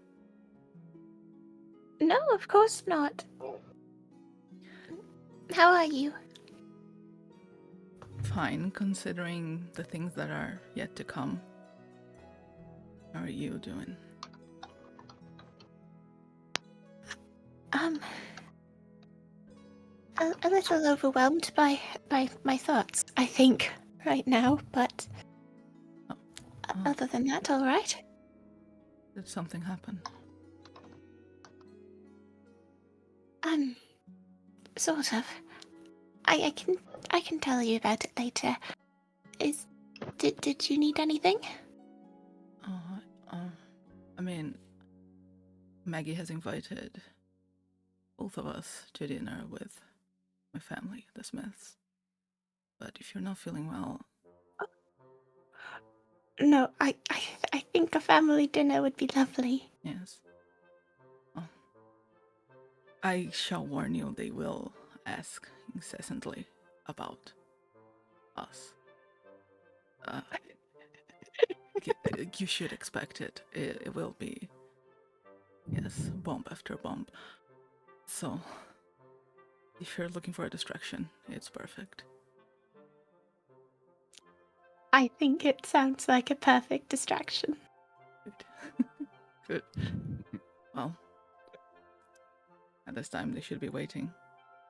No, of course not. How are you? Fine, considering the things that are yet to come. How are you doing? A little overwhelmed by my thoughts, I think, right now, but other than that, all right. Did something happen? Sort of. I can tell you about it later. Did you need anything? I mean, Maggie has invited both of us to dinner with my family, the Smiths. But if you're not feeling well, No, I think a family dinner would be lovely. yes. Oh. I shall warn you, they will ask incessantly about us. You should expect it. It will be Yes, bomb after bomb. So, if you're looking for a distraction, it's perfect. I think it sounds like a perfect distraction. Good. Good. Well, at this time they should be waiting.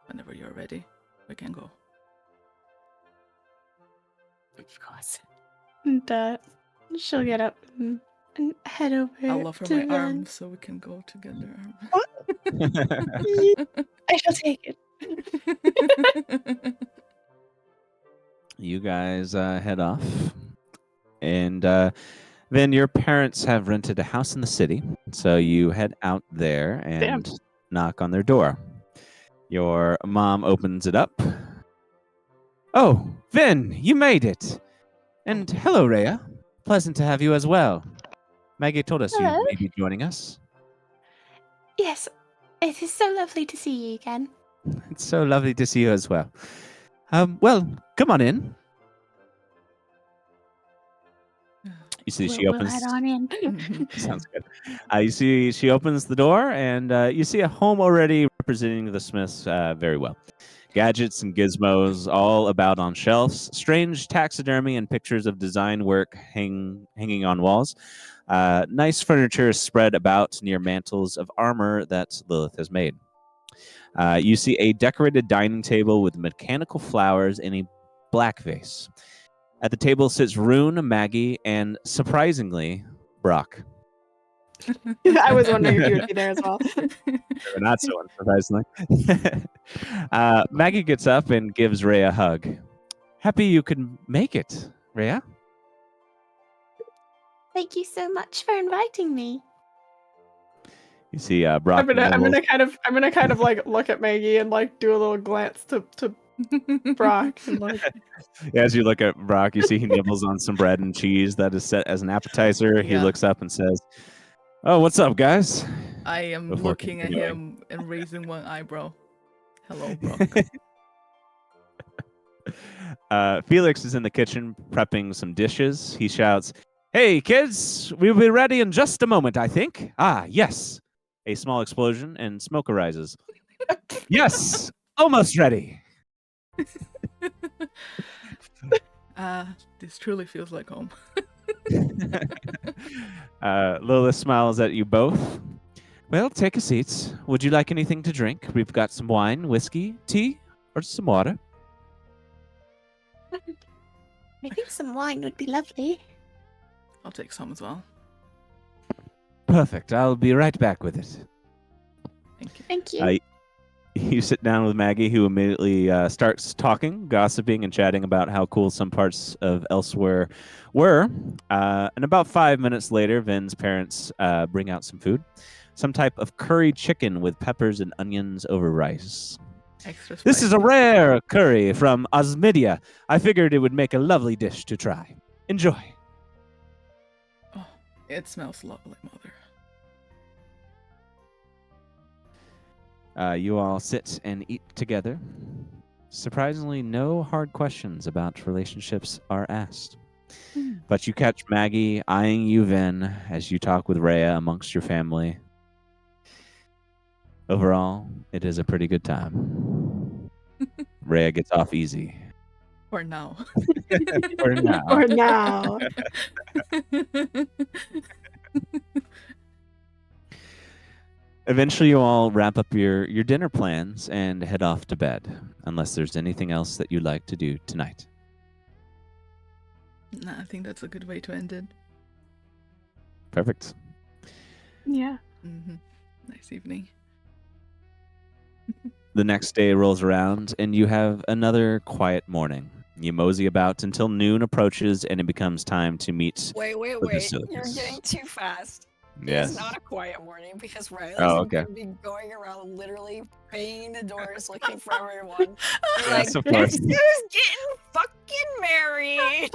Whenever you're ready, we can go. Of course. And she'll get up and head over I'll offer to my Ven. arm so we can go together. I shall take it. You guys head off. And then your parents have rented a house in the city. So you head out there and knock on their door. Your mom opens it up. Oh, Vin, you made it. And hello, Rhea. Pleasant to have you as well. Maggie told us Hello. you may be joining us. Yes, it is so lovely to see you again. It's so lovely to see you as well. Well, come on in. You see, she We'll opens. head on in. Sounds good. You see, she opens the door, and you see a home already representing the Smiths very well. Gadgets and gizmos all about on shelves, strange taxidermy and pictures of design work hanging on walls. Nice furniture spread about near mantles of armor that Lilith has made. You see a decorated dining table with mechanical flowers in a black vase. At the table sits Rune, Maggie, and surprisingly, Brock. I was wondering if you would be there as well. Or not so unsurprisingly. Maggie gets up and gives Rhea a hug. Happy you could make it, Rhea. Thank you so much for inviting me. You see, Brock. I'm gonna kind of like look at Maggie and like do a little glance to Brock and like. As you look at Brock, you see he nibbles on some bread and cheese that is set as an appetizer. He Yeah. looks up and says, "Oh, what's up, guys?" I am Before looking at continuing. him and raising one eyebrow. Hello, bro. Felix is in the kitchen prepping some dishes. He shouts, "Hey, kids, we'll be ready in just a moment, I think." Ah, yes. A small explosion and smoke arises. Yes, almost ready. This truly feels like home. Lilith smiles at you both. Well, take a seat. Would you like anything to drink? We've got some wine, whiskey, tea, or some water. I think some wine would be lovely. I'll take some as well. Perfect. I'll be right back with it. Thank you. Thank you. You sit down with Maggie, who immediately starts talking, gossiping, and chatting about how cool some parts of Elsewhere were. And about 5 minutes later, Vin's parents bring out some food. Some type of curry chicken with peppers and onions over rice. Extra spicy. This is a rare curry from Osmidia. I figured it would make a lovely dish to try. Enjoy. Oh, it smells lovely, mother. You all sit and eat together. Surprisingly, no hard questions about relationships are asked. But you catch Maggie eyeing you, Vin, as you talk with Rhea amongst your family. Overall, it is a pretty good time. Rhea gets off easy. For now. For now. For now. Eventually, you all wrap up your dinner plans and head off to bed, unless there's anything else that you'd like to do tonight. Nah, I think that's a good way to end it. Perfect. Yeah. Mm-hmm. Nice evening. The next day rolls around, and you have another quiet morning. You mosey about until noon approaches, and it becomes time to meet. Wait. the You're Basilicus. getting too fast. Yes. It's not a quiet morning because Riley's Oh, okay. gonna be going around literally banging the doors looking for everyone. Yes, of Guess course. who's getting fucking married?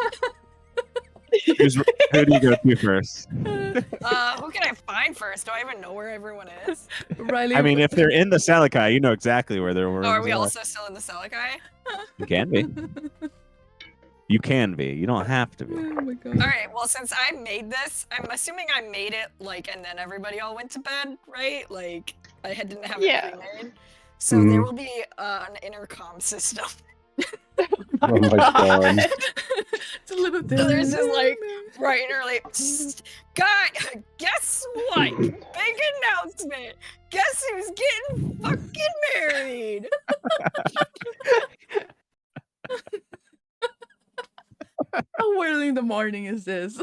Who do you go to first? Who can I find first? Do I even know where everyone is? Riley. I mean, if they're in the Salakai, you know exactly where they're. Oh, are we also still in the Salakai? You can be. You can be. You don't have to be. Oh my god. All right. Well, since I made this, I'm assuming I made it like, and then everybody all went to bed, right? Like, didn't have Yeah. it pre-made. So there will be an intercom system. Oh my god. It's a little So there's just like bright and early. God, guess what? Big announcement. Guess who's getting fucking married? How early in the morning is this?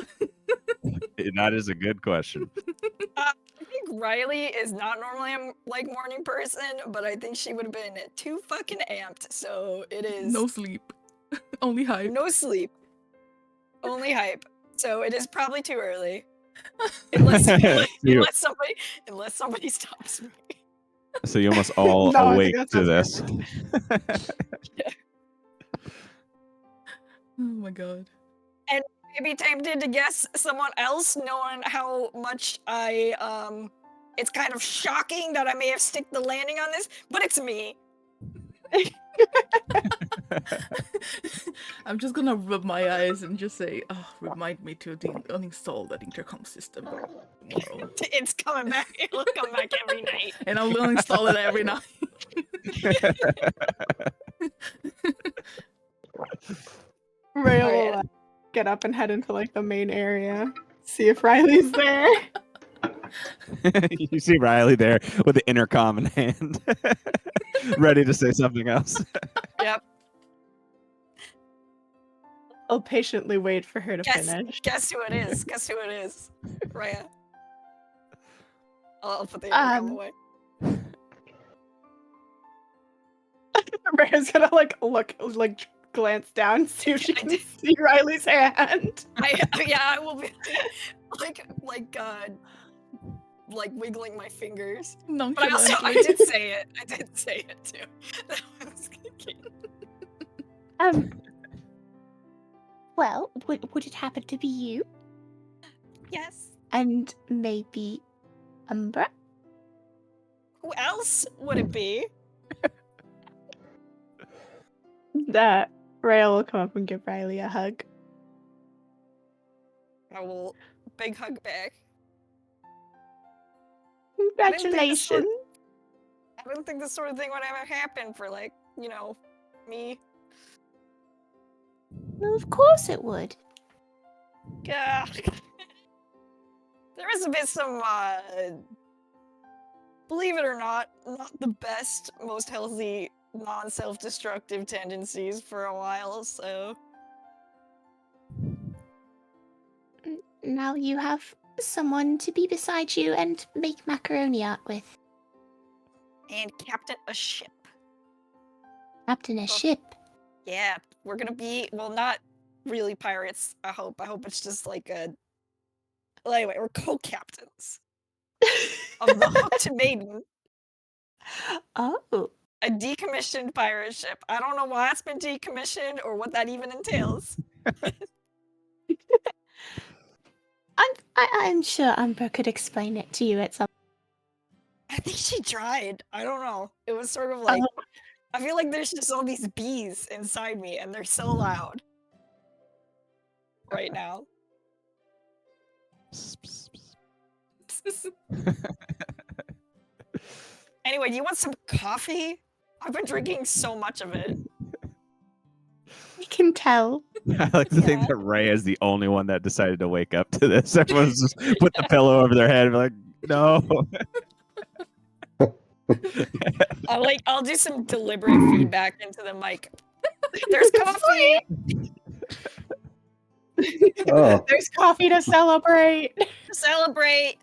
That is a good question. I think Riley is not normally a like morning person, but I think she would have been too fucking amped. So it is No sleep. Only hype. no sleep, only hype. So it is probably too early, unless somebody stops me. So you almost all No, I think awake that to sounds this. Oh my god. Maybe tempted to guess someone else, knowing how much it's kind of shocking that I may have stick the landing on this, but it's me. I'm just gonna rub my eyes and just say, oh, remind me to uninstall that intercom system tomorrow. It's coming back. It'll come back every night. And I'll uninstall it every night. Ray will Alright. get up and head into like the main area, see if Riley's there. You see Riley there with the intercom in hand, ready to say something else. Yep. I'll patiently wait for her to finish. Guess who it is? Guess who it is? Rhea. I'll put the intercom away. Raya's gonna like glance down, see if she can see Riley's hand. I will be like wiggling my fingers. But I did say it. I did say it too. That was Well, would it happen to be you? Yes. And maybe Umbra? Who else would it be? That Raya will come up and give Riley a hug. I will big hug back. Congratulations. I didn't think this sort of thing would ever happen for like, me. Well, of course it would. Yeah. There has been some, believe it or not the best, most healthy, non-self-destructive tendencies for a while, so. Now you have someone to be beside you and make macaroni art with. And captain a ship. Captain a ship. Yeah, we're gonna be, well, not really pirates, I hope. I hope it's just like a. Well, anyway, we're co-captains of the Hooked Maiden, Oh. a decommissioned pirate ship. I don't know why it's been decommissioned or what that even entails. I'm sure Umbra could explain it to you at some. I think she tried. I don't know. It was sort of like, I feel like there's just all these bees inside me and they're so loud right now. Anyway, do you want some coffee? I've been drinking so much of it. You can tell. I like to think that Ray is the only one that decided to wake up to this. Everyone's just put the pillow over their head and be like, no. I'll do some deliberate feedback into the mic. There's coffee! Oh. There's coffee to celebrate. Celebrate!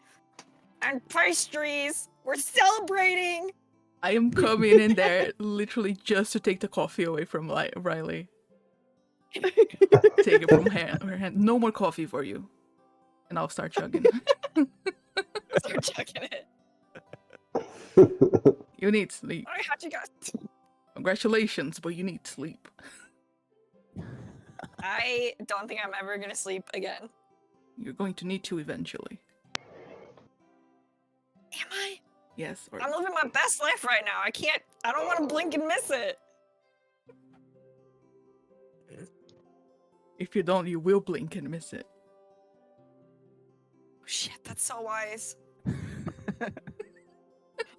And pastries! We're celebrating! I am coming in there literally just to take the coffee away from Riley. Take it from her hand. No more coffee for you. And I'll start chugging. Start chugging it. You need sleep. Alright, how'd you guys? Congratulations, but you need sleep. I don't think I'm ever gonna sleep again. You're going to need to eventually. Am I? Yes. Or... I'm living my best life right now. I don't want to blink and miss it. If you don't, you will blink and miss it. Shit, that's so wise.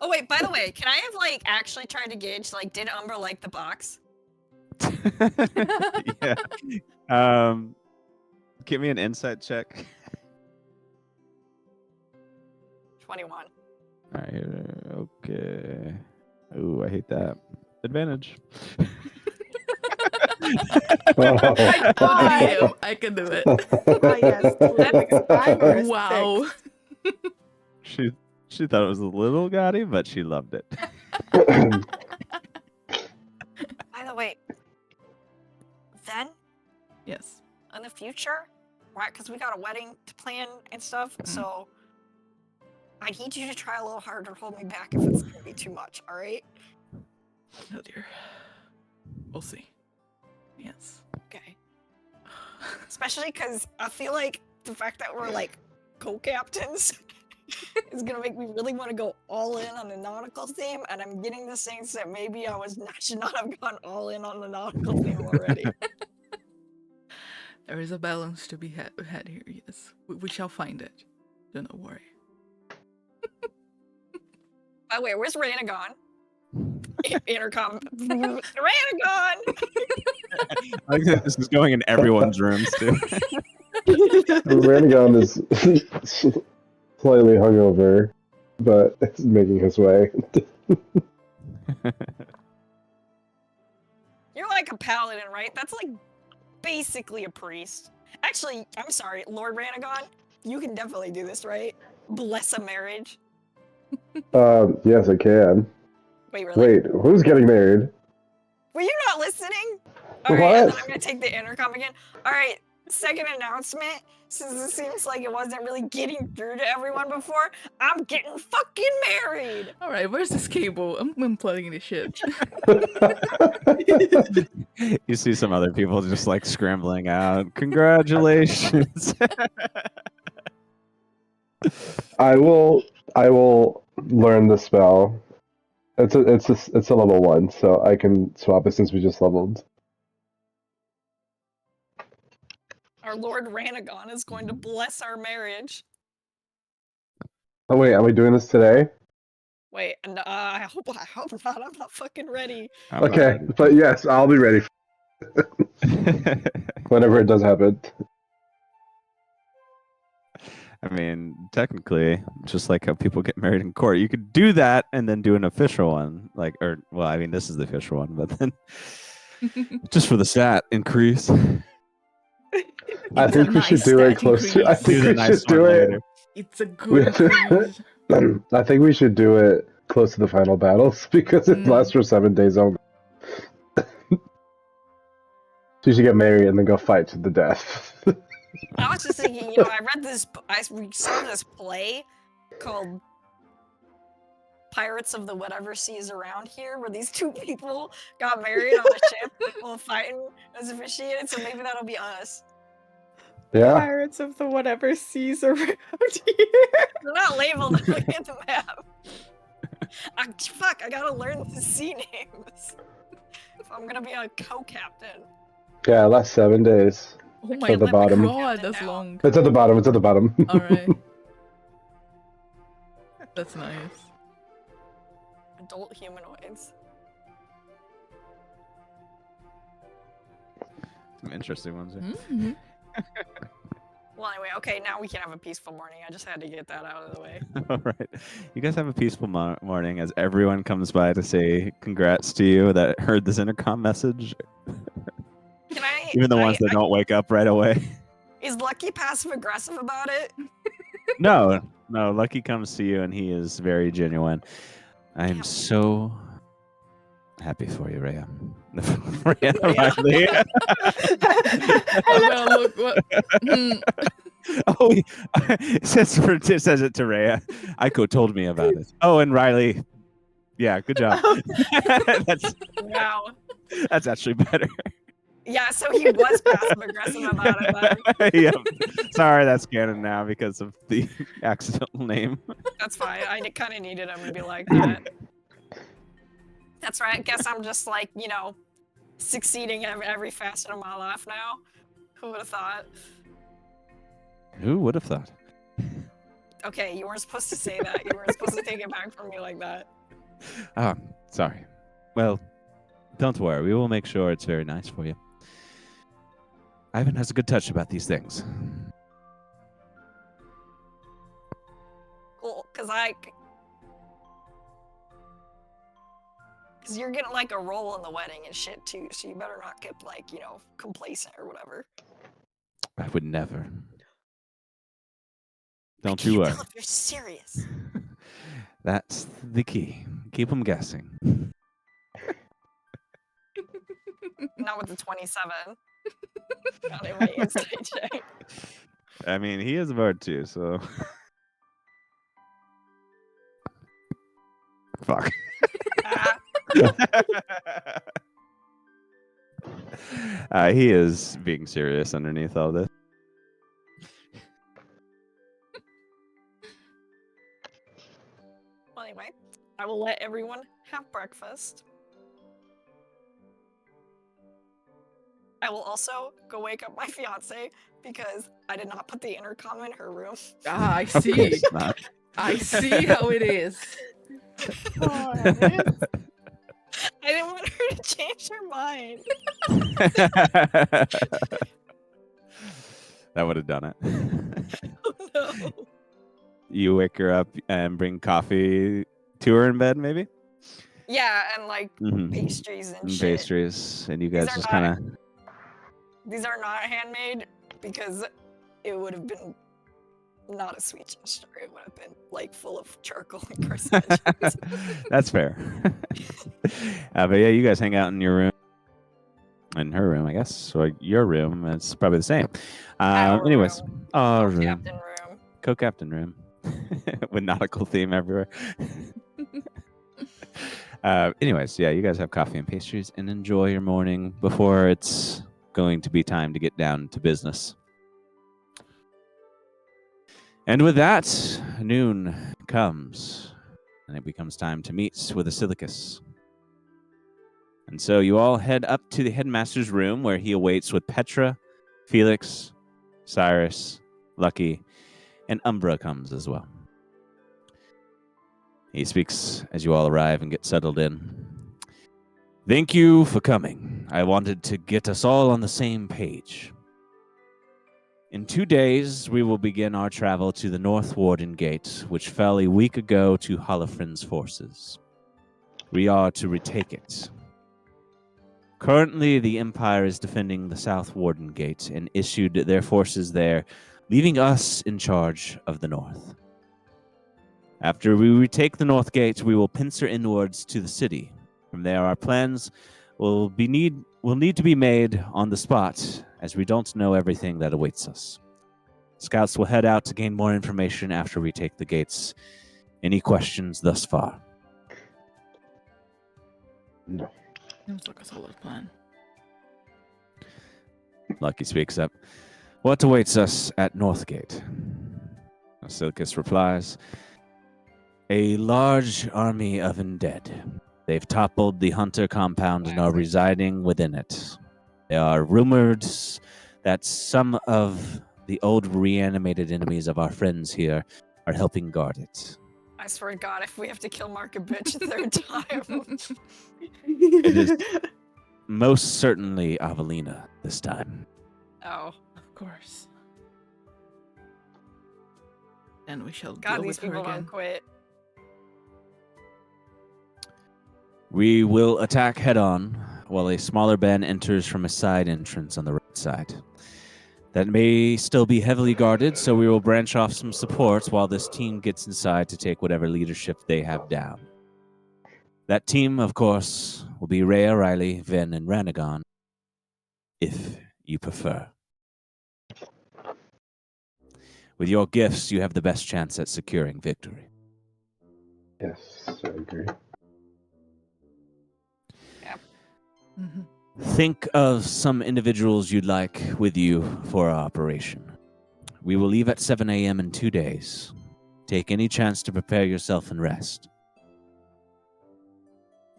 Oh wait, by the way, can I have like actually tried to gauge like did Umber like the box? Yeah. Give me an insight check. 21. All right. Okay. Ooh, I hate that. Advantage. I can do it. Ah, yes. Athletics 5 or a Wow. 6? She thought it was a little gaudy, but she loved it. By the way, then Yes. in the future, right? Because we got a wedding to plan and stuff, so I need you to try a little harder to hold me back if it's gonna be too much. All right? Oh dear. We'll see. Yes. Okay. Especially because I feel like the fact that we're like co-captains is gonna make me really want to go all in on the nautical theme, and I'm getting the sense that maybe should not have gone all in on the nautical theme already. There is a balance to be had here, yes. We shall find it. Do not worry. By the way, where's Raina gone? Intercom. Raina gone! I think that this is going in everyone's rooms too. Ranagon is slightly hungover, but it's making his way. You're like a paladin, right? That's like basically a priest. Actually, I'm sorry, Lord Ranagon, you can definitely do this, right? Bless a marriage. Yes, I can. Wait, really? Wait, who's getting married? Were you not listening? All right, and then What? I'm gonna take the intercom again. All right, second announcement. Since it seems like it wasn't really getting through to everyone before, I'm getting fucking married. All right, where's this cable? I'm unplugging this shit. You see some other people just like scrambling out. Congratulations. I will learn the spell. It's a level 1, so I can swap it since we just leveled. Our Lord Ranagon is going to bless our marriage. Oh wait, are we doing this today? Wait, and I hope not. I'm not fucking ready. Okay, but yes, I'll be ready whenever it does happen. I mean, technically, just like how people get married in court, you could do that and then do an official one. Well, I mean, this is the official one, but then just for the stat increase. I think we should do it closer. I think we should do it. It's a good increase. I think we should do it close to the final battles because it lasts for 7 days only. So you should get married and then go fight to the death. I was just thinking, we saw this play called Pirates of the Whatever Seas Around Here, where these two people got married on a ship while fighting as officiated, so maybe that'll be us. Yeah. Pirates of the whatever seas around here. They're not labeled in the map. Fuck, I gotta learn the sea names. If I'm gonna be a co-captain. Yeah, last 7 days. Oh my at the bottom. god, that's long. It's at the bottom. It's at the bottom. Alright. That's nice. Adult humanoids. Some interesting ones. Mm-hmm. Well, anyway, okay, now we can have a peaceful morning. I just had to get that out of the way. All right. You guys have a peaceful morning as everyone comes by to say congrats to you that heard this intercom message. Can I? Even the ones that don't wake up right away. Is Lucky passive aggressive about it? No. Lucky comes to you and he is very genuine. I'm Damn. so happy for you, Rhea. Rhea, Riley. Well, look what. Oh, it says it to Rhea. Aiko told me about it. Oh, and Riley. Yeah, good job. Wow. That's actually better. Yeah, so he was passive aggressive about it. Then. Yep. Sorry, that's canon now because of the accidental name. That's fine. I kind of needed him to be like that. That's right. I guess I'm just like, succeeding in every facet of my life now. Who would have thought? Who would have thought? Okay, you weren't supposed to say that. You weren't supposed to take it back from me like that. Oh, sorry. Well, don't worry. We will make sure it's very nice for you. Ivan has a good touch about these things. Cool, because you're getting like a role in the wedding and shit too, so you better not get like, complacent or whatever. I would never. I Don't can't you worry. tell if you're serious. That's the key. Keep them guessing. Not with the 27. Not in my insight check. I mean, he is a bard too, so. Fuck. Ah, He is being serious underneath all this. well, anyway, I will let everyone have breakfast. I will also go wake up my fiance because I did not put the intercom in her room. Ah, I Of see. course not. I see how it is. Oh, man. I didn't want her to change her mind. That would have done it. Oh no. You wake her up and bring coffee to her in bed, maybe? Yeah, and like Mhm. pastries and And shit. pastries, and you guys are just not- kind of. These are not handmade because it would have been not a sweet gesture. It would have been like full of charcoal and carcinogens. That's fair. But yeah, you guys hang out in your room. In her room, I guess, or your room. It's probably the same. Our Anyways, room. our room, Captain room. co-captain room, with nautical theme everywhere. Anyways, yeah, you guys have coffee and pastries and enjoy your morning before it's going to be time to get down to business. And with that, noon comes, and it becomes time to meet with Asilicus. And so you all head up to the headmaster's room where he awaits with Petra, Felix, Cyrus, Lucky, and Umbra comes as well. He speaks as you all arrive and get settled in. Thank you for coming. I wanted to get us all on the same page. In 2 days, we will begin our travel to the North Warden Gate, which fell a week ago to Holofrin's forces. We are to retake it. Currently, the Empire is defending the South Warden Gate and issued their forces there, leaving us in charge of the North. After we retake the North Gate, we will pincer inwards to the city. From there, our plans will need to be made on the spot, as we don't know everything that awaits us. Scouts will head out to gain more information after we take the gates. Any questions thus far? No. Seems like a solid plan. Lucky speaks up. What awaits us at Northgate? Asilicus replies, a large army of undead. They've toppled the Hunter compound and are residing within it. There are rumors that some of the old reanimated enemies of our friends here are helping guard it. I swear to God, if we have to kill Mark a bitch a third time. It is most certainly Avelina this time. Oh, Of course. And we shall God, deal these with her people again. don't quit. We will attack head-on while a smaller band enters from a side entrance on the right side. That may still be heavily guarded, so we will branch off some support while this team gets inside to take whatever leadership they have down. That team, of course, will be Rhea, Riley, Ven, and Ranagon, if you prefer. With your gifts, you have the best chance at securing victory. Yes, I agree. Mm-hmm. Think of some individuals you'd like with you for our operation. We will leave at 7 a.m. in 2 days. Take any chance to prepare yourself and rest.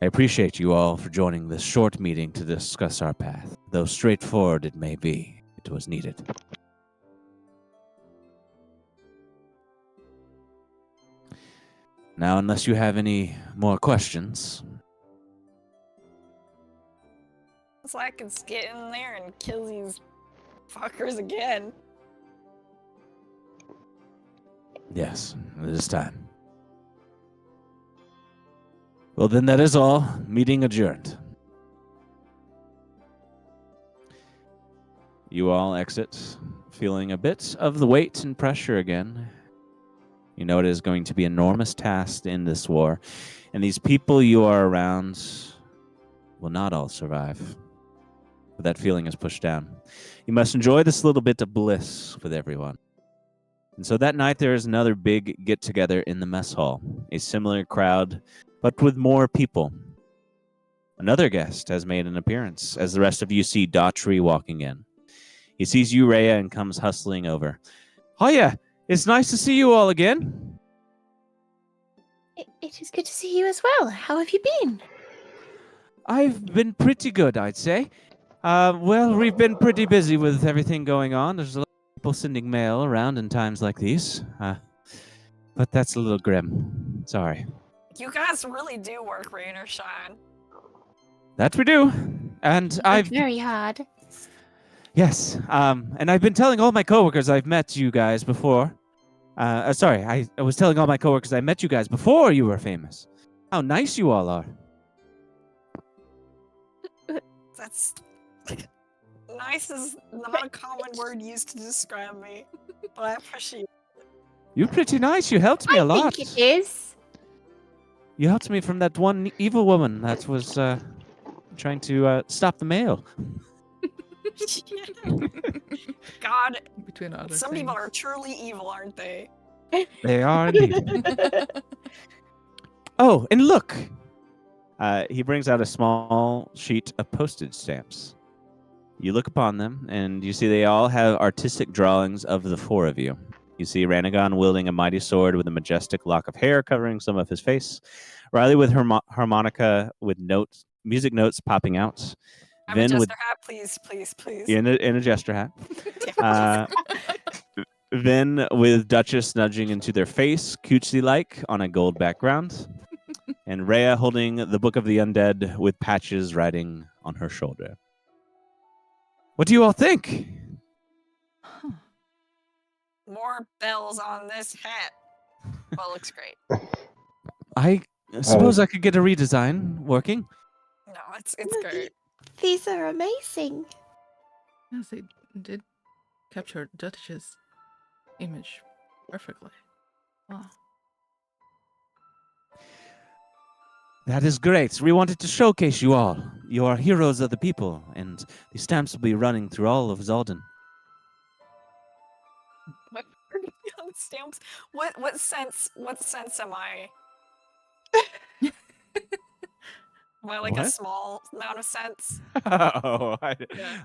I appreciate you all for joining this short meeting to discuss our path. Though straightforward it may be, it was needed. Now, unless you have any more questions, So I can get in there and kill these fuckers again. yes, it is time. Well, then that is all. Meeting adjourned. You all exit, feeling a bit of the weight and pressure again. You know it is going to be an enormous task in this war, and these people you are around will not all survive. But that feeling is pushed down. You must enjoy this little bit of bliss with everyone. And so that night there is another big get-together in the mess hall, a similar crowd, but with more people. Another guest has made an appearance, as the rest of you see Daughtry walking in. He sees you, Rhea, and comes hustling over. Hiya! It's nice to see you all again. It is good to see you as well. How have you been? I've been pretty good, I'd say. Well, we've been pretty busy with everything going on. There's a lot of people sending mail around in times like these. But that's a little grim. Sorry. You guys really do work rain or shine. That we do. And I've... Very hard. Yes. And I've been telling all my coworkers I've met you guys before. Sorry, I was telling all my coworkers I met you guys before you were famous. How nice you all are. That's nice is not a common word used to describe me, but I appreciate it. You're pretty nice. You helped me a lot. I think it is. You helped me from that one evil woman that was trying to stop the mail. God, Between other some things. people are truly evil, aren't they? They are indeed. Oh, and look! He brings out a small sheet of postage stamps. You look upon them, and you see they all have artistic drawings of the four of you. You see Ranagon wielding a mighty sword with a majestic lock of hair covering some of his face. Riley with harmonica with music notes popping out. I'm a Vin jester with hat, please. in a jester hat. Yeah, Vin with Duchess nudging into their face, cutesy-like, on a gold background. And Rhea holding the Book of the Undead with patches riding on her shoulder. What do you all think? More bells on this hat. Well, looks great. I suppose I could get a redesign working. No, it's great. These are amazing. Yes, they did capture Duchess's image perfectly. Wow. That is great. We wanted to showcase you all. You are heroes of the people, and the stamps will be running through all of Zalden. What on stamps? What sense am I? Am I like a What? small amount of sense? Oh, I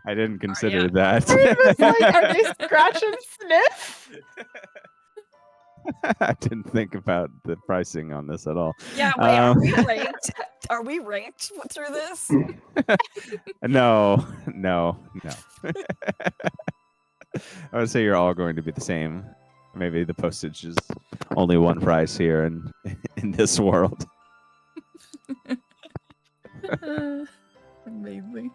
didn't consider that. It was like, are they scratch and sniff? I didn't think about the pricing on this at all. Yeah, wait, are we ranked? Are we ranked through this? No. I would say you're all going to be the same. Maybe the postage is only one price here in this world. Amazing.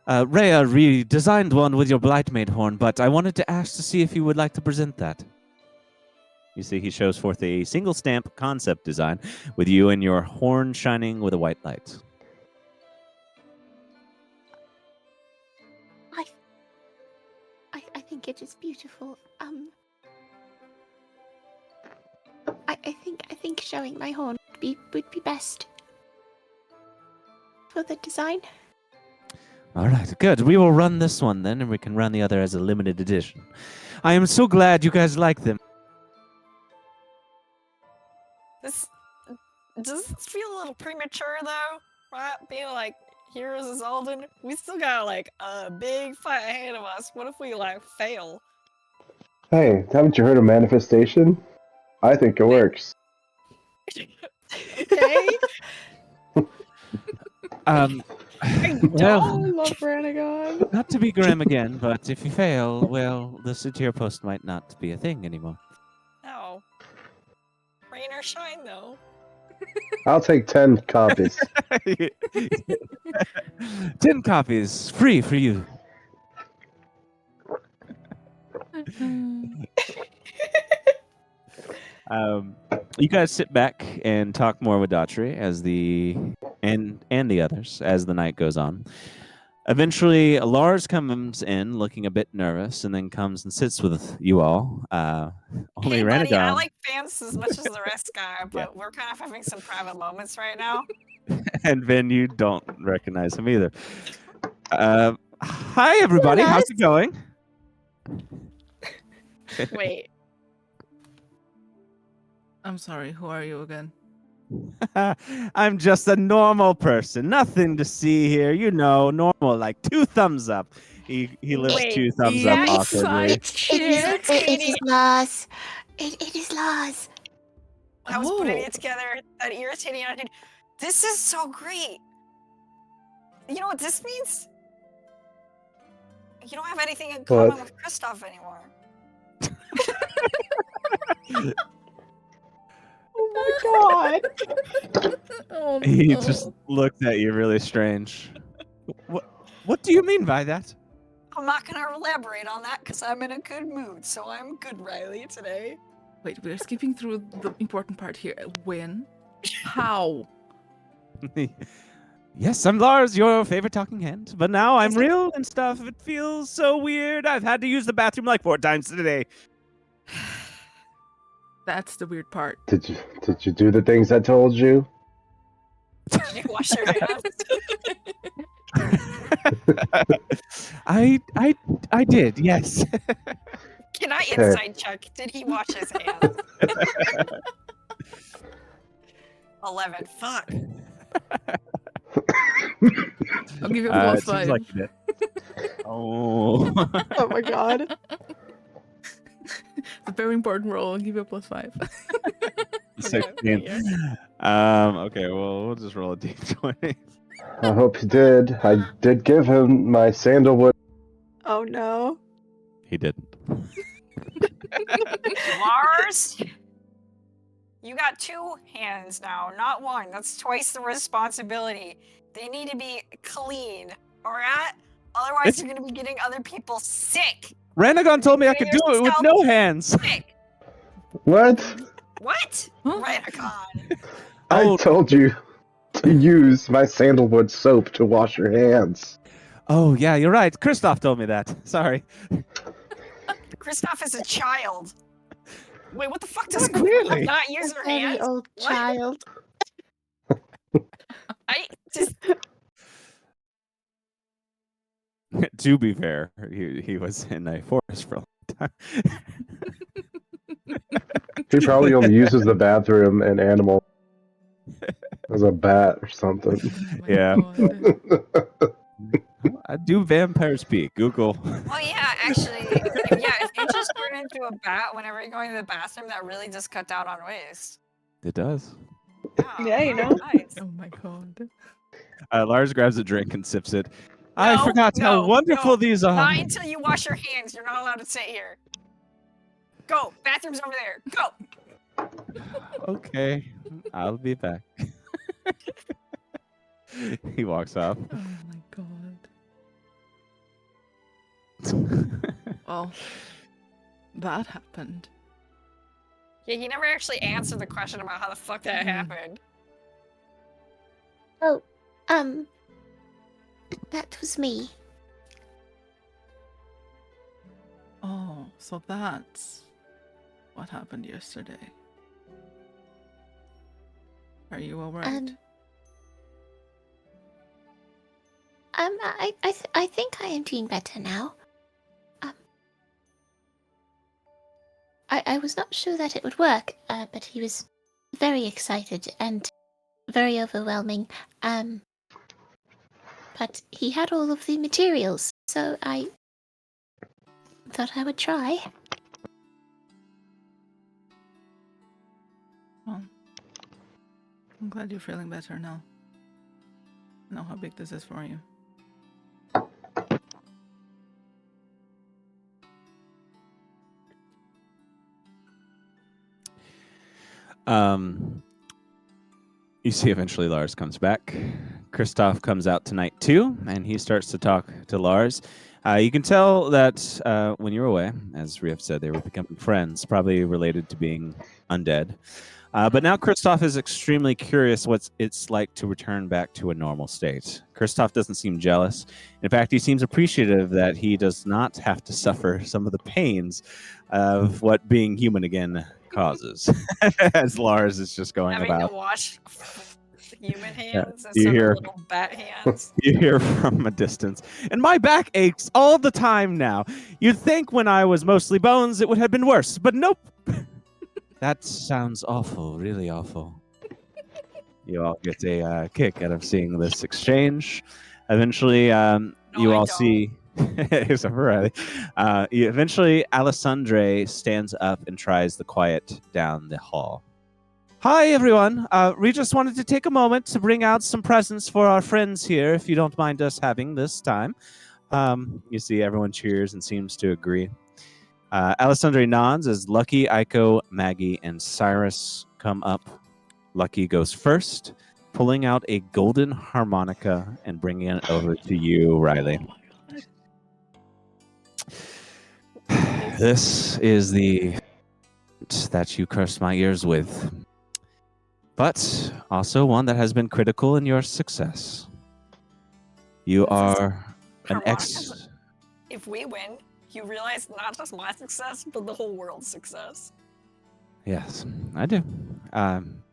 Rhea redesigned one with your Blightmaid horn, but I wanted to ask to see if you would like to present that. You see, he shows forth a single stamp concept design with you and your horn shining with a white light. I think it is beautiful. I think showing my horn would be best for the design. All right, good. We will run this one then, and we can run the other as a limited edition. I am so glad you guys like them. Does this feel a little premature though? Right? Being like heroes of Zalden? We still got like a big fight ahead of us. What if we like fail? Hey, haven't you heard of manifestation? I think it works. Okay. Well, I love Ranagon. not to be grim again, but if you fail, well, the secure post might not be a thing anymore. No. Rain or shine, though. I'll take 10 copies. 10 copies, free for you. You guys sit back and talk more with Daughtry as and the others as the night goes on. Eventually, Lars comes in looking a bit nervous and then comes and sits with you all. Only Hey, buddy, I Ranagon like Vance as much as the rest guy, but we're kind of having some private moments right now. and Vin, you don't recognize him either. Hi, everybody. Hello, How's Lars. it going? Wait. I'm sorry, who are you again? I'm just a normal person. Nothing to see here. You know, normal, like 2 thumbs up. He lifts Wait, 2 thumbs up awkwardly. It is Lars. It is Lars. I was putting Oh. it together, that irritating attitude. This is so great. You know what this means? You don't have anything in common What? with Kristoff anymore. Oh my god. Oh, He no. just looked at you really strange. What do you mean by that? I'm not going to elaborate on that because I'm in a good mood, so I'm good, Riley, today. Wait, we're skipping through the important part here. When? How? Yes, I'm Lars, your favorite talking hand. But now I'm Is it- real and stuff. It feels so weird. I've had to use the bathroom like 4 times today. That's the weird part. Did you do the things I told you? Did you wash your hands? I did, yes. Can I Okay. insight check? Did he wash his hands? 11. Fuck. I'll give you a It plus seems 5. like you did. Oh. Oh my god. It's a very important role. I'll give you a plus 5. 16. yeah. Okay, well, we'll just roll a d20. I hope you did. I did give him my sandalwood. Oh no. He didn't. Lars, you got 2 hands now, not 1. That's twice the responsibility. They need to be clean, alright? Otherwise, you're going to be getting other people sick. Ranagon told me I could do it with no hands. Sick. What? What? Huh? Ranagon. Oh. I told you to use my sandalwood soap to wash your hands. Oh, yeah, you're right. Kristoff told me that. Sorry. Kristoff is a child. Wait, what the fuck does What, really? not use her Very hands? old What? child. I just To be fair, he was in a forest for a long time. He probably only uses the bathroom and animal as a bat or something. Oh my Yeah. God. I do vampire speak. Google. Oh yeah, actually, if you just turn into a bat whenever you're going to the bathroom, that really does cut down on waste. It does. Yeah, you know. Nice. Oh my God. Lars grabs a drink and sips it. I No, forgot how no, wonderful no. these are. Not until you wash your hands. You're not allowed to sit here. Go. Bathroom's over there. Go. Okay, I'll be back. He walks off. Oh my God. Well, that happened. Yeah, he never actually answered the question about how the fuck that Mhm. happened. Oh, that was me. Oh, so that's what happened yesterday. Are you alright? I think I am doing better now. I was not sure that it would work, but he was very excited and very overwhelming. But he had all of the materials, so I thought I would try. Well, I'm glad you're feeling better now. know how big this is for you. You see eventually Lars comes back. Kristoff comes out tonight too, and he starts to talk to Lars. You can tell that when you were away, as Rief said, they were becoming friends, probably related to being undead. But now Kristoff is extremely curious what it's like to return back to a normal state. Kristoff doesn't seem jealous. In fact, he seems appreciative that he does not have to suffer some of the pains of what being human again causes. As Lars is just going Having about. to wash human hands you instead hear- of little bat hands. You hear from a distance, and my back aches all the time now. You'd think when I was mostly bones it would have been worse, but nope. That sounds awful, really awful. You all get a kick out of seeing this exchange. Eventually, you I all don't. see, except for Riley. Eventually, Alessandre stands up and tries the quiet down the hall. Hi, everyone. We just wanted to take a moment to bring out some presents for our friends here, if you don't mind us having this time. You see everyone cheers and seems to agree. Alessandre nods as Lucky, Aiko, Maggie, and Cyrus come up. Lucky goes first, pulling out a golden harmonica and bringing it over to you, Riley. This is the that you cursed my ears with, but also one that has been critical in your success. You are an Harmonicas. If we win, you realize not just my success, but the whole world's success. Yes, I do.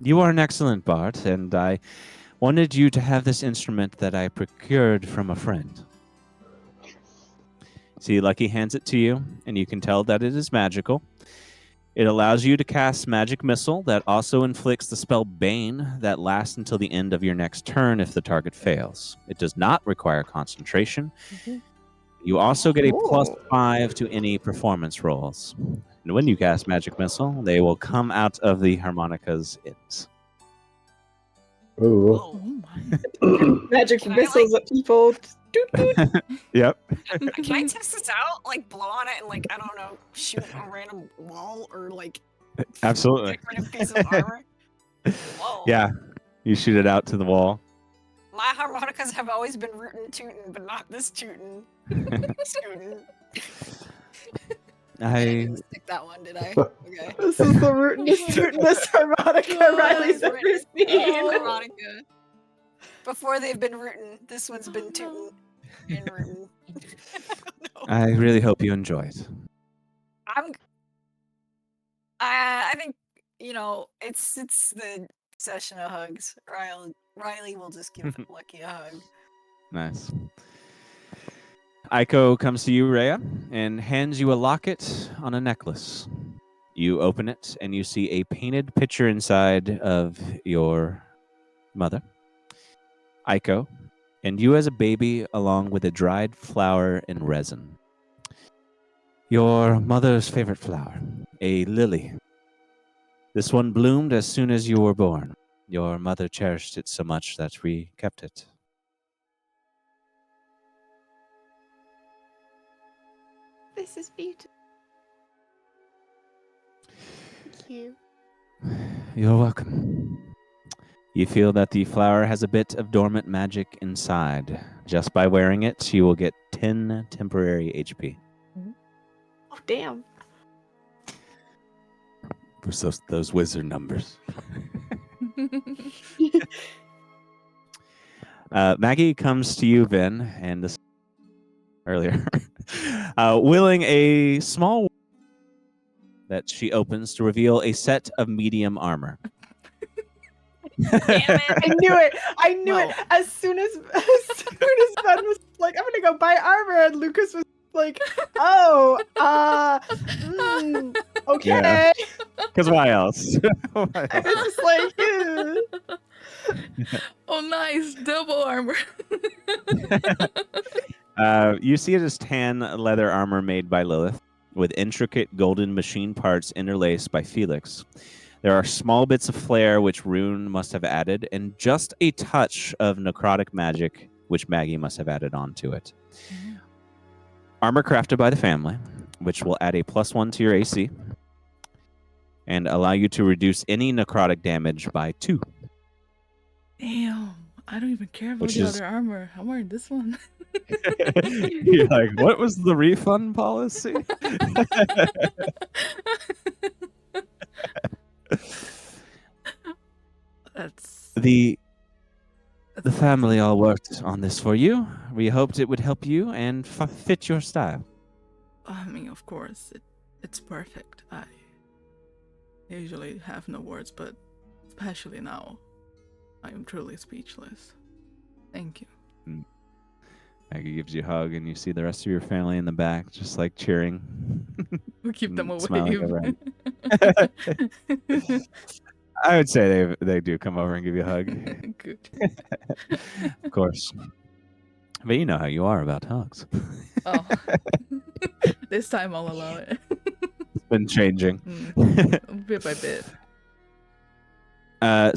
You are an excellent bard, and I wanted you to have this instrument that I procured from a friend. See, Lucky hands it to you, and you can tell that it is magical. It allows you to cast Magic Missile that also inflicts the spell Bane that lasts until the end of your next turn if the target fails. It does not require concentration. You also get a +5 to any performance rolls. And when you cast Magic Missile, they will come out of the harmonica's ends. Ooh. Oh my. Magic Can I, missiles at people. Doot, doot. Yep. Can I test this out? Like blow on it and like I don't know, shoot a random wall or like Absolutely. decorative piece of armor? Whoa. Yeah. You shoot it out to the wall. My harmonicas have always been rootin' tootin', but not this tootin'. Scootin'. I didn't stick that one, did I? Okay. This is the rootinest harmonica Riley's ever seen. Harmonica. Before they've been rootin', this one's been tootin' and rootin'. I really hope you enjoy it. I think it's the session of hugs. Riley will just give Lucky a hug. Nice. Aiko comes to you, Rhea, and hands you a locket on a necklace. You open it, and you see a painted picture inside of your mother, Aiko, and you as a baby, along with a dried flower and resin. Your mother's favorite flower, a lily. This one bloomed as soon as you were born. Your mother cherished it so much that we kept it. This is beautiful. Thank you. You're welcome. You feel that the flower has a bit of dormant magic inside. Just by wearing it, you will get 10 temporary HP. Oh, damn. For those wizard numbers. Maggie comes to you, Vin, and this earlier, willing a small that she opens to reveal a set of medium armor. Damn it. I knew it. As soon as Ben was like, I'm gonna go buy armor, and Lucas was like, oh, okay. Because why else? I was just like, ew. Oh, nice. Double armor. You see it as tan leather armor made by Lilith, with intricate golden machine parts interlaced by Felix. There are small bits of flair which Rune must have added, and just a touch of necrotic magic which Maggie must have added onto it. Armor crafted by the family, which will add a +1 to your AC and allow you to reduce any necrotic damage by 2. Damn, I don't even care about Which the is- other armor. I'm wearing this one. You're like, what was the refund policy? That's The that's family all worked on this for you. We hoped it would help you and fit your style. I mean, of course, it's perfect. I usually have no words, but especially now, I am truly speechless. Thank you. Maggie gives you a hug, and you see the rest of your family in the back, just like cheering. We keep them and away. smiling around. I would say they do come over and give you a hug, Good. of course. But you know how you are about hugs. Oh, this time I'll allow it. It's been changing. Bit by bit.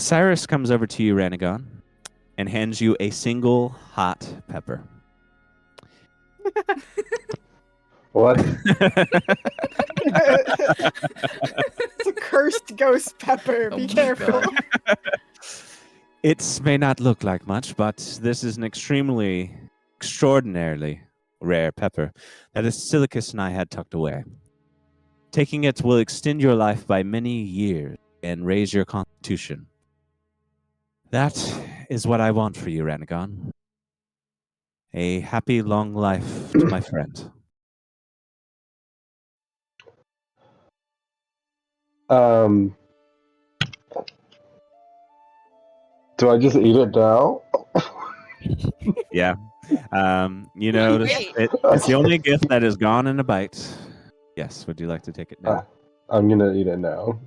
Cyrus comes over to you, Ranagon, and hands you a single hot pepper. What? It's a cursed ghost pepper. Oh Be my careful. God. It may not look like much, but this is an extraordinarily rare pepper that Silicus and I had tucked away. Taking it will extend your life by many years and raise your constitution. That is what I want for you, Ranagon. A happy, long life to my friend. Do I just eat it now? Yeah. You know, Wait. it's the only gift that is gone in a bite. Yes, would you like to take it now? I'm gonna eat it now.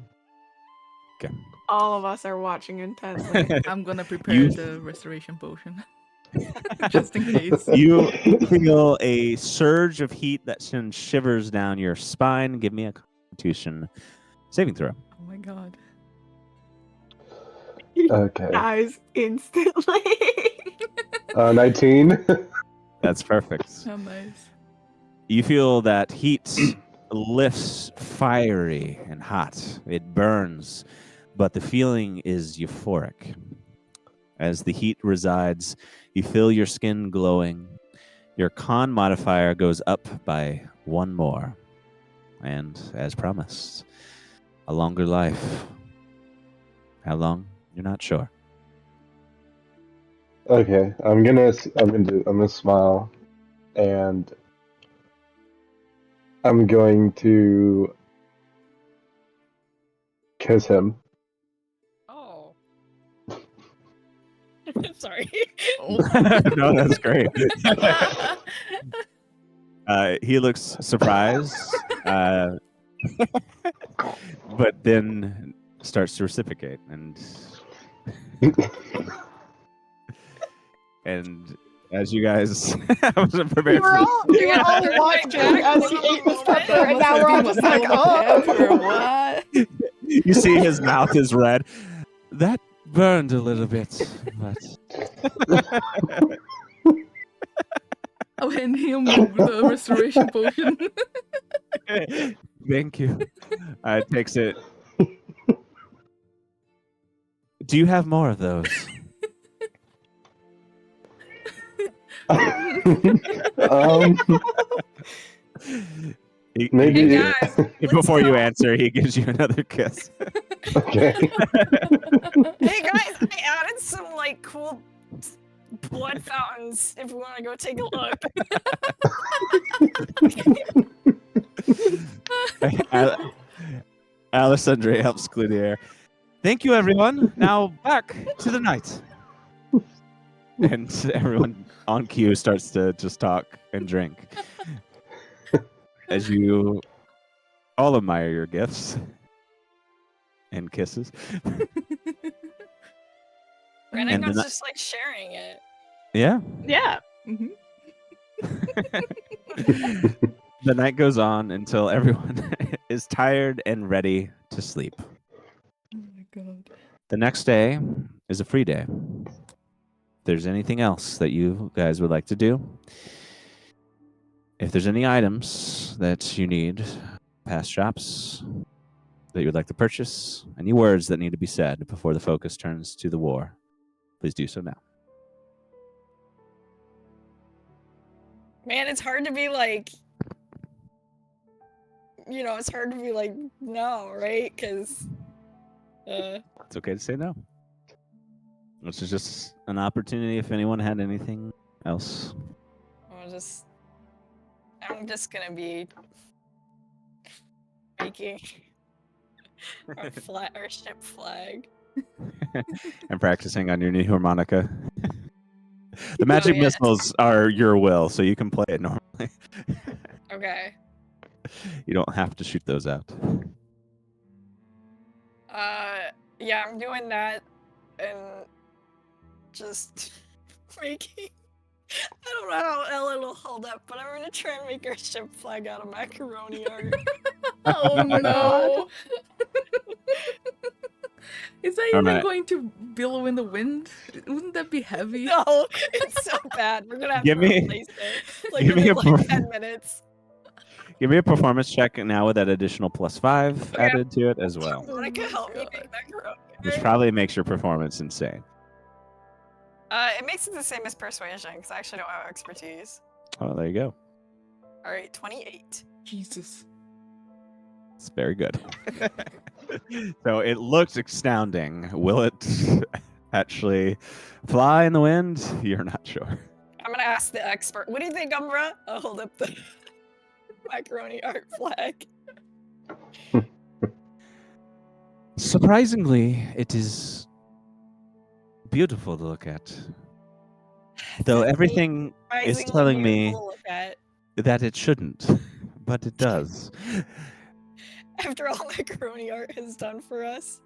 Okay. All of us are watching intently. I'm gonna prepare You- the restoration potion. Just in case. You feel a surge of heat that sends shivers down your spine. Give me a constitution saving throw. Oh my god. He Okay. dies instantly. 19. That's perfect. How nice. You feel that heat lifts fiery and hot. It burns, but the feeling is euphoric. As the heat resides, you feel your skin glowing. Your con modifier goes up by 1 more. And as promised, a longer life. How long? You're not sure. Okay, I'm gonna smile, and I'm going to kiss him. Oh. Sorry. No, that's great. He looks surprised, but then starts to reciprocate, and as you guys, I wasn't We prepared were for all, this. we were all watching as he ate this pepper, and now we're all just like, oh. Pepper, what? You see his mouth is red. That burned a little bit, but I'll hand him the restoration potion. thank you. Takes it. Do you have more of those? He- Maybe. Hey guys, Before you go. answer, he gives you another kiss. Okay. Hey guys, I added some like cool blood fountains if we want to go take a look. Alessandre helps clear the air. Thank you, everyone. Now back to the night. And everyone on cue starts to just talk and drink. As you all admire your gifts and kisses. And Renegades then- just like sharing it. Yeah. Yeah. Mhm. The night goes on until everyone is tired and ready to sleep. god. The next day is a free day. If there's anything else that you guys would like to do, if there's any items that you need, past shops that you would like to purchase, any words that need to be said before the focus turns to the war, please do so now. Man, it's hard to be like, it's hard to be like, no, right? Because, It's okay to say no. This is just an opportunity if anyone had anything else. I'm just gonna be making our ship flag. And practicing on your new harmonica. The magic yeah. missiles are your will, so you can play it normally. Okay. You don't have to shoot those out. Yeah, I'm doing that and just making. I don't know how Ellen will hold up, but I'm gonna try and make our ship flag out of macaroni art. Oh my no! Is that All even right. going to billow in the wind? Wouldn't that be heavy? No, it's so bad. We're gonna have Give to me- replace it. Like give me within a like 10 minutes. Give me a performance check now with that additional +5 Okay. added to it as well, Monica, my help me God. make macaroni which art. probably makes your performance insane. It makes it the same as persuasion because I actually don't have expertise. Oh, there you go. All right, 28. Jesus. It's very good. So it looks astounding. Will it actually fly in the wind? You're not sure. I'm gonna ask the expert. What do you think, Umbra? I'll hold up the macaroni art flag. Surprisingly, it is beautiful to look at. Though everything is Surprisingly telling me beautiful to look at. that it shouldn't, but it does. After all macaroni art has done for us.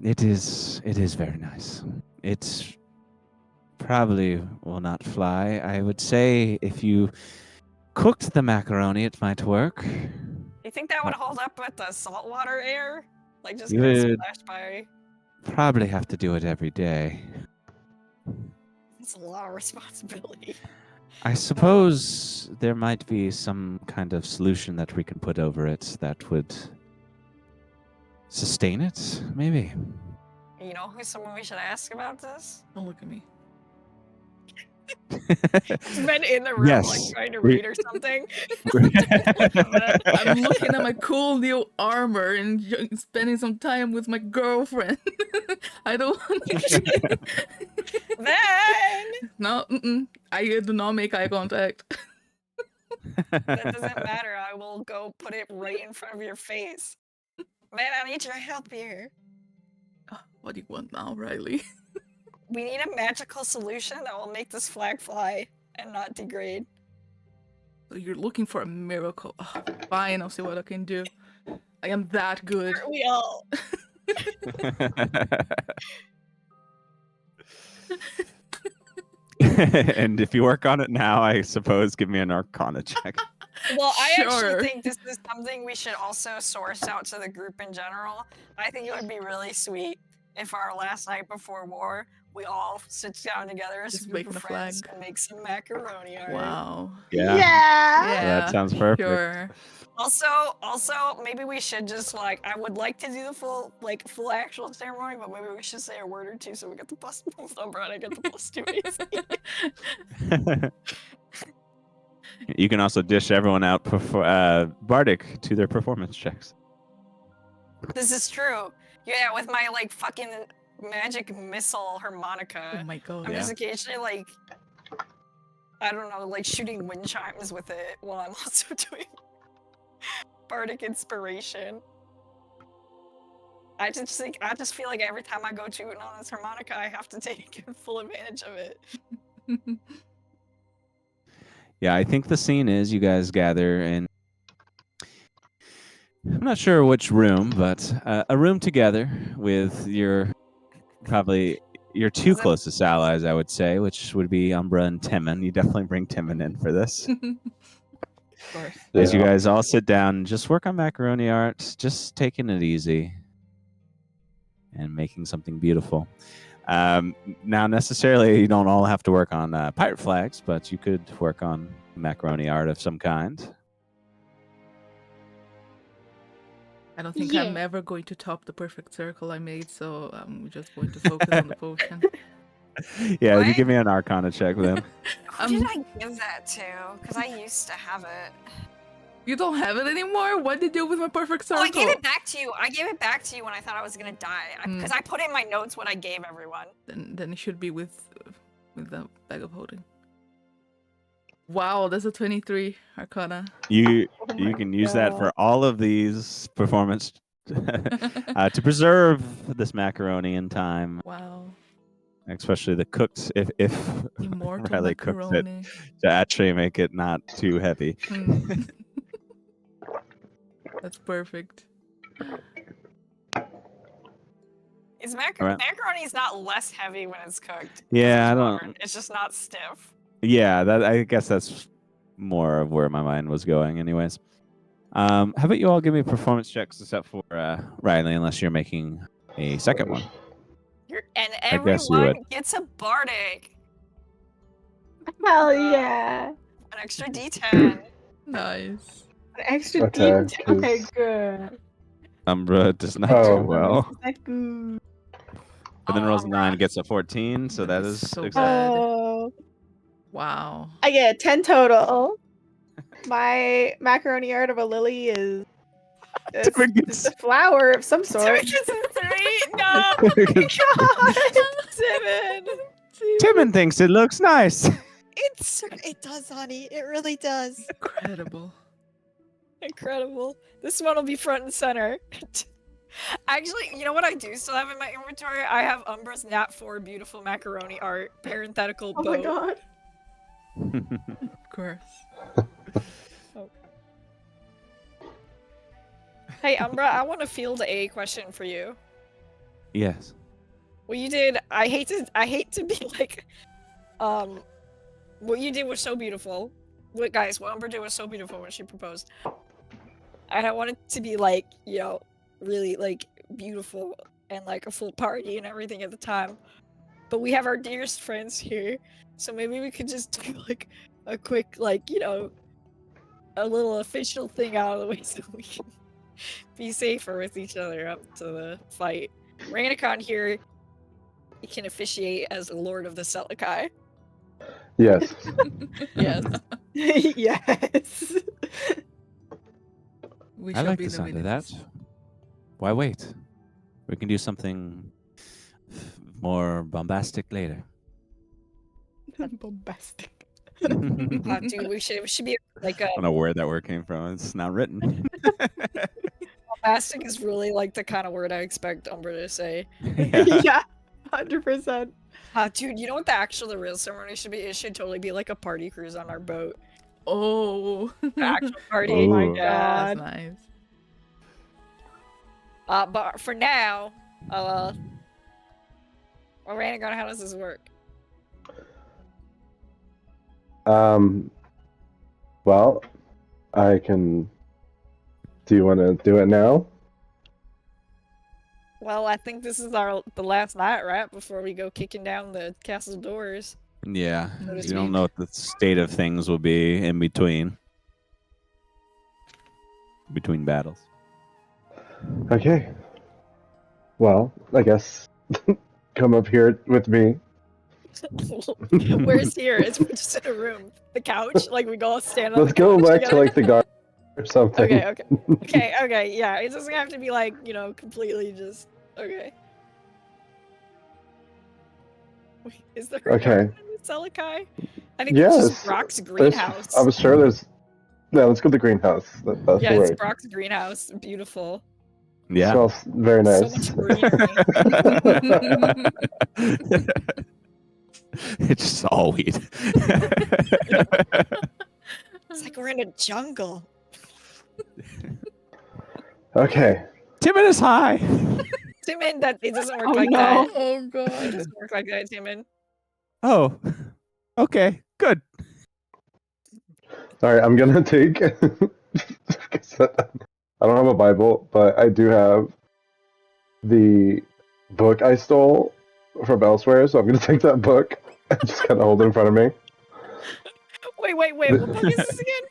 It is very nice. It probably will not fly. I would say if you cooked the macaroni, it might work. You think that would hold up with the saltwater air? Like just You getting would- splashed by? Probably have to do it every day. It's a lot of responsibility. I suppose there might be some kind of solution that we can put over it that would sustain it, maybe. You know who's someone we should ask about this? Don't look at me. He's been in the room Yes. like trying to read or something. I'm looking at my cool new armor and spending some time with my girlfriend. I don't want to. Then No, I do not make eye contact. that doesn't matter. I will go put it right in front of your face. Man, I need your help here. What do you want now, Riley? We need a magical solution that will make this flag fly and not degrade. So you're looking for a miracle. Oh, fine, I'll see what I can do. I am that good. Aren't we all? And if you work on it now, I suppose give me an Arcana check. Well, I Sure. actually think this is something we should also source out to the group in general. I think it would be really sweet if our last night before war, we all sit down together as Just a group making of a friends flag. and make some macaroni art. Wow. Yeah. Yeah. That sounds perfect. Sure. Also, maybe we should just I would like to do the full actual ceremony, but maybe we should say a word or two so we get the plus number and I get the +2 AC. You can also dish everyone out Bardic to their performance checks. This is true. Yeah, with my fucking magic missile harmonica. Oh my god. I'm Yeah. just occasionally I don't know, shooting wind chimes with it while I'm also doing bardic inspiration. I just feel like every time I go tune on this harmonica, I have to take full advantage of it. Yeah, I think the scene is you guys gather in. I'm not sure which room, but a room together with probably your two Is it- closest allies, I would say, which would be Umbra and Timon. You definitely bring Timon in for this. Of course. As you Yeah. guys all sit down and just work on macaroni art, just taking it easy and making something beautiful. Now, necessarily, you don't all have to work on pirate flags, but you could work on macaroni art of some kind. I don't think I'm Yeah. ever going to top the perfect circle I made, so I'm just going to focus on the potion. Yeah, you What? give me an Arcana check then. Who did I give that to? Because I used to have it. You don't have it anymore? What did you do with my perfect Oh, circle? I gave it back to you. I gave it back to you when I thought I was gonna die. Hmm. Because I put in my notes what I gave everyone. Then it should be with the bag of holding. Wow, that's a 23 Arcana. You Oh you my can use that for God. all of these performance to preserve this macaroni in time, Wow. especially the cooked if Immortal Riley cooks it macaroni. to actually make it not too heavy. Hmm. That's perfect. Is Alright. macaroni is not less heavy when it's cooked. 'cause Yeah, it's I hard. don't. It's just not stiff. Yeah, that I guess that's more of where my mind was going, anyways. How about you all give me performance checks except for Riley, unless you're making a second one. And I guess you everyone would. gets a bardic. Hell yeah. An extra D10. Nice. An extra Okay, D. Okay, 'cause- good. Umbra does not Oh. do well. Is that good? But then Oh, rolls a 9 Umbra. gets a 14, so That that is is so exactly. bad. Oh, Wow. I get 10 total. My macaroni art of a lily is Timon it's gets- a flower of some sort. Timon gets a 3. No. God. Timon. Timon thinks it looks nice. It does, honey. It really does. Incredible. Incredible. This one will be front and center. Actually, you know what I do still have in my inventory? I have Umbra's Nat 4 beautiful macaroni art, parenthetical Oh boat. my god. Of course. Hey, Umbra, I want to field a question for you. Yes. What you did, I hate to be like, what you did was so beautiful. What Umbra did was so beautiful when she proposed. And I want it to be like, you know, really like beautiful and like a full party and everything at the time. But we have our dearest friends here, so maybe we could just do like a quick, like, you know, a little official thing out of the way so we can be safer with each other up to the fight. Ranikon here, he can officiate as the Lord of the Selikai. Yes. Yes. Yes. We I shall like be the the sound of that. witnesses. Why wait? We can do something more bombastic later. Bombastic. Dude, we should be like a I don't know where that word came from. It's not written. bombastic is really like the kind of word I expect Umbra to say. Yeah. 100%. Dude, you know what the real ceremony should be? It should totally be like a party cruise on our boat. Oh. The actual party. Oh my God. That's nice. But for now, well, Rainigan, how does this work? Well, I can. Do you want to do it now? Well, I think this is the last night, right? Before we go kicking down the castle doors. Yeah. So to You don't speak. know what the state of things will be in between battles. Okay. Well, I guess come up here with me. Where's here? It's just in a room. The couch? Like we go all stand on Let's the go couch back to together? like the garden or something. Okay, yeah. It doesn't have to be like, you know, completely just okay. Wait, is there a Okay. garden in the Selikai? I think it's Yes. just Brock's There's- greenhouse. I'm sure there's. No, let's go to the greenhouse. That's Yeah, the it's way. Brock's greenhouse. Beautiful. Yeah. Smells very So nice. much greenery. It's just all weed. It's like we're in a jungle. Okay. Timon is high. Timon, it doesn't work Oh, like no. that. Oh It god. doesn't work like that, Timon. Oh. Okay. Good. All right, I'm gonna take. I don't have a Bible, but I do have the book I stole from elsewhere, so I'm gonna take that book and just kind of hold it in front of me. Wait, what book is this again?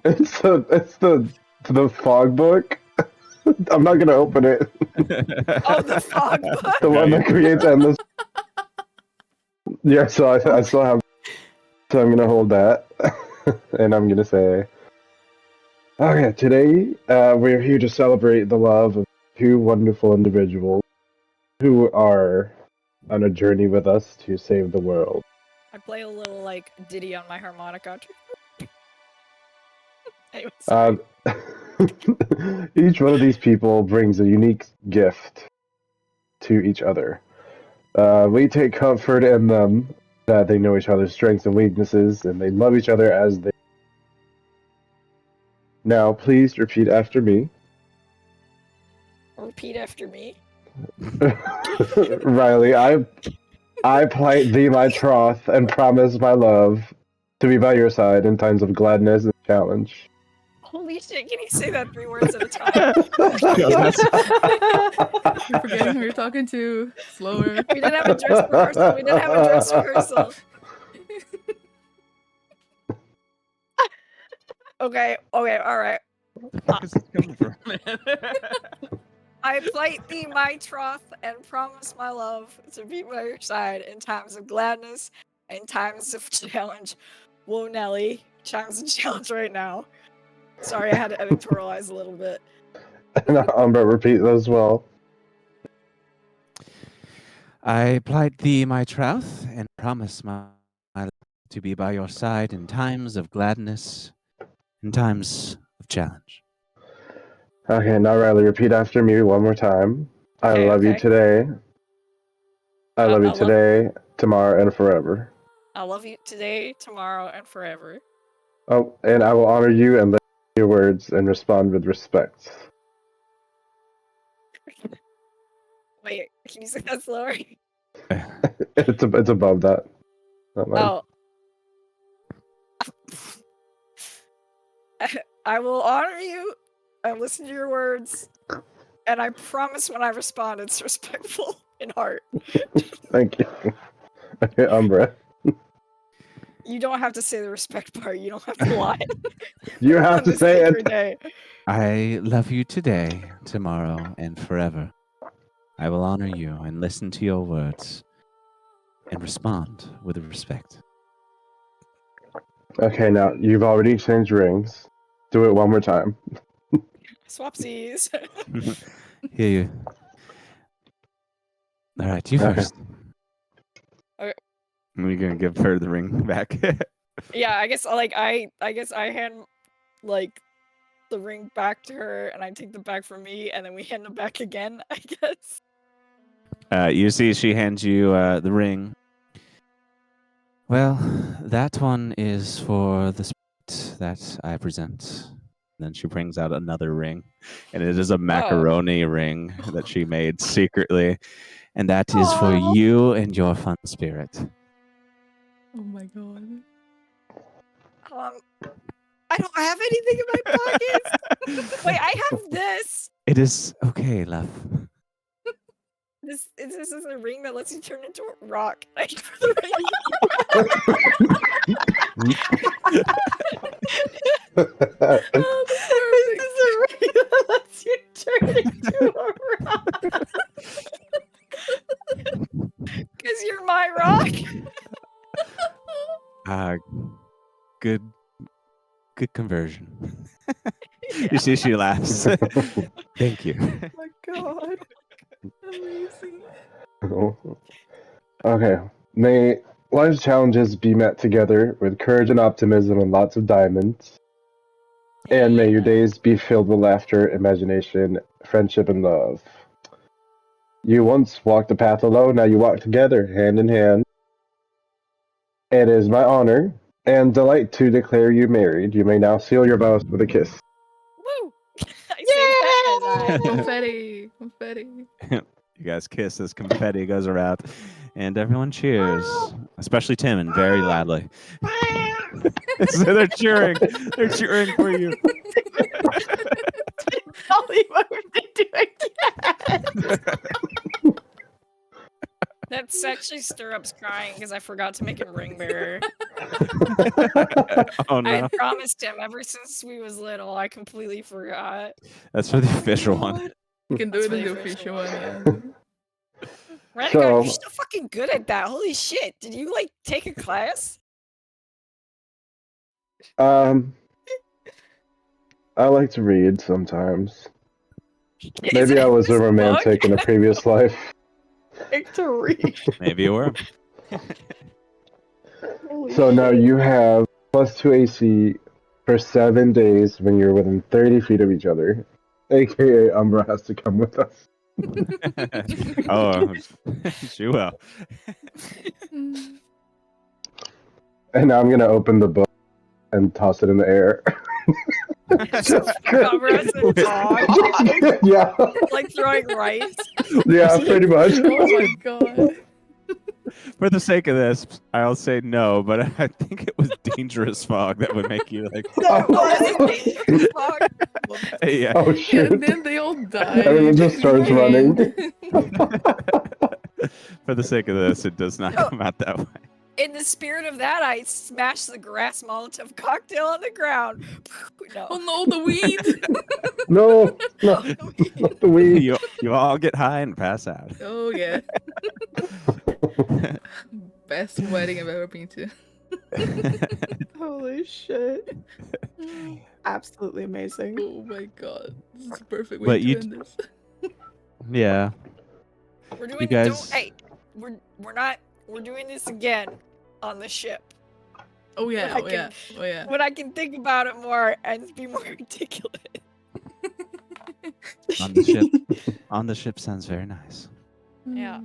It's the fog book. I'm not gonna open it. Oh, the fog book. The one that creates endless. Yeah, so I still have. So I'm gonna hold that, and I'm gonna say, okay, today we're here to celebrate the love of two wonderful individuals who are on a journey with us to save the world. I play a little like ditty on my harmonica. Anyway, Uh, sorry. each one of these people brings a unique gift to each other. We take comfort in them that they know each other's strengths and weaknesses, and they love each other as they. Now, please repeat after me. Repeat after me. Riley, I plight thee my troth and promise my love to be by your side in times of gladness and challenge. Holy shit! Can you say that 3 words at a time? You're forgetting who you're talking to. Slower. We didn't have a dress rehearsal. We didn't have a dress rehearsal. Okay, all right. Where is this coming from, man? I plight thee my troth and promise my love to be by your side in times of gladness and times of challenge. Whoa, Nelly. Times of challenge right now. Sorry, I had to editorialize a little bit. And Umbra, repeat that as well. I plight thee my troth and promise my love to be by your side in times of gladness, in times of challenge. Okay, now Riley, repeat after me one more time. I Okay, love you okay. today. I love you I love- today, tomorrow, and forever. I love you today, tomorrow, and forever. Oh, and I will honor you and listen to your words and respond with respect. Wait, can you say that slower? It's above that. Not mine. Oh. I will honor you and listen to your words, and I promise when I respond, it's respectful in heart. Thank you. Okay, Umbra. You don't have to say the respect part. You don't have to lie. You have on to this say sacred it. day. I love you today, tomorrow, and forever. I will honor you and listen to your words and respond with respect. Okay, now you've already exchanged rings. Do it one more time. Swapsies. Hear you. All right, you Okay. first. Okay. We're gonna give her the ring back. Yeah, I guess I hand like the ring back to her, and I take the bag from me, and then we hand them back again. I guess. You see, she hands you the ring. Well, that one is for the spirit that I present. And then she brings out another ring, and it is a macaroni ring that she made secretly, and that is for Aw. you and your fun spirit. Oh my god. I don't have anything in my pockets. Wait, I have this. It is okay, love. This is a ring that lets you turn into a rock. I give her the Oh, This is a ring that lets you turn into a rock. Because you're my rock. Good conversion. You see, she laughs. Thank you. Oh my god. amazing. Okay. May life's challenges be met together with courage and optimism and lots of diamonds. And may your days be filled with laughter, imagination, friendship, and love. You once walked the path alone, now you walk together, hand in hand. It is my honor and delight to declare you married. You may now seal your vows with a kiss. Woo! I say that as I. Confetti. Confetti. You guys kiss as confetti goes around, and everyone cheers, especially Tim, and very loudly. So they're cheering. They're cheering for you. Ollie, what would they do again? That's actually Stirrup's crying because I forgot to make him ring bearer. Oh I no, had promised him ever since we was little. I completely forgot. that's for the official one. You can do That's it in my the first official one. one, yeah. Renegade, So- you're still fucking good at that. Holy shit. Did you like take a class? I like to read sometimes. Is Maybe it I was a this book? romantic in a previous life. Victory. Maybe you were. Holy So now shit. you have +2 AC for 7 days when you're within 30 feet of each other. AKA Umbra has to come with us. Oh, she will. And now I'm gonna open the book and toss it in the air. Cover us in dog. Yeah. Like throwing rice. Yeah, pretty much. Oh my god. For the sake of this, I'll say no, but I think it was dangerous fog that would make you like. Oh, was it dangerous fog? Yeah. Oh Yeah, shoot. and then they all died. Everyone just starts running. For the sake of this, it does not come out that way. In the spirit of that, I smashed the grass Molotov cocktail on the ground. No. Oh no, the weed! No, not the weed. You all get high and pass out. Oh yeah. Best wedding I've ever been to. Holy shit. Absolutely amazing. Oh my god. This is the perfect way But to you end this. Yeah. We're doing You guys- hey, we're doing this again on the ship. Oh yeah, I oh yeah, oh yeah. When I can think about it more and be more articulate. On the ship. On the ship sounds very nice. Yeah.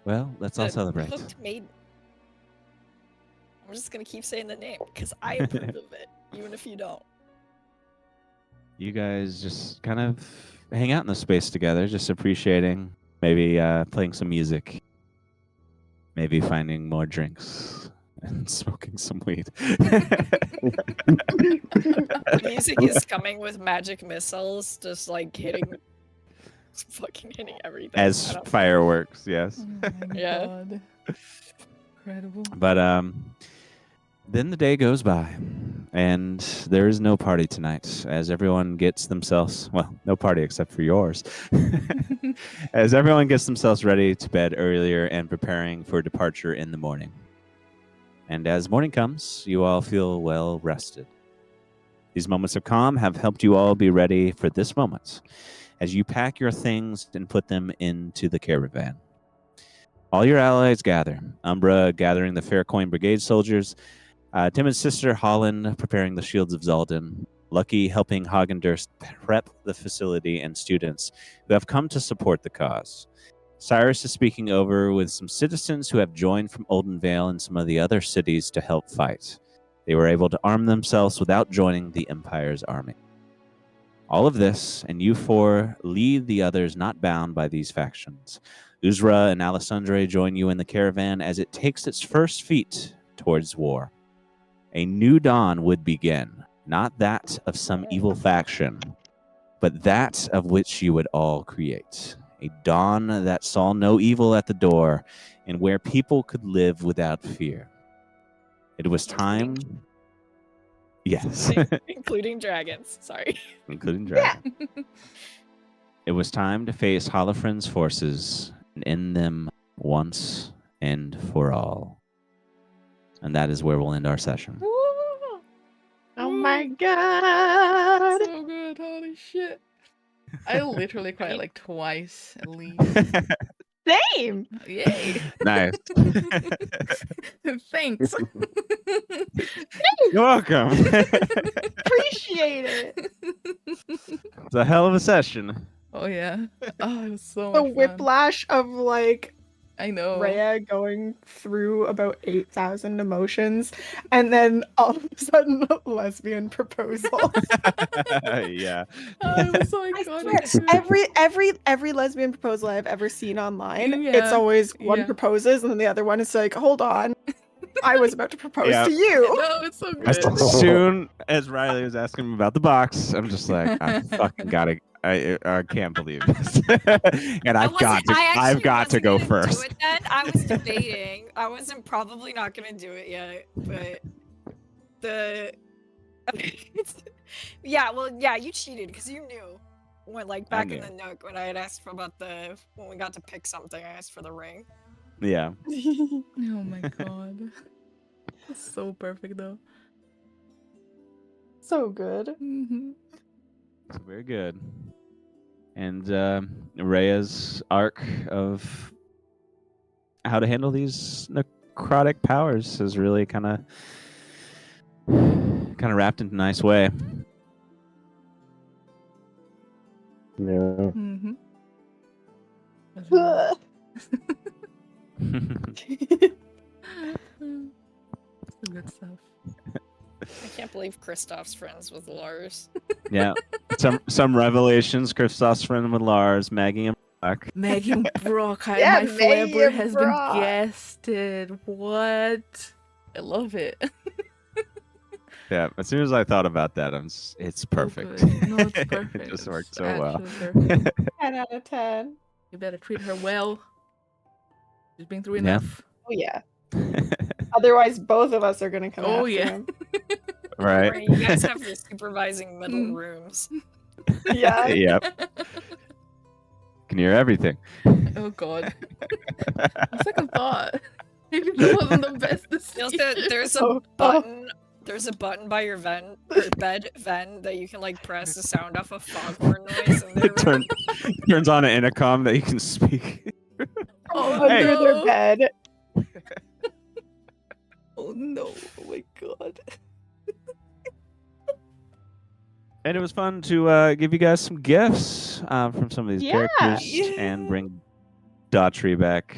Well, let's all The celebrate. Hooked Maiden. I'm just gonna keep saying the name because I approve of it, even if you don't. You guys just kind of hang out in the space together, just appreciating, maybe playing some music, maybe finding more drinks and smoking some weed. Music is coming with magic missiles, just like fucking hitting everything. I As don't- fireworks, yes. Oh my Yeah. god. Incredible. But then the day goes by, and there is no party tonight, as everyone gets themselves, well, no party except for yours, as everyone gets themselves ready to bed earlier and preparing for departure in the morning. And as morning comes, you all feel well rested. These moments of calm have helped you all be ready for this moment, as you pack your things and put them into the caravan. All your allies gather, Umbra gathering the Faircoin Brigade soldiers, Tim's sister Holland preparing the shields of Zaldan, Lucky helping Hagendurst prep the facility and students who have come to support the cause. Cyrus is speaking over with some citizens who have joined from Oldenvale and some of the other cities to help fight. They were able to arm themselves without joining the Empire's army. All of this, and you four lead the others not bound by these factions. Uzra and Alessandre join you in the caravan as it takes its first feet towards war. A new dawn would begin, not that of some evil faction, but that of which you would all create. A dawn that saw no evil at the door and where people could live without fear. It was time. Yes, including dragons. Sorry. including dragons. It was time to face Holofren's forces and end them once and for all. And that is where we'll end our session. Oh my god. So good, holy shit. I literally cried like twice at least. Same. Yay. Nice. Thanks. You're welcome. Appreciate it. It's a hell of a session. Oh yeah. Oh, it was so The much fun. whiplash of like I know. Rhea going through about 8,000 emotions, and then all of a sudden, lesbian proposal. Yeah. Oh, it was so I iconic. swear, every lesbian proposal I've ever seen online, it's Yeah, always one yeah. proposes and then the other one is like, hold on. I was about to propose Yeah. to you. No, it's so good. As soon as Riley was asking him about the box, I'm just like, I fucking gotta. I can't believe this, and I've got to go first. Do it then. I was debating. I wasn't probably not gonna do it yet, but yeah, you cheated because you knew when back in the Nook when I had asked about when we got to pick something, I asked for the ring. Yeah. Oh my god. It's so perfect though. So good. Mm-hmm. So very good. And Rhea's arc of how to handle these necrotic powers is really kind of wrapped in a nice way. Yeah. Mm-hmm. Some good stuff. I can't believe Kristoff's friends with Lars. Yeah. Some revelations. Kristoff's friend with Lars, Maggie and Brock. Maggie and Brock, Yeah, my Maggie Flabber and has Brock. been guested. What? I love it. Yeah. As soon as I thought about that, it's perfect. good. No, it's perfect. It just It's worked so well. actually perfect. 10 out of 10. You better treat her well. She's been through Yeah. enough. Oh yeah. Otherwise, both of us are gonna come Oh, after yeah. him. Right. You guys have the supervising middle Mm. rooms. Yeah. Yep. Can hear everything. Oh god. On second thought, maybe that wasn't the best You'll decision. see there's a Oh. button. There's a button by your bed vent that you can press to sound off a foghorn noise in their room. Turns on an intercom that you can speak. Oh, Under no. their bed. Oh no! Oh my god! And it was fun to give you guys some gifts from some of these Yeah. characters and bring Daughtry back.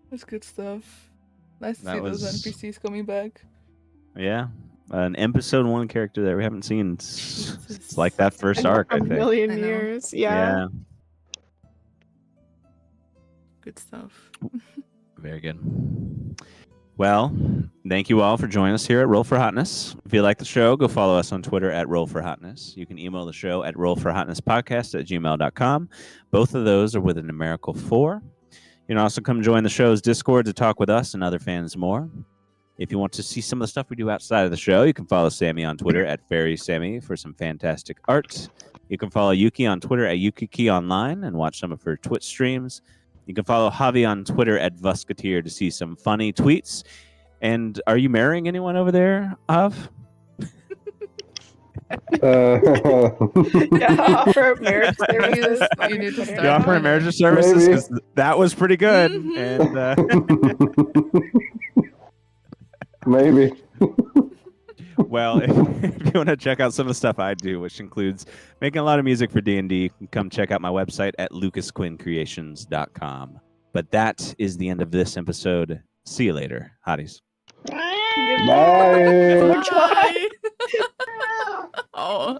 That's good stuff. Nice to That see those was- NPCs coming back. Yeah. An episode 1 character that we haven't seen since Jesus. like that first In arc, I a think. million I know. years. Yeah. Good stuff. Very good. Well, thank you all for joining us here at Roll for Hotness. If you like the show, go follow us on Twitter at Roll for Hotness. You can email the show at rollforhotnesspodcast@gmail.com. Both of those are with a numerical 4. You can also come join the show's Discord to talk with us and other fans more. If you want to see some of the stuff we do outside of the show, you can follow Sammy on Twitter at FairySammy for some fantastic art. You can follow Yuki on Twitter at YukiKeyOnline and watch some of her Twitch streams. You can follow Javi on Twitter at Vusketeer to see some funny tweets. And are you marrying anyone over there, Av? Yeah, offer marriage services. You need to You start offering doing marriage it. services? Maybe. 'Cause that was pretty good. Mhm. And Maybe. well, if you want to check out some of the stuff I do, which includes making a lot of music for D&D, you can come check out my website at lucasquincreations.com. But that is the end of this episode. See you later, hotties. Bye. Bye. Oh.